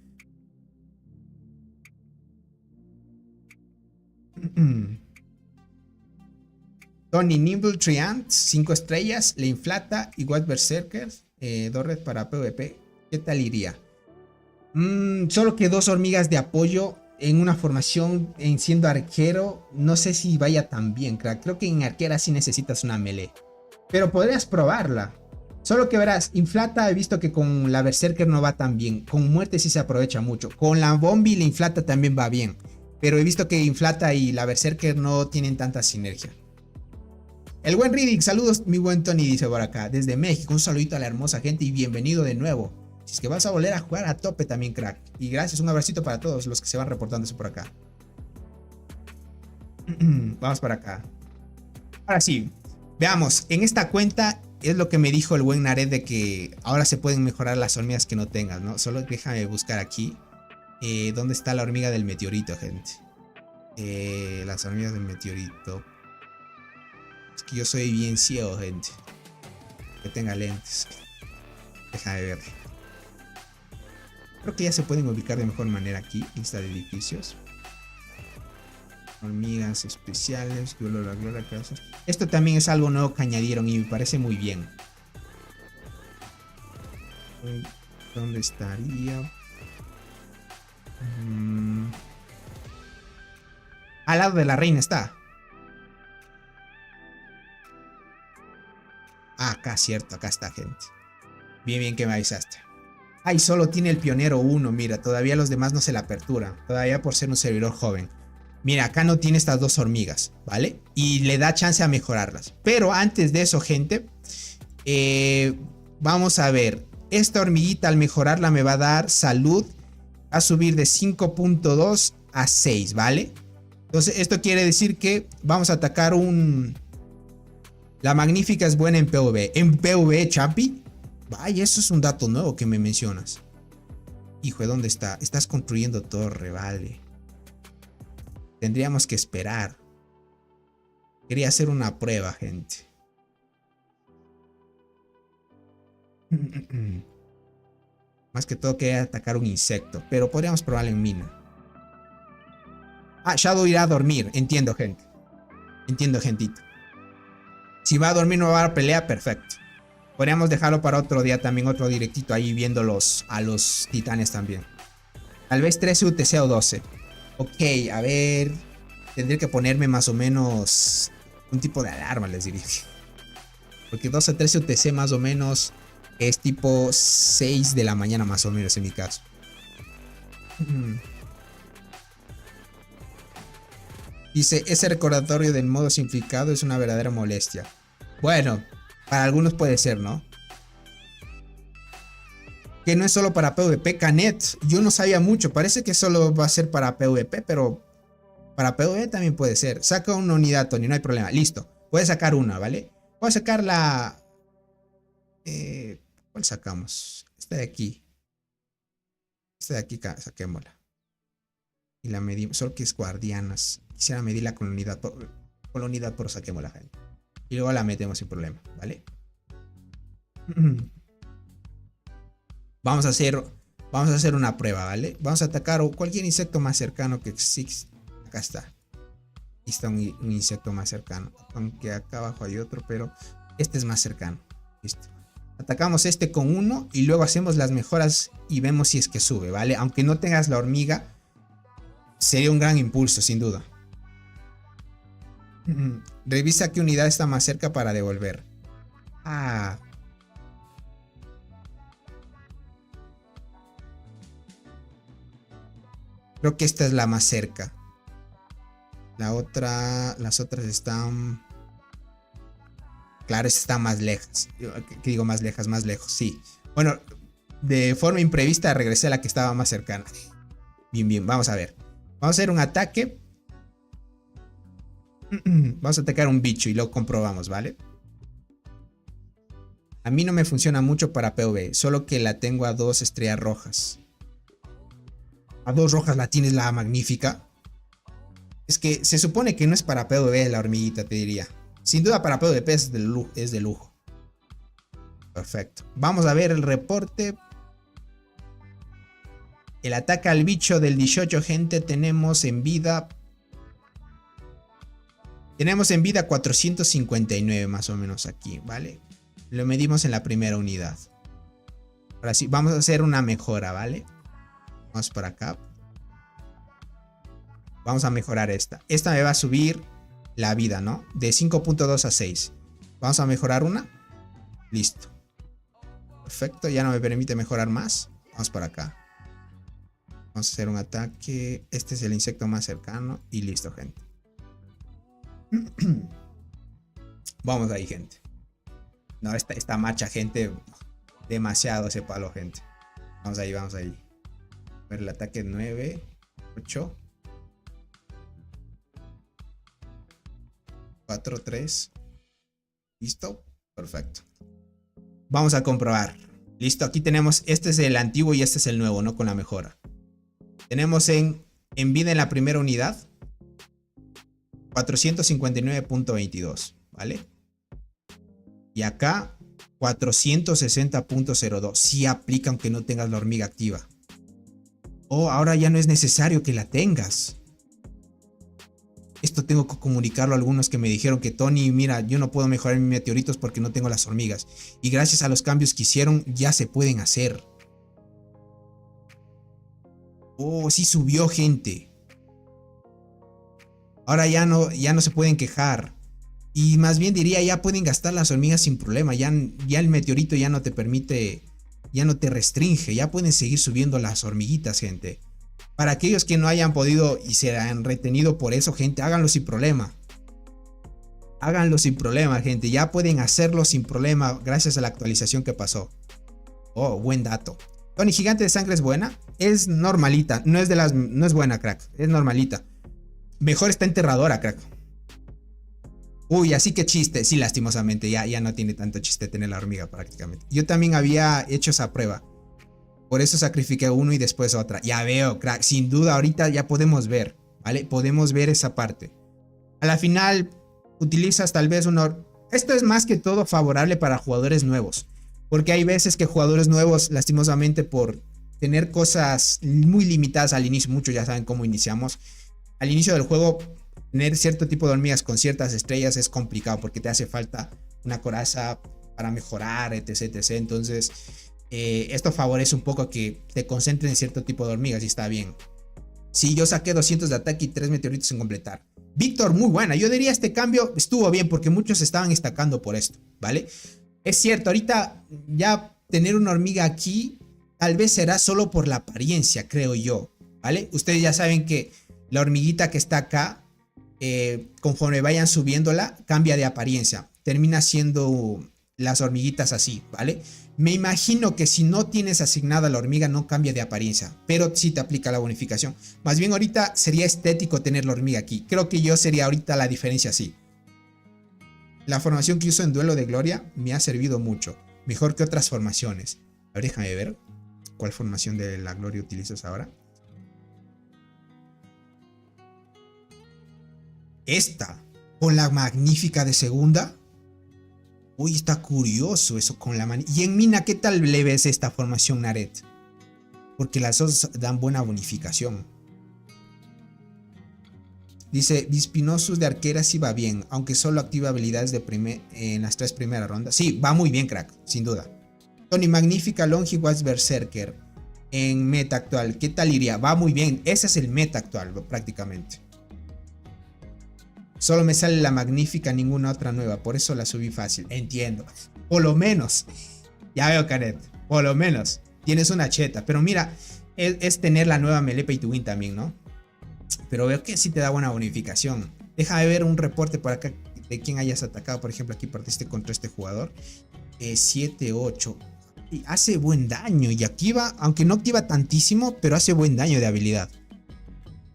Tony Nimble Triant, 5 estrellas. Le inflata. Y White Berserkers. 2 red para PvP. ¿Qué tal iría? Solo que 2 hormigas de apoyo en una formación en siendo arquero. No sé si vaya tan bien, crack. Creo que en arquera sí necesitas una melee. Pero podrías probarla. Solo que verás, inflata he visto que con la Berserker no va tan bien. Con muerte sí se aprovecha mucho. Con la Bombi la inflata también va bien. Pero he visto que inflata y la Berserker no tienen tanta sinergia. El buen Riddick, saludos mi buen Tony, dice por acá. Desde México, un saludito a la hermosa gente y bienvenido de nuevo. Si es que vas a volver a jugar a tope también, crack. Y gracias, un abracito para todos los que se van reportándose por acá. Vamos para acá. Ahora sí, veamos. En esta cuenta es lo que me dijo el buen Nared de que ahora se pueden mejorar las hormigas que no tengas, ¿no? Solo déjame buscar aquí. ¿Dónde está la hormiga del meteorito, gente? Las hormigas del meteorito. Es que yo soy bien ciego, gente. Que tenga lentes. Déjame ver. Creo que ya se pueden ubicar de mejor manera aquí. Lista de edificios. Hormigas especiales. Gloria, gloria, casas. Esto también es algo nuevo que añadieron y me parece muy bien. ¿Dónde estaría? Al lado de la reina está. Ah, acá, cierto, acá está, gente. Bien, bien que me avisaste. Ay, solo tiene el pionero 1, mira, todavía los demás no se la apertura. Todavía por ser un servidor joven. Mira, acá no tiene estas dos hormigas, ¿vale? Y le da chance a mejorarlas. Pero antes de eso, gente, vamos a ver. Esta hormiguita al mejorarla me va a dar salud. A subir de 5.2 a 6, ¿vale? Entonces esto quiere decir que vamos a atacar un... La magnífica es buena en PvE. En PvE, Champi. Vaya, eso es un dato nuevo que me mencionas. Hijo, ¿dónde está? Estás construyendo torre, vale. Tendríamos que esperar. Quería hacer una prueba, gente. Más que todo quería atacar un insecto. Pero podríamos probarlo en mina. Ah, Shadow irá a dormir. Entiendo, gente. Entiendo, gentito. Si va a dormir no va a dar pelea, perfecto. Podríamos dejarlo para otro día también, otro directito ahí viendo a los titanes también. Tal vez 13 UTC o 12. Ok, a ver. Tendré que ponerme más o menos un tipo de alarma, les diría. Porque 12 a 13 UTC más o menos es tipo 6 de la mañana más o menos en mi caso. Dice, ese recordatorio del modo simplificado es una verdadera molestia. Bueno, para algunos puede ser, ¿no? Que no es solo para PvP, Canet. Yo no sabía mucho, parece que solo va a ser para PvP, pero para PvE también puede ser. Saca una unidad, Tony, no hay problema. Listo, puedes sacar una, ¿vale? Voy a sacar la... ¿Cuál sacamos? Esta de aquí. Esta de aquí, saquémosla. Y la medimos, solo que es guardianas. Quisiera medirla con la unidad, pero saquémosla, gente. Y luego la metemos sin problema, ¿vale? Vamos a hacer una prueba, ¿vale? Vamos a atacar cualquier insecto más cercano que existe. Acá está. Aquí está un insecto más cercano. Aunque acá abajo hay otro, pero este es más cercano. Listo. Atacamos este con uno y luego hacemos las mejoras y vemos si es que sube, ¿vale? Aunque no tengas la hormiga, sería un gran impulso, sin duda. Revisa qué unidad está más cerca para devolver. Ah. Creo que esta es la más cerca. Las otras están... Claro, esta está más lejos. ¿Qué digo más lejos? Más lejos, sí. Bueno, de forma imprevista regresé a la que estaba más cercana. Bien, bien, vamos a ver. Vamos a hacer un ataque. Vamos a atacar un bicho y lo comprobamos, ¿vale? A mí no me funciona mucho para PvE, solo que la tengo a 2 estrellas rojas. A 2 rojas la tienes la magnífica. Es que se supone que no es para PvE la hormiguita, te diría. Sin duda para PvP es de lujo. Perfecto. Vamos a ver el reporte. El ataque al bicho del 18, gente, tenemos en vida... Tenemos en vida 459 más o menos aquí, ¿vale? Lo medimos en la primera unidad. Ahora sí, vamos a hacer una mejora, ¿vale? Vamos por acá. Vamos a mejorar esta. Esta me va a subir la vida, ¿no? De 5.2 a 6. Vamos a mejorar una. Listo. Perfecto, ya no me permite mejorar más. Vamos por acá. Vamos a hacer un ataque. Este es el insecto más cercano. Y listo, gente. Vamos ahí, gente. No, esta marcha, gente. Demasiado ese palo, gente. Vamos ahí, vamos ahí. A ver, el ataque 9, 8, 4, 3. Listo. Perfecto. Vamos a comprobar. Listo, aquí tenemos. Este es el antiguo y este es el nuevo, ¿no? Con la mejora. Tenemos en vida en la primera unidad 459.22, ¿vale? Y acá 460.02. Sí aplica aunque no tengas la hormiga activa. Oh, ahora ya no es necesario que la tengas. Esto tengo que comunicarlo a algunos que me dijeron que Tony, mira, yo no puedo mejorar mis meteoritos porque no tengo las hormigas. Y gracias a los cambios que hicieron ya se pueden hacer. Oh, sí subió, gente. Ahora ya no se pueden quejar. Y más bien diría, ya pueden gastar las hormigas sin problema. Ya el meteorito ya no te permite, ya no te restringe. Ya pueden seguir subiendo las hormiguitas, gente. Para aquellos que no hayan podido y se han retenido por eso, gente, háganlo sin problema. Háganlo sin problema, gente. Ya pueden hacerlo sin problema gracias a la actualización que pasó. Oh, buen dato. Tony, gigante de sangre es buena. Es normalita. No es buena, crack. Es normalita. Mejor está enterradora, crack. Uy, así que chiste. Sí, lastimosamente. Ya no tiene tanto chiste tener la hormiga prácticamente. Yo también había hecho esa prueba. Por eso sacrifiqué uno y después otra. Ya veo, crack. Sin duda, ahorita ya podemos ver. ¿Vale? Podemos ver esa parte. A la final, utilizas tal vez una... Esto es más que todo favorable para jugadores nuevos. Porque hay veces que jugadores nuevos, lastimosamente, por tener cosas muy limitadas al inicio, muchos ya saben cómo iniciamos. Al inicio del juego, tener cierto tipo de hormigas con ciertas estrellas es complicado porque te hace falta una coraza para mejorar, etc, etc. Entonces, esto favorece un poco que te concentres en cierto tipo de hormigas y está bien. Sí, yo saqué 200 de ataque y 3 meteoritos sin completar. Víctor, muy buena. Yo diría este cambio estuvo bien porque muchos estaban estacando por esto, ¿vale? Es cierto, ahorita ya tener una hormiga aquí tal vez será solo por la apariencia, creo yo, ¿vale? Ustedes ya saben que la hormiguita que está acá, conforme vayan subiéndola, cambia de apariencia. Termina siendo las hormiguitas así, ¿vale? Me imagino que si no tienes asignada la hormiga no cambia de apariencia, pero sí te aplica la bonificación. Más bien ahorita sería estético tener la hormiga aquí. Creo que yo sería ahorita la diferencia así. La formación que uso en Duelo de Gloria me ha servido mucho. Mejor que otras formaciones. A ver, déjame ver. ¿Cuál formación de la Gloria utilizas ahora? Esta. Con la magnífica de segunda. Uy, está curioso eso con la mano. Y en Mina, ¿qué tal le ves esta formación, Naret? Porque las dos dan buena bonificación. Dice, Bispinosus de arquera sí va bien, aunque solo activa habilidades en las 3 primeras rondas. Sí, va muy bien, crack, sin duda. Tony, magnífica Longiwas Berserker en meta actual. ¿Qué tal iría? Va muy bien, ese es el meta actual prácticamente. Solo me sale la magnífica, ninguna otra nueva, por eso la subí fácil. Entiendo. Por lo menos, ya veo, Caret, por lo menos tienes una cheta. Pero mira, es tener la nueva Melee Pay to Win también, ¿no? Pero veo que sí te da buena bonificación. Déjame ver un reporte por acá de quién hayas atacado. Por ejemplo, aquí partiste contra este jugador. 7, 8. Y hace buen daño. Y activa, aunque no activa tantísimo, pero hace buen daño de habilidad.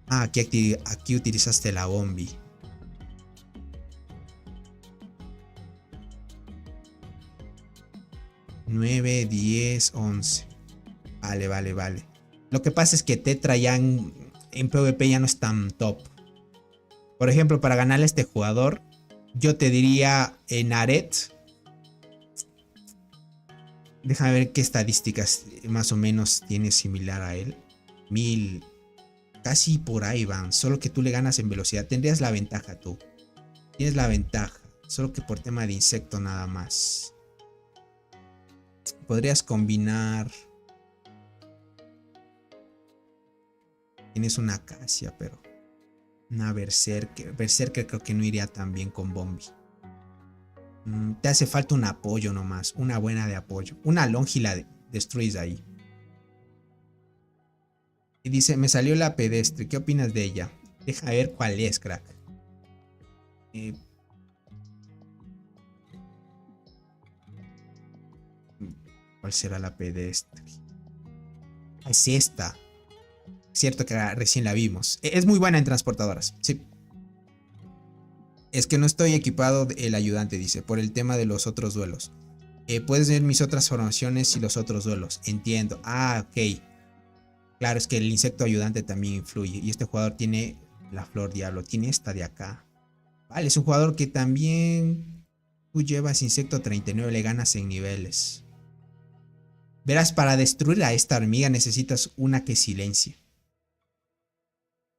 Ah, aquí utilizaste la Bombi. $9, 10, 11. Vale. Lo que pasa es que Tetra ya en PvP ya no es tan top. Por ejemplo, para ganarle a este jugador, yo te diría en Naret. Déjame ver qué estadísticas más o menos tiene similar a él. 1000. Casi por ahí van. Solo que tú le ganas en velocidad. Tendrías la ventaja tú. Tienes la ventaja. Solo que por tema de insecto nada más. Podrías combinar. Tienes una acacia, pero una Berserker. Berserker creo que no iría tan bien con Bombi. Te hace falta un apoyo nomás. Una buena de apoyo. Una Longi la destruyes ahí. Y dice, me salió la pedestre. ¿Qué opinas de ella? Deja ver cuál es, crack. ¿Cuál será la pedestre? Es esta. Cierto que recién la vimos. Es muy buena en transportadoras. Sí. Es que no estoy equipado el ayudante, dice, por el tema de los otros duelos. Puedes ver mis otras formaciones y los otros duelos. Entiendo. Ah, ok. Claro, es que el insecto ayudante también influye. Y este jugador tiene la flor diablo. Tiene esta de acá. Vale, es un jugador que también Tú llevas insecto 39, le ganas en niveles. Verás, para destruir a esta hormiga necesitas una que silencie.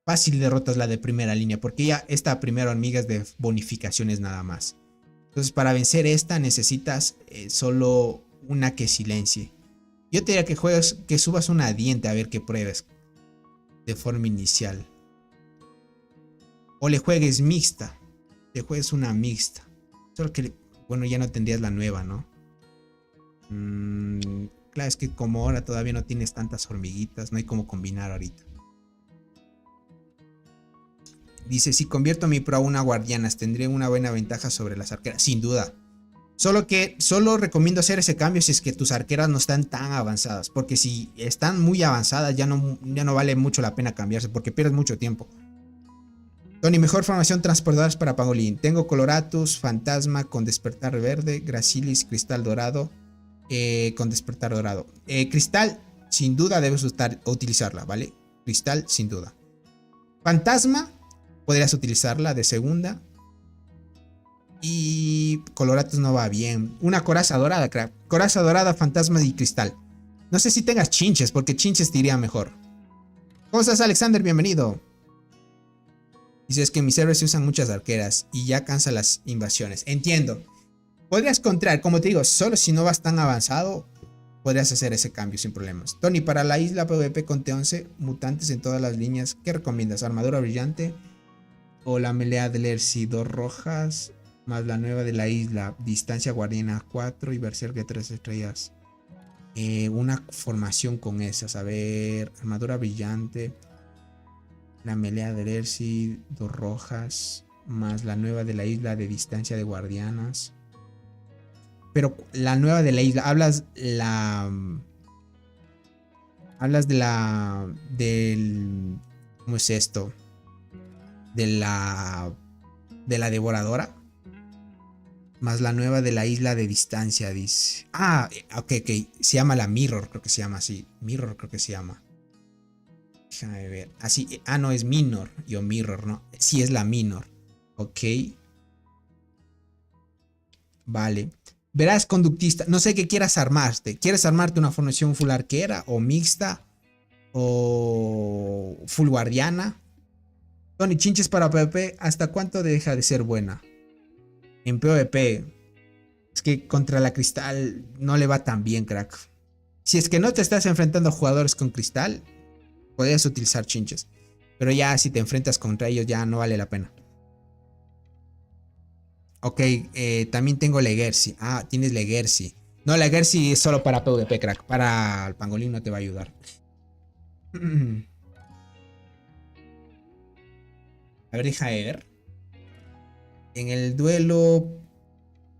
Fácil derrotas la de primera línea, porque ya esta primera hormiga es de bonificaciones nada más. Entonces para vencer esta necesitas solo una que silencie. Yo te diría que juegues, que subas una diente a ver qué pruebes de forma inicial. O le juegues mixta. Le juegues una mixta. Solo que, bueno, ya no tendrías la nueva, ¿no? Claro, es que como ahora todavía no tienes tantas hormiguitas, no hay como combinar ahorita. Dice, si convierto mi pro a una guardianas, tendré una buena ventaja sobre las arqueras. Sin duda. Solo recomiendo hacer ese cambio si es que tus arqueras no están tan avanzadas. Porque si están muy avanzadas ya no vale mucho la pena cambiarse porque pierdes mucho tiempo. Tony, mejor formación transportadoras para Pangolin. Tengo Coloratus, Fantasma con despertar verde, Gracilis, Cristal dorado con despertar dorado. Cristal, sin duda debes utilizarla, ¿vale? Cristal, sin duda. Fantasma, podrías utilizarla de segunda. Y Coloratus no va bien. Una coraza dorada, crack. Coraza dorada, Fantasma y Cristal. No sé si tengas chinches, porque chinches te iría mejor. ¿Cómo estás, Alexander? Bienvenido. Dice, es que en mis servers se usan muchas arqueras y ya cansa las invasiones. Entiendo. Podrías contraer, como te digo, solo si no vas tan avanzado, podrías hacer ese cambio sin problemas. Tony, para la isla PvP con T11, mutantes en todas las líneas, ¿qué recomiendas? ¿Armadura brillante o la melea del Ersi? 2 rojas, más la nueva de la isla, distancia guardiana 4 y berserker 3 estrellas. Una formación con esas, a ver, armadura brillante, la melea del Ersi, 2 rojas, más la nueva de la isla de distancia de guardianas. Pero la nueva de la isla, hablas de ¿cómo es esto? De la devoradora. Más la nueva de la isla de distancia, dice. Ah, ok. Se llama la Mirror, creo que se llama así. Mirror, creo que se llama. Déjame ver. Así, no, es Minor. Yo Mirror, ¿no? Sí, es la Minor. Ok. Vale. Verás, conductista. No sé qué quieras armarte. ¿Quieres armarte una formación full arquera o mixta? ¿O full guardiana? Tony, chinches para PvP. ¿Hasta cuánto deja de ser buena? En PvP. Es que contra la Cristal no le va tan bien, crack. Si es que no te estás enfrentando a jugadores con Cristal, podrías utilizar chinches. Pero ya si te enfrentas contra ellos ya no vale la pena. Ok, también tengo Legersi. Ah, tienes Legersi. No, Legersi es solo para PvP, crack. Para el Pangolin no te va a ayudar. A ver, deja ver. En el duelo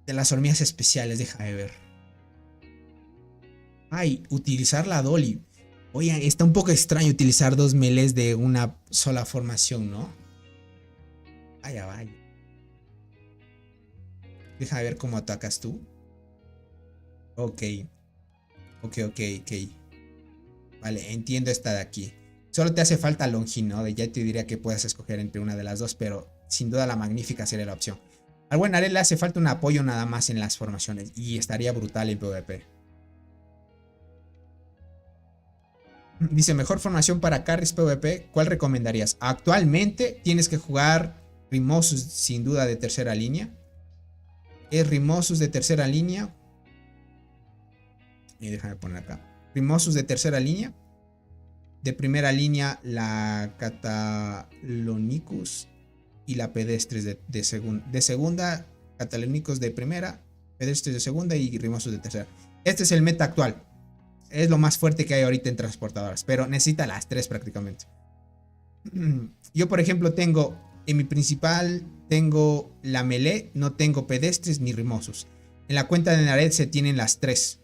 de las hormigas especiales, deja de ver. Ay, utilizar la Dolly. Oye, está un poco extraño utilizar 2 melees de una sola formación, ¿no? Vaya. Deja de ver cómo atacas tú. Ok. Vale, entiendo esta de aquí. Solo te hace falta Longinode. Ya te diría que puedes escoger entre una de las dos, pero sin duda la magnífica sería la opción. Al buen Arel le hace falta un apoyo nada más en las formaciones y estaría brutal en PvP. Dice, mejor formación para carries PvP, ¿cuál recomendarías? Actualmente tienes que jugar Rimosus sin duda de tercera línea. Es Rimosus de tercera línea. Y déjame poner acá. Rimosus de tercera línea. De primera línea la Catalonicus y la Pedestres de segunda. Catalonicus de primera, Pedestres de segunda y Rimosus de tercera. Este es el meta actual. Es lo más fuerte que hay ahorita en transportadoras, pero necesita las 3 prácticamente. Yo por ejemplo tengo, en mi principal tengo la melee, no tengo Pedestres ni Rimosus. En la cuenta de Nared se tienen las 3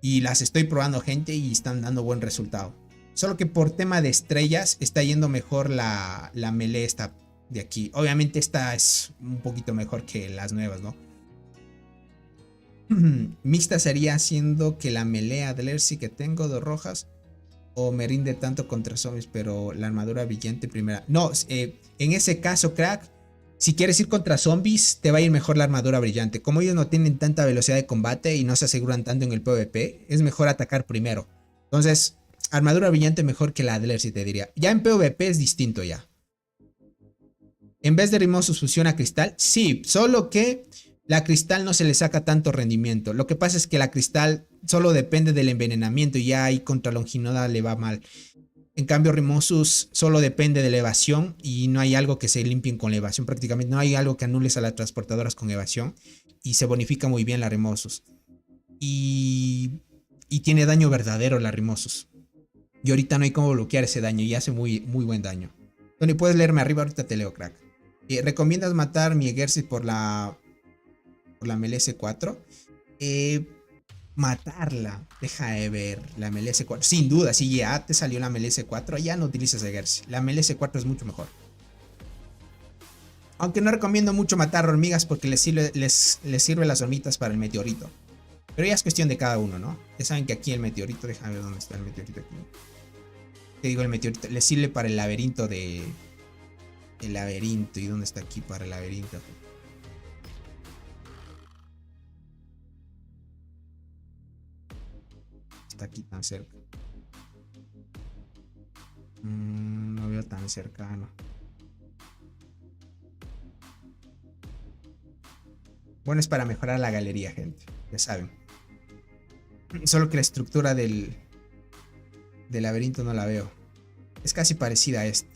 y las estoy probando, gente, y están dando buen resultado. Solo que por tema de estrellas está yendo mejor la melee esta de aquí. Obviamente esta es un poquito mejor que las nuevas, ¿no? Mixta sería haciendo que la melea del Ersi que tengo, 2 rojas, o me rinde tanto contra zombies, pero la armadura brillante primera. No, en ese caso, crack, Si quieres ir contra zombies, te va a ir mejor la armadura brillante. Como ellos no tienen tanta velocidad de combate y no se aseguran tanto en el PvP, es mejor atacar primero. Entonces, armadura brillante mejor que la Adler, te diría. Ya en PvP es distinto ya. En vez de Rimosus fusiona Cristal, sí, solo que la Cristal no se le saca tanto rendimiento. Lo que pasa es que la Cristal solo depende del envenenamiento y ya ahí contra Longinoda le va mal. En cambio, Rimosus solo depende de la evasión y no hay algo que se limpien con la evasión. Prácticamente no hay algo que anules a las transportadoras con evasión y se bonifica muy bien la Rimosus. Y tiene daño verdadero la Rimosus. Y ahorita no hay cómo bloquear ese daño y hace muy buen daño. Tony, puedes leerme arriba, ahorita te leo, crack. ¿Recomiendas matar mi Egersi por la MLS4? Matarla, deja de ver la MLS4. Sin duda, si ya te salió la MLS4, ya no utilizas Egersi. La MLS4 es mucho mejor. Aunque no recomiendo mucho matar hormigas porque les sirve las hormitas para el meteorito. Pero ya es cuestión de cada uno, ¿no? Ya saben que aquí el meteorito, déjame ver dónde está el meteorito aquí. Te digo, el meteorito les sirve para el laberinto de... El laberinto, ¿y dónde está aquí para el laberinto? Está aquí tan cerca. No veo tan cercano. Bueno, es para mejorar la galería, gente. Ya saben. Solo que la estructura del laberinto no la veo. Es casi parecida a esta.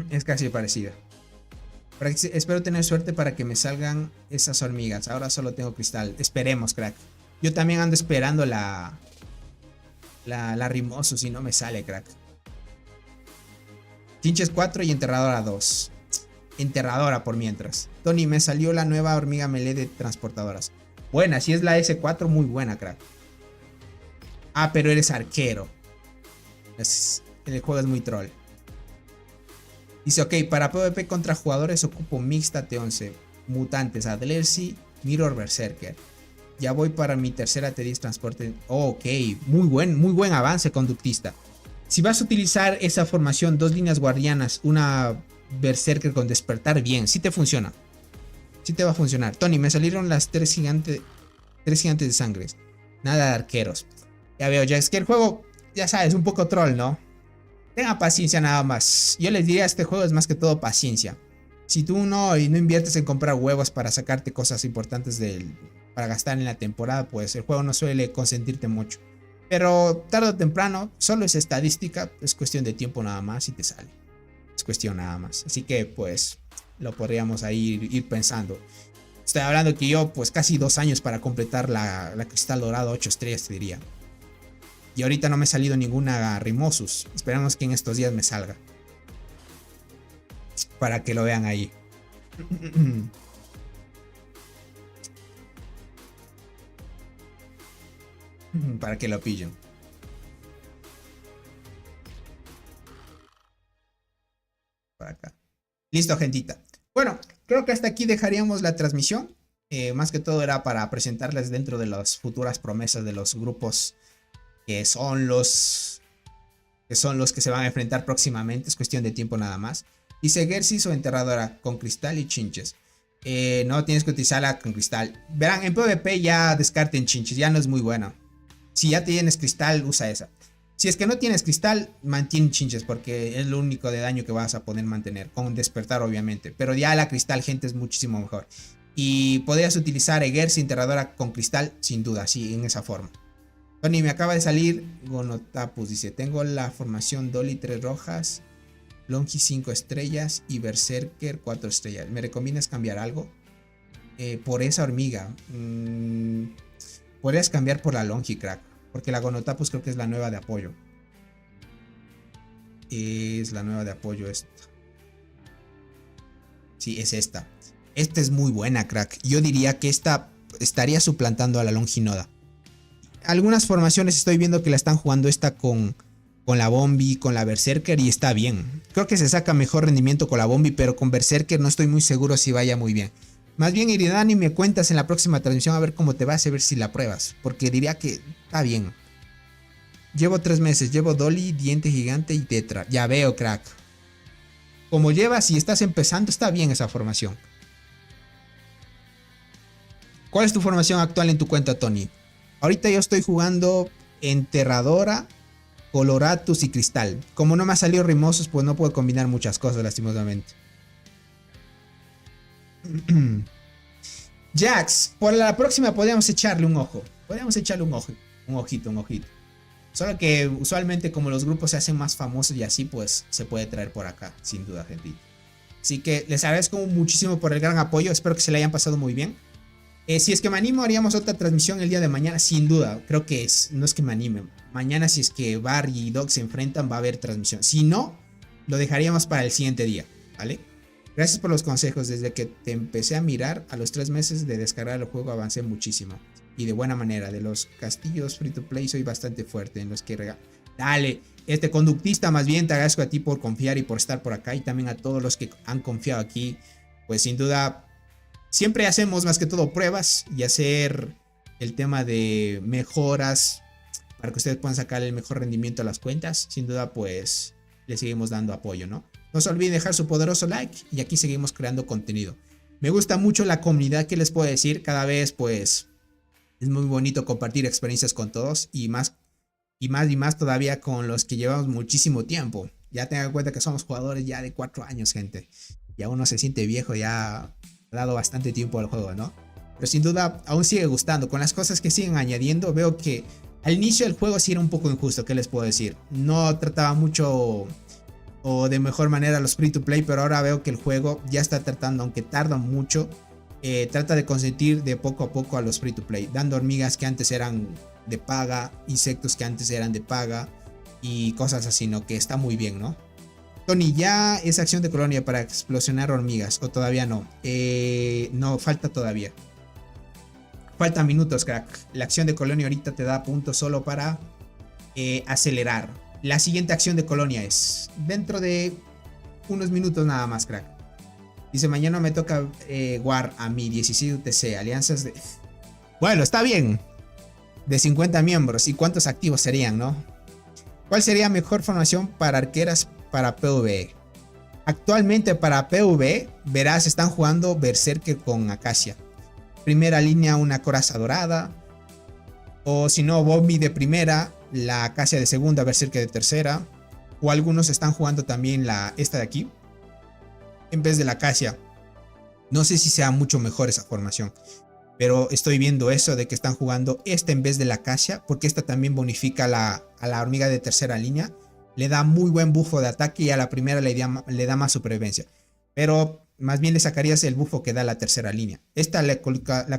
Es casi parecida. Espero tener suerte para que me salgan esas hormigas. Ahora solo tengo cristal. Esperemos, crack. Yo también ando esperando la Rimosus y no me sale, crack. Chinches 4 y enterradora 2. Enterradora por mientras. Tony, me salió la nueva hormiga melee de transportadoras. Buena, si es la S4, muy buena, crack. Ah, pero eres arquero. El juego es muy troll. Dice, ok, para PvP contra jugadores ocupo mixta T11, mutantes, Adlersi, Mirror Berserker. Ya voy para mi tercera T10 transporte. Oh, ok, muy buen avance conductista. Si vas a utilizar esa formación, 2 líneas guardianas, una Berserker con despertar, bien, sí te funciona. Sí te va a funcionar. Tony, me salieron las 3 gigantes de sangre. Nada de arqueros. Ya veo, ya es que el juego, ya sabes, un poco troll, ¿no? Tenga paciencia nada más. Yo les diría, este juego es más que todo paciencia. Si tú no inviertes en comprar huevos para sacarte cosas importantes para gastar en la temporada, pues el juego no suele consentirte mucho. Pero tarde o temprano, solo es estadística, es cuestión de tiempo nada más y te sale. Es cuestión nada más. Así que pues lo podríamos ahí ir pensando. Estoy hablando que yo pues casi 2 años para completar la Cristal Dorado 8 estrellas, te diría. Y ahorita no me ha salido ninguna Rimosus. Esperamos que en estos días me salga. Para que lo vean ahí. Para que lo pillen. Por acá. Listo, gentita. Bueno, creo que hasta aquí dejaríamos la transmisión. Más que todo era para presentarles dentro de las futuras promesas de los grupos que son los que se van a enfrentar próximamente. Es cuestión de tiempo nada más. Dice Gersis o enterradora con cristal y chinches. No tienes que utilizarla con cristal. Verán, en PvP ya descarten chinches, ya no es muy buena. Si ya tienes cristal, usa esa. Si es que no tienes cristal, mantén chinches, porque es lo único de daño que vas a poder mantener. Con despertar, obviamente. Pero ya la cristal, gente, es muchísimo mejor. Y podrías utilizar Egersi enterradora con cristal, sin duda, sí, en esa forma. Tony, me acaba de salir Gonotapus, dice, tengo la formación Dolly 3 rojas, Longi 5 estrellas y Berserker 4 estrellas. ¿Me recomiendas cambiar algo? Por esa hormiga. Podrías cambiar por la Longi, crack, porque la Gonotapus creo que es la nueva de apoyo. Es la nueva de apoyo esta. Sí, es esta. Esta es muy buena, crack. Yo diría que esta estaría suplantando a la Longinoda. Algunas formaciones estoy viendo que la están jugando esta con la Bombi, con la Berserker y está bien. Creo que se saca mejor rendimiento con la Bombi, pero con Berserker no estoy muy seguro si vaya muy bien. Más bien, Iridani, me cuentas en la próxima transmisión a ver cómo te va, a ver si la pruebas. Porque diría que está bien. Llevo 3 meses. Llevo Dolly, Diente Gigante y Tetra. Ya veo, crack. Como llevas y estás empezando, está bien esa formación. ¿Cuál es tu formación actual en tu cuenta, Tony? Ahorita yo estoy jugando Enterradora, Coloratus y Cristal. Como no me ha salido Rimosos, pues no puedo combinar muchas cosas, lastimosamente. Jax, por la próxima podríamos echarle un ojo. Podríamos echarle un ojo. Un ojito. Solo que usualmente como los grupos se hacen más famosos y así, pues se puede traer por acá, sin duda, gente. Así que les agradezco muchísimo por el gran apoyo. Espero que se le hayan pasado muy bien. Si es que me animo, haríamos otra transmisión el día de mañana, sin duda. Creo que no es que me anime. Mañana, si es que Bar y Dog se enfrentan, va a haber transmisión. Si no, lo dejaríamos para el siguiente día, ¿vale? Gracias por los consejos. Desde que te empecé a mirar, a los 3 meses de descargar el juego, avancé muchísimo. Y de buena manera. De los castillos free to play soy bastante fuerte en los que Dale, conductista, más bien te agradezco a ti por confiar y por estar por acá. Y también a todos los que han confiado aquí. Pues sin duda... Siempre hacemos más que todo pruebas y hacer el tema de mejoras para que ustedes puedan sacar el mejor rendimiento a las cuentas. Sin duda, pues le seguimos dando apoyo, ¿no? No se olviden dejar su poderoso like y aquí seguimos creando contenido. Me gusta mucho la comunidad, que les puedo decir. Cada vez, pues, es muy bonito compartir experiencias con todos y más todavía con los que llevamos muchísimo tiempo. Ya tengan en cuenta que somos jugadores ya de 4 años, gente. Ya uno se siente viejo, ya... dado bastante tiempo al juego, ¿no? Pero sin duda aún sigue gustando. Con las cosas que siguen añadiendo, veo que al inicio del juego sí era un poco injusto. ¿Qué les puedo decir? No trataba mucho o de mejor manera los free to play, pero ahora veo que el juego ya está tratando, aunque tarda mucho, trata de consentir de poco a poco a los free to play, dando hormigas que antes eran de paga, insectos que antes eran de paga y cosas así, ¿no? Que está muy bien, ¿no? Tony, ¿ya es acción de colonia para explosionar hormigas o todavía no? No, falta todavía. Faltan minutos, crack. La acción de colonia ahorita te da puntos solo para acelerar. La siguiente acción de colonia es dentro de unos minutos nada más, crack. Dice, mañana me toca War a mí, 16 UTC, alianzas de... Bueno, está bien. De 50 miembros. ¿Y cuántos activos serían, no? ¿Cuál sería mejor formación para arqueras para PvE? Actualmente para PvE, verás, están jugando Berserker con Acacia. Primera línea, una coraza dorada. O si no, Bombi de primera, la Acacia de segunda, Berserker de tercera. O algunos están jugando también esta de aquí, en vez de la Acacia. No sé si sea mucho mejor esa formación, pero estoy viendo eso de que están jugando esta en vez de la Acacia, porque esta también bonifica a la hormiga de tercera línea. Le da muy buen bufo de ataque y a la primera le da más supervivencia. Pero más bien le sacarías el bufo que da la tercera línea. Esta la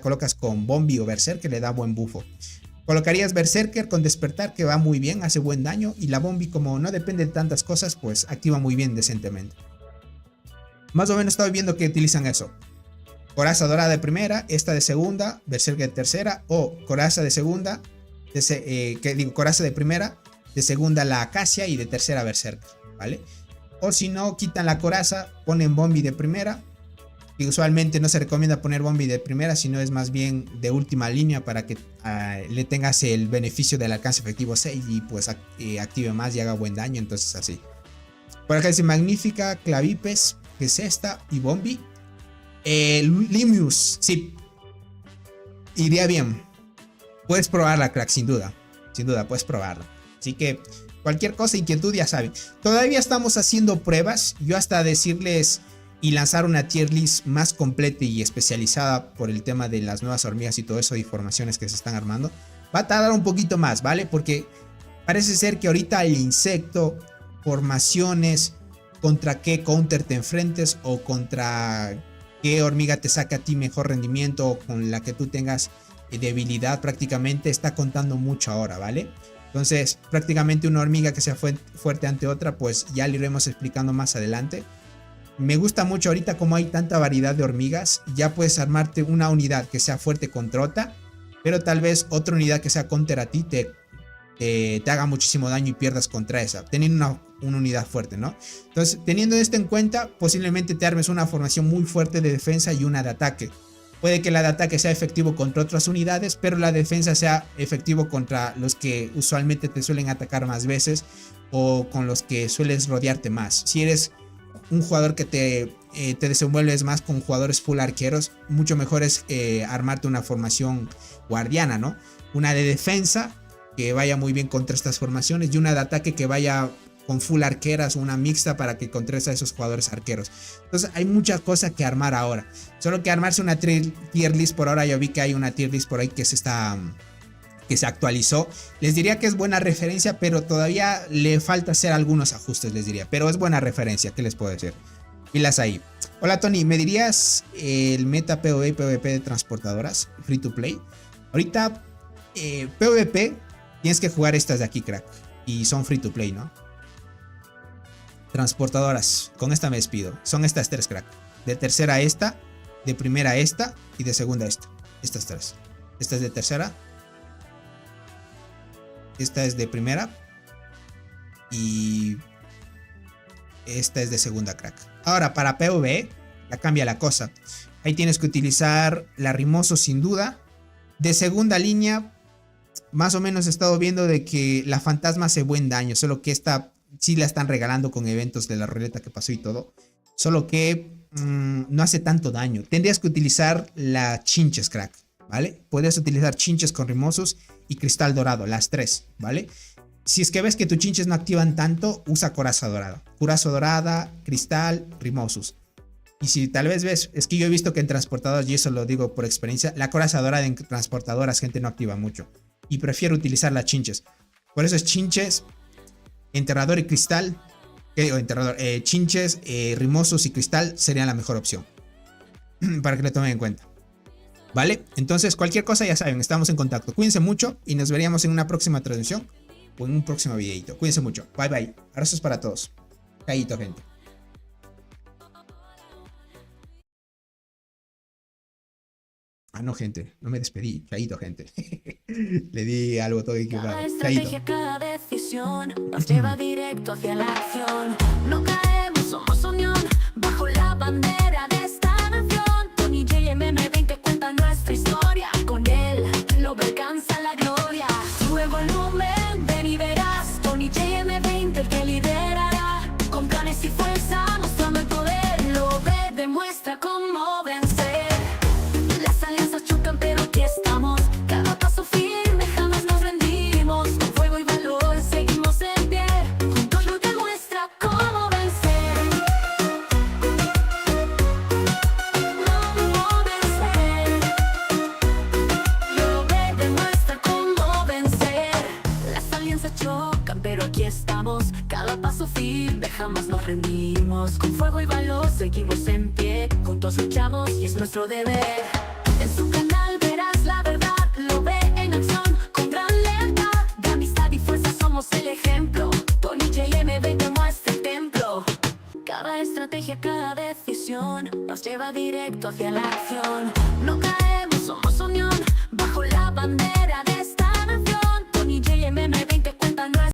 colocas con Bombi o Berserker, que le da buen bufo. Colocarías Berserker con Despertar, que va muy bien, hace buen daño. Y la Bombi, como no depende de tantas cosas, pues activa muy bien decentemente. Más o menos estoy viendo que utilizan eso. Coraza dorada de primera, esta de segunda, Berserker de tercera. O coraza de segunda, coraza de primera, de segunda la Acacia y de tercera Berserker, ¿vale? O si no, quitan la coraza, ponen Bombi de primera. Y usualmente no se recomienda poner Bombi de primera, sino es más bien de última línea para que le tengas el beneficio del alcance efectivo 6 y pues active más y haga buen daño, entonces así. Por acá dice Magnífica, Clavipes, que es esta, y Bombi. Limius, sí. Iría bien. Puedes probarla, crack, sin duda. Sin duda, puedes probarla. Así que cualquier cosa, inquietud, ya saben. Todavía estamos haciendo pruebas. Yo hasta decirles y lanzar una tier list más completa y especializada por el tema de las nuevas hormigas y todo eso de formaciones que se están armando, va a tardar un poquito más, ¿vale? Porque parece ser que ahorita el insecto, formaciones, contra qué counter te enfrentes o contra qué hormiga te saca a ti mejor rendimiento o con la que tú tengas debilidad, prácticamente está contando mucho ahora, ¿vale? Entonces prácticamente una hormiga que sea fuerte ante otra, pues ya le iremos explicando más adelante. Me gusta mucho ahorita como hay tanta variedad de hormigas, ya puedes armarte una unidad que sea fuerte contra otra, pero tal vez otra unidad que sea counter a ti te haga muchísimo daño y pierdas contra esa, teniendo una unidad fuerte, ¿no? Entonces, teniendo esto en cuenta, posiblemente te armes una formación muy fuerte de defensa y una de ataque. Puede que el ataque sea efectivo contra otras unidades, pero la defensa sea efectivo contra los que usualmente te suelen atacar más veces o con los que sueles rodearte más. Si eres un jugador que te desenvuelves más con jugadores full arqueros, mucho mejor es armarte una formación guardiana, ¿no? Una de defensa que vaya muy bien contra estas formaciones y una de ataque que vaya con full arqueras o una mixta para que contres a esos jugadores arqueros. Entonces hay muchas cosas que armar ahora. Solo que armarse una tier list por ahora. Yo vi que hay una tier list por ahí que se actualizó. Les diría que es buena referencia, pero todavía le falta hacer algunos ajustes, les diría. Pero es buena referencia, ¿qué les puedo decir? Pilas ahí. Hola Tony, ¿me dirías el meta PvE y PvP de transportadoras free to play? Ahorita PvP tienes que jugar estas de aquí, crack. Y son free to play, ¿no? Transportadoras, con esta me despido. Son estas tres, crack. De tercera esta, de primera esta y de segunda esta. Estas tres. Esta es de tercera. Esta es de primera. Y esta es de segunda, crack. Ahora, para PvE, ya cambia la cosa. Ahí tienes que utilizar la Rimoso sin duda. De segunda línea, más o menos he estado viendo de que la fantasma hace buen daño. Solo que esta sí la están regalando con eventos de la ruleta que pasó y todo. Solo que no hace tanto daño. Tendrías que utilizar la Chinches, crack, ¿vale? Podrías utilizar Chinches con Rimosos y Cristal Dorado, las tres, ¿vale? Si es que ves que tus Chinches no activan tanto, usa Coraza Dorada. Coraza Dorada, Cristal, Rimosos. Y si tal vez ves, es que yo he visto que en transportadoras, y eso lo digo por experiencia, la Coraza Dorada en transportadoras gente no activa mucho. Y prefiero utilizar las Chinches. Por eso es Chinches, Enterrador y Cristal. Chinches, Rimosos y Cristal serían la mejor opción. Para que lo tomen en cuenta. ¿Vale? Entonces cualquier cosa ya saben, estamos en contacto. Cuídense mucho y nos veríamos en una próxima transmisión o en un próximo videito. Cuídense mucho. Bye bye. Abrazos para todos. Chaito, gente. Ah, no, gente. No me despedí. Chaito, gente. Le di algo todo equivocado. Cada estrategia, cada decisión nos lleva directo hacia la acción. No caemos, somos unión bajo la bandera de esta nación. Tony JM20 cuenta nuestra historia. Con él lo alcanza la gloria. Sube volumen, ven y verás. Tony JM20 el que liderará. Con planes y fuerza mostrando el poder. Lo ve, demuestra cómo vencer. Las alianzas chocan pero aquí estamos. Cada paso firme, jamás nos rendimos. Con fuego y valor seguimos en pie. Juntos lo demuestra cómo vencer. Cómo vencer. Lo ve, demuestra cómo vencer. Las alianzas chocan pero aquí estamos. Cada paso firme, jamás nos rendimos. Con fuego y valor seguimos en pie. Juntos luchamos y es nuestro deber. En su canal verás la verdad, lo ve en acción con gran lealtad. De amistad y fuerza somos el ejemplo. Tony JM20 muestra el templo. Cada estrategia, cada decisión nos lleva directo hacia la acción. No caemos, somos unión bajo la bandera de